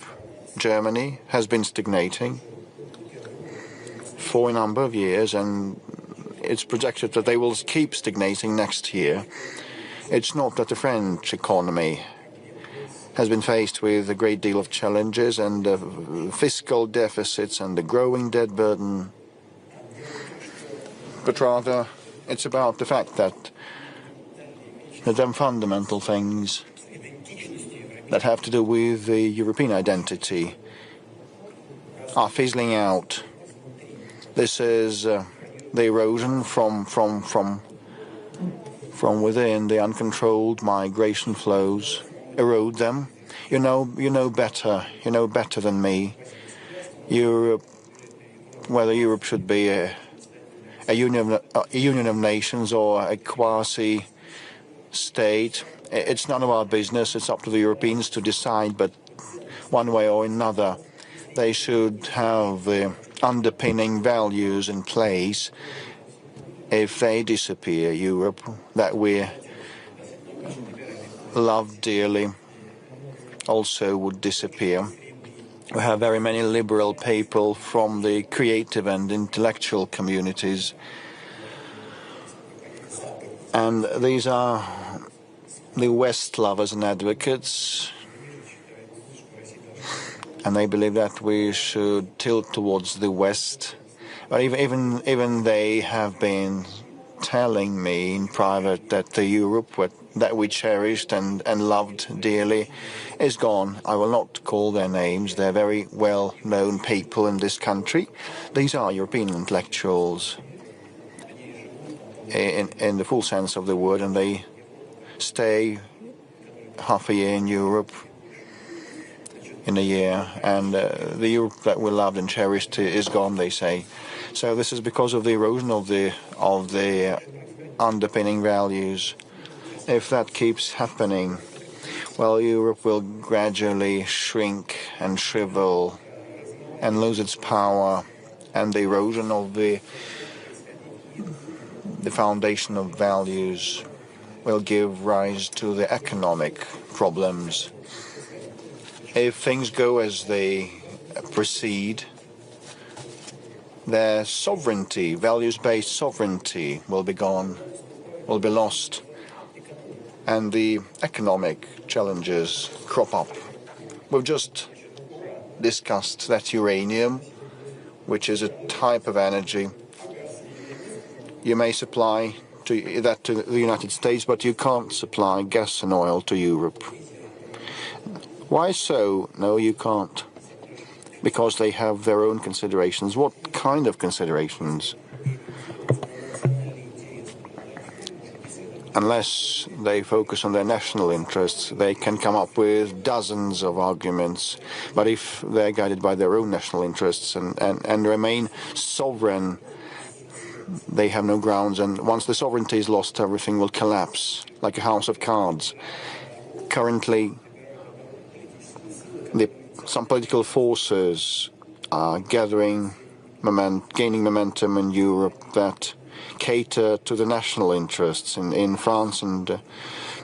Germany, has been stagnating for a number of years, and it's projected that they will keep stagnating next year. It's not that the French economy has been faced with a great deal of challenges and fiscal deficits and the growing debt burden, but rather it's about the fact that them fundamental things that have to do with the European identity are fizzling out. This is the erosion from within. The uncontrolled migration flows erode them. You know better than me. Europe, whether Europe should be a union of nations or a quasi state, it's none of our business. It's up to the Europeans to decide, but one way or another they should have the underpinning values in place. If they disappear, Europe that we love dearly also would disappear. We have very many liberal people from the creative and intellectual communities, and these are the West lovers and advocates, and they believe that we should tilt towards the West. But even they have been telling me in private that the Europe that we cherished and loved dearly is gone. I will not call their names. They're very well-known people in this country. These are European intellectuals in the full sense of the word, and they stay half a year in Europe in a year, and the Europe that we loved and cherished is gone, they say. So this is because of the erosion of the underpinning values. If that keeps happening, well, Europe will gradually shrink and shrivel and lose its power, and the erosion of the foundation of values will give rise to the economic problems. If things go as they proceed, their sovereignty, values-based sovereignty, will be gone, will be lost, and the economic challenges crop up. We've just discussed that uranium, which is a type of energy. You may supply that to the United States, but you can't supply gas and oil to Europe. Why so? No, you can't. Because they have their own considerations. What kind of considerations? Unless they focus on their national interests, they can come up with dozens of arguments. But if they're guided by their own national interests and remain sovereign, they have no grounds. And once the sovereignty is lost, everything will collapse like a house of cards. Currently, some political forces are gaining momentum in Europe that cater to the national interests in France and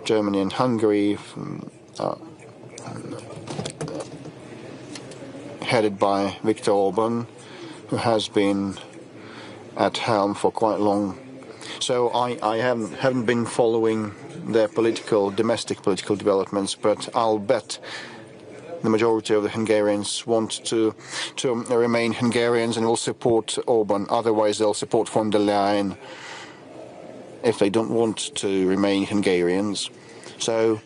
Germany and Hungary, headed by Viktor Orban, who has been at helm for quite long. So I haven't been following their domestic political developments, but I'll bet the majority of the Hungarians want to remain Hungarians and will support Orban. Otherwise, they'll support von der Leyen if they don't want to remain Hungarians. So,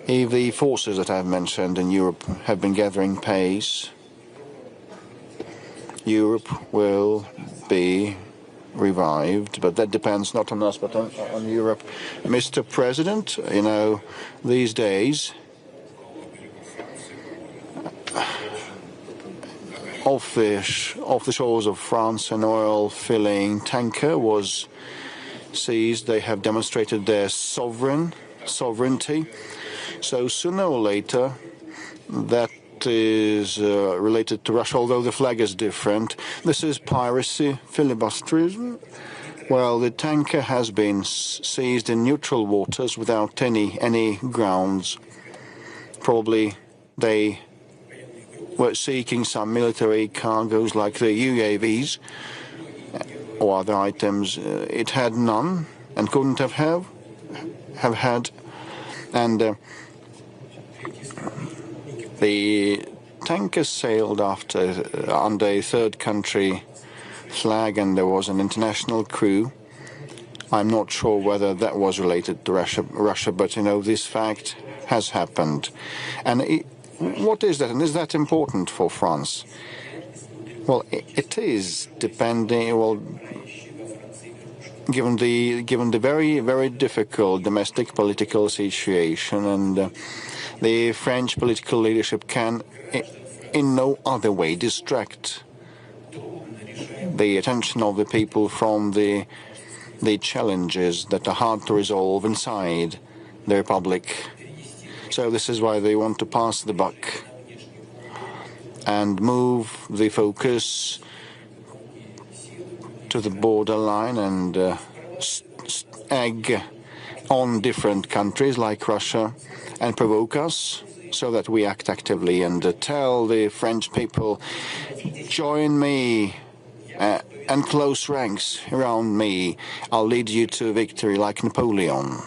if the forces that I've mentioned in Europe have been gathering pace, Europe will be revived, but that depends not on us but on Europe. Mr. President, these days off the shores of France, an oil-filling tanker was seized. They have demonstrated their sovereignty. So sooner or later, that is related to Russia, although the flag is different. This is piracy, filibusterism. Well, the tanker has been seized in neutral waters without any grounds. Probably they were seeking some military cargoes like the UAVs or other items. It had none and couldn't have had. And the tanker sailed under a third country flag, and there was an international crew. I'm not sure whether that was related to Russia, but this fact has happened. And what is that? And is that important for France? Well, it is, depending. Well, given the very, very difficult domestic political situation, and the French political leadership can, in no other way, distract the attention of the people from the challenges that are hard to resolve inside the republic. So this is why they want to pass the buck and move the focus to the borderline and egg on different countries like Russia and provoke us so that we act actively and tell the French people, join me and close ranks around me. I'll lead you to victory like Napoleon.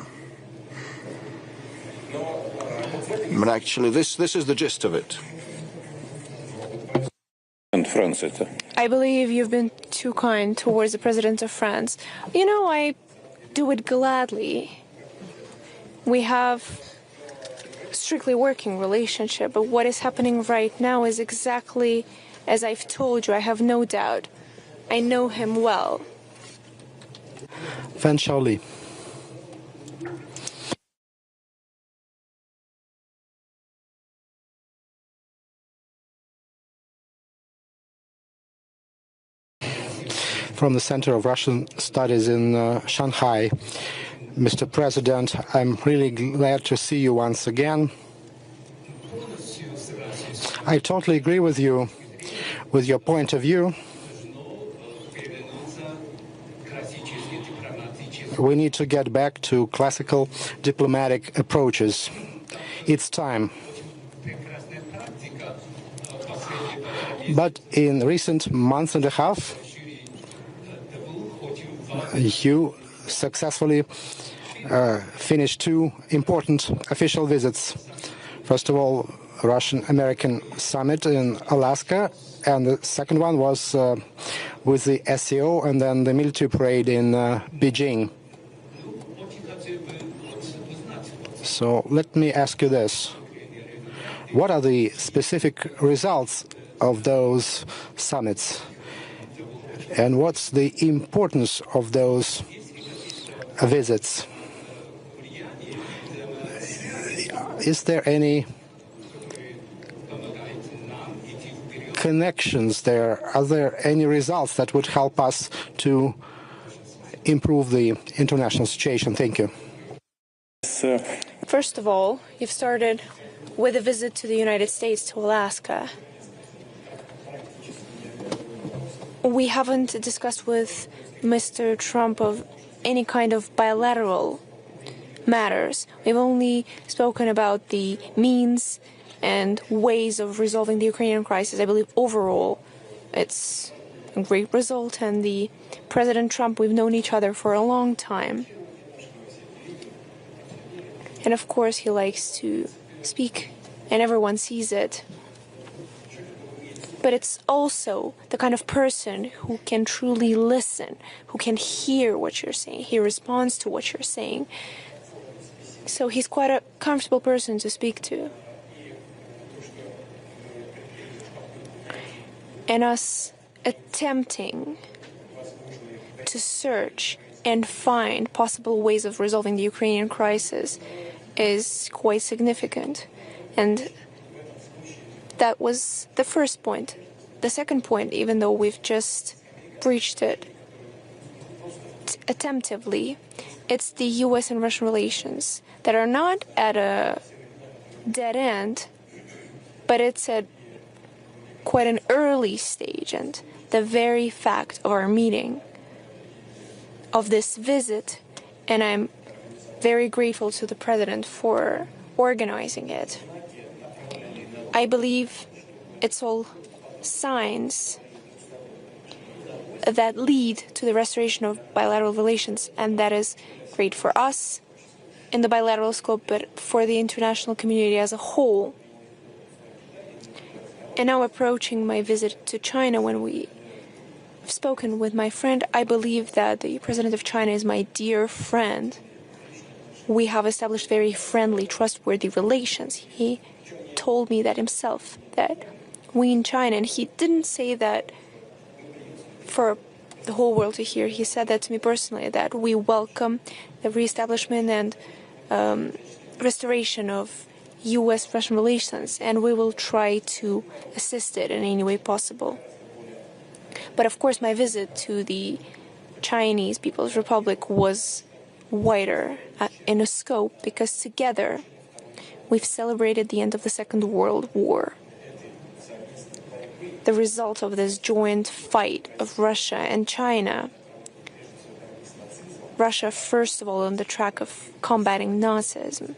But actually, this is the gist of it. And France, I believe you've been too kind towards the President of France. I do it gladly. We have strictly working relationship, but what is happening right now is exactly as I've told you. I have no doubt. I know him well. Van Shauli. From the Center of Russian Studies in Shanghai. Mr. President, I'm really glad to see you once again. I totally agree with you, with your point of view. We need to get back to classical diplomatic approaches. It's time. But in recent month and a half, you successfully finished two important official visits. First of all, Russian-American summit in Alaska, and the second one was with the SCO and then the military parade in Beijing. So let me ask you this. What are the specific results of those summits? And what's the importance of those visits? Is there any connections there? Are there any results that would help us to improve the international situation? Thank you. First of all, you've started with a visit to the United States, to Alaska. We haven't discussed with Mr. Trump of any kind of bilateral matters. We've only spoken about the means and ways of resolving the Ukrainian crisis. I believe overall it's a great result, and the President Trump, we've known each other for a long time. And of course he likes to speak, and everyone sees it. But it's also the kind of person who can truly listen, who can hear what you're saying. He responds to what you're saying. So he's quite a comfortable person to speak to. And us attempting to search and find possible ways of resolving the Ukrainian crisis is quite significant. And that was the first point. the second point, even though we've just breached it attemptively, it's the U.S. and Russian relations that are not at a dead end, but it's at quite an early stage. And the very fact of our meeting, of this visit, and I'm very grateful to the President for organizing it, I believe it's all signs that lead to the restoration of bilateral relations, and that is great for us in the bilateral scope, but for the international community as a whole. And now approaching my visit to China, when we've spoken with my friend, I believe that the President of China is my dear friend. We have established very friendly, trustworthy relations. He told me that himself, that we in China, and he didn't say that for the whole world to hear, he said that to me personally, that we welcome the reestablishment and restoration of U.S.-Russian relations, and we will try to assist it in any way possible. But of course, my visit to the Chinese People's Republic was wider in a scope, because together we've celebrated the end of the Second World War. The result of this joint fight of Russia and China. Russia, first of all, on the track of combating Nazism,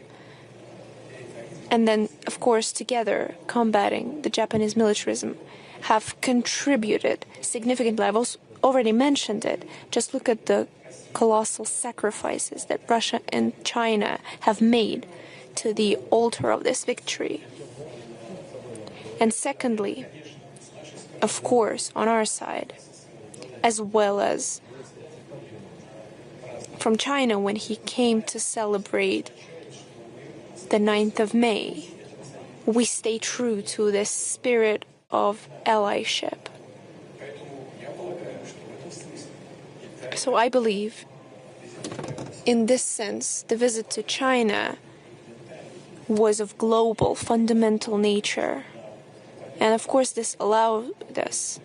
and then, of course, together combating the Japanese militarism, have contributed significantly. I've also already mentioned it. Just look at the colossal sacrifices that Russia and China have made to the altar of this victory. And secondly, of course, on our side, as well as from China when he came to celebrate the 9th of May, we stay true to this spirit of allyship. So I believe, in this sense, the visit to China was of global, fundamental nature. And of course, this allowed us,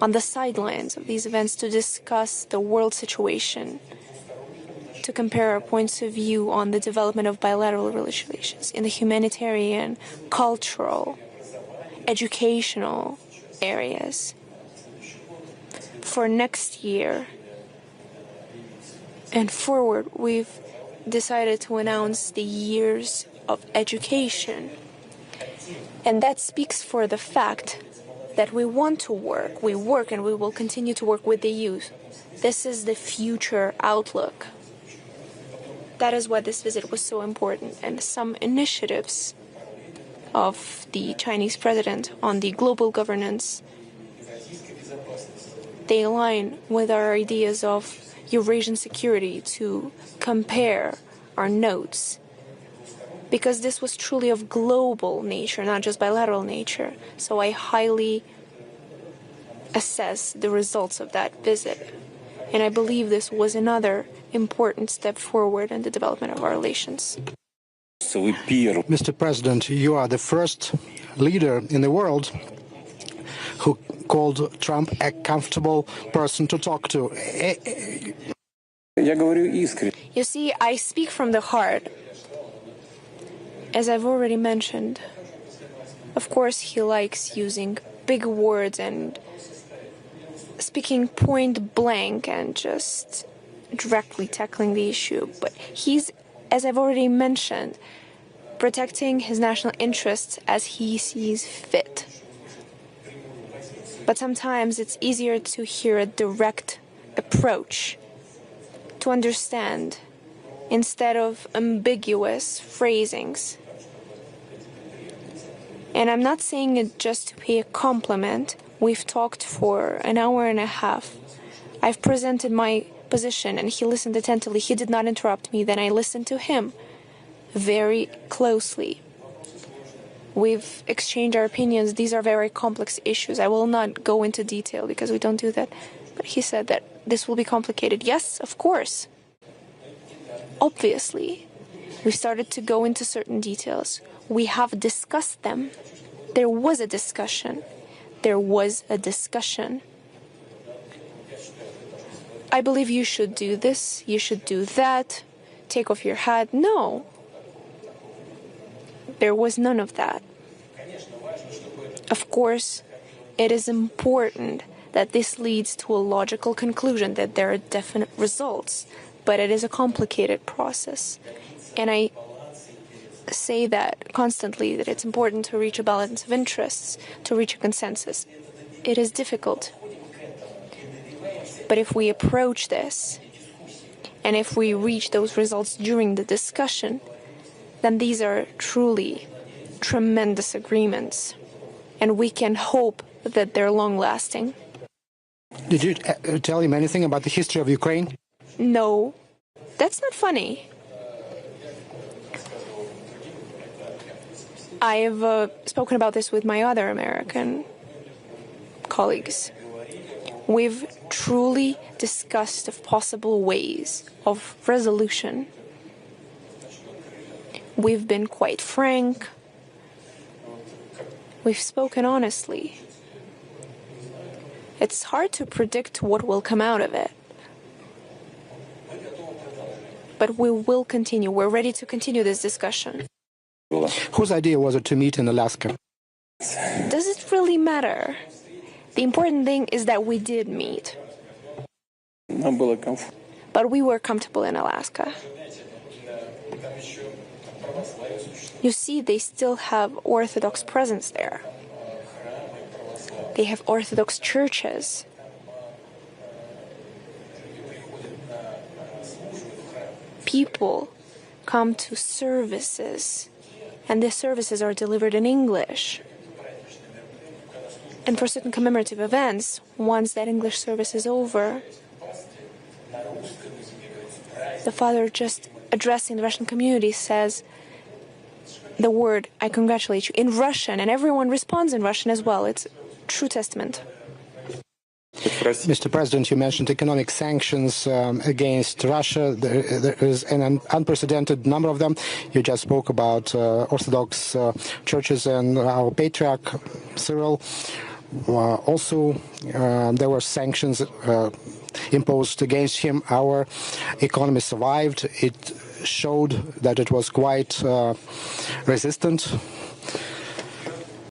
on the sidelines of these events, to discuss the world situation, to compare our points of view on the development of bilateral relations in the humanitarian, cultural, educational areas. For next year and forward, we've decided to announce the years of education. And that speaks for the fact that we want to work. We work and we will continue to work with the youth. This is the future outlook. That is why this visit was so important. And some initiatives of the Chinese president on the global governance, they align with our ideas of Eurasian security, to compare our notes, because this was truly of global nature, not just bilateral nature. So I highly assess the results of that visit. And I believe this was another important step forward in the development of our relations. Mr. President, you are the first leader in the world who called Trump a comfortable person to talk to. You see, I speak from the heart. As I've already mentioned, of course he likes using big words and speaking point blank and just directly tackling the issue. But he's, as I've already mentioned, protecting his national interests as he sees fit. But sometimes it's easier to hear a direct approach, to understand, instead of ambiguous phrasings. And I'm not saying it just to pay a compliment. We've talked for an hour and a half. I've presented my position and he listened attentively. He did not interrupt me. Then I listened to him very closely. We've exchanged our opinions. These are very complex issues. I will not go into detail because we don't do that. But he said that this will be complicated. Yes, of course. Obviously, we started to go into certain details. We have discussed them. There was a discussion. There was a discussion. I believe you should do this, you should do that, take off your hat. No. There was none of that. Of course, it is important that this leads to a logical conclusion, that there are definite results, but it is a complicated process. And I say that constantly, that it's important to reach a balance of interests, to reach a consensus. It is difficult. But if we approach this, and if we reach those results during the discussion, then these are truly tremendous agreements, and we can hope that they're long-lasting. Did you tell him anything about the history of Ukraine? No, that's not funny. I've spoken about this with my other American colleagues. We've truly discussed of possible ways of resolution. We've been quite frank. We've spoken honestly. It's hard to predict what will come out of it. But we will continue. We're ready to continue this discussion. Whose idea was it to meet in Alaska? Does it really matter? The important thing is that we did meet. But we were comfortable in Alaska. You see, they still have Orthodox presence there. They have Orthodox churches. People come to services, and the services are delivered in English. And for certain commemorative events, once that English service is over, the father, just addressing the Russian community, says the word, "I congratulate you," in Russian, and everyone responds in Russian as well. It's a true testament. Mr. President, you mentioned economic sanctions against Russia. There is an unprecedented number of them. You just spoke about Orthodox churches and our patriarch, Cyril. Also, there were sanctions imposed against him. Our economy survived. It showed that it was quite resistant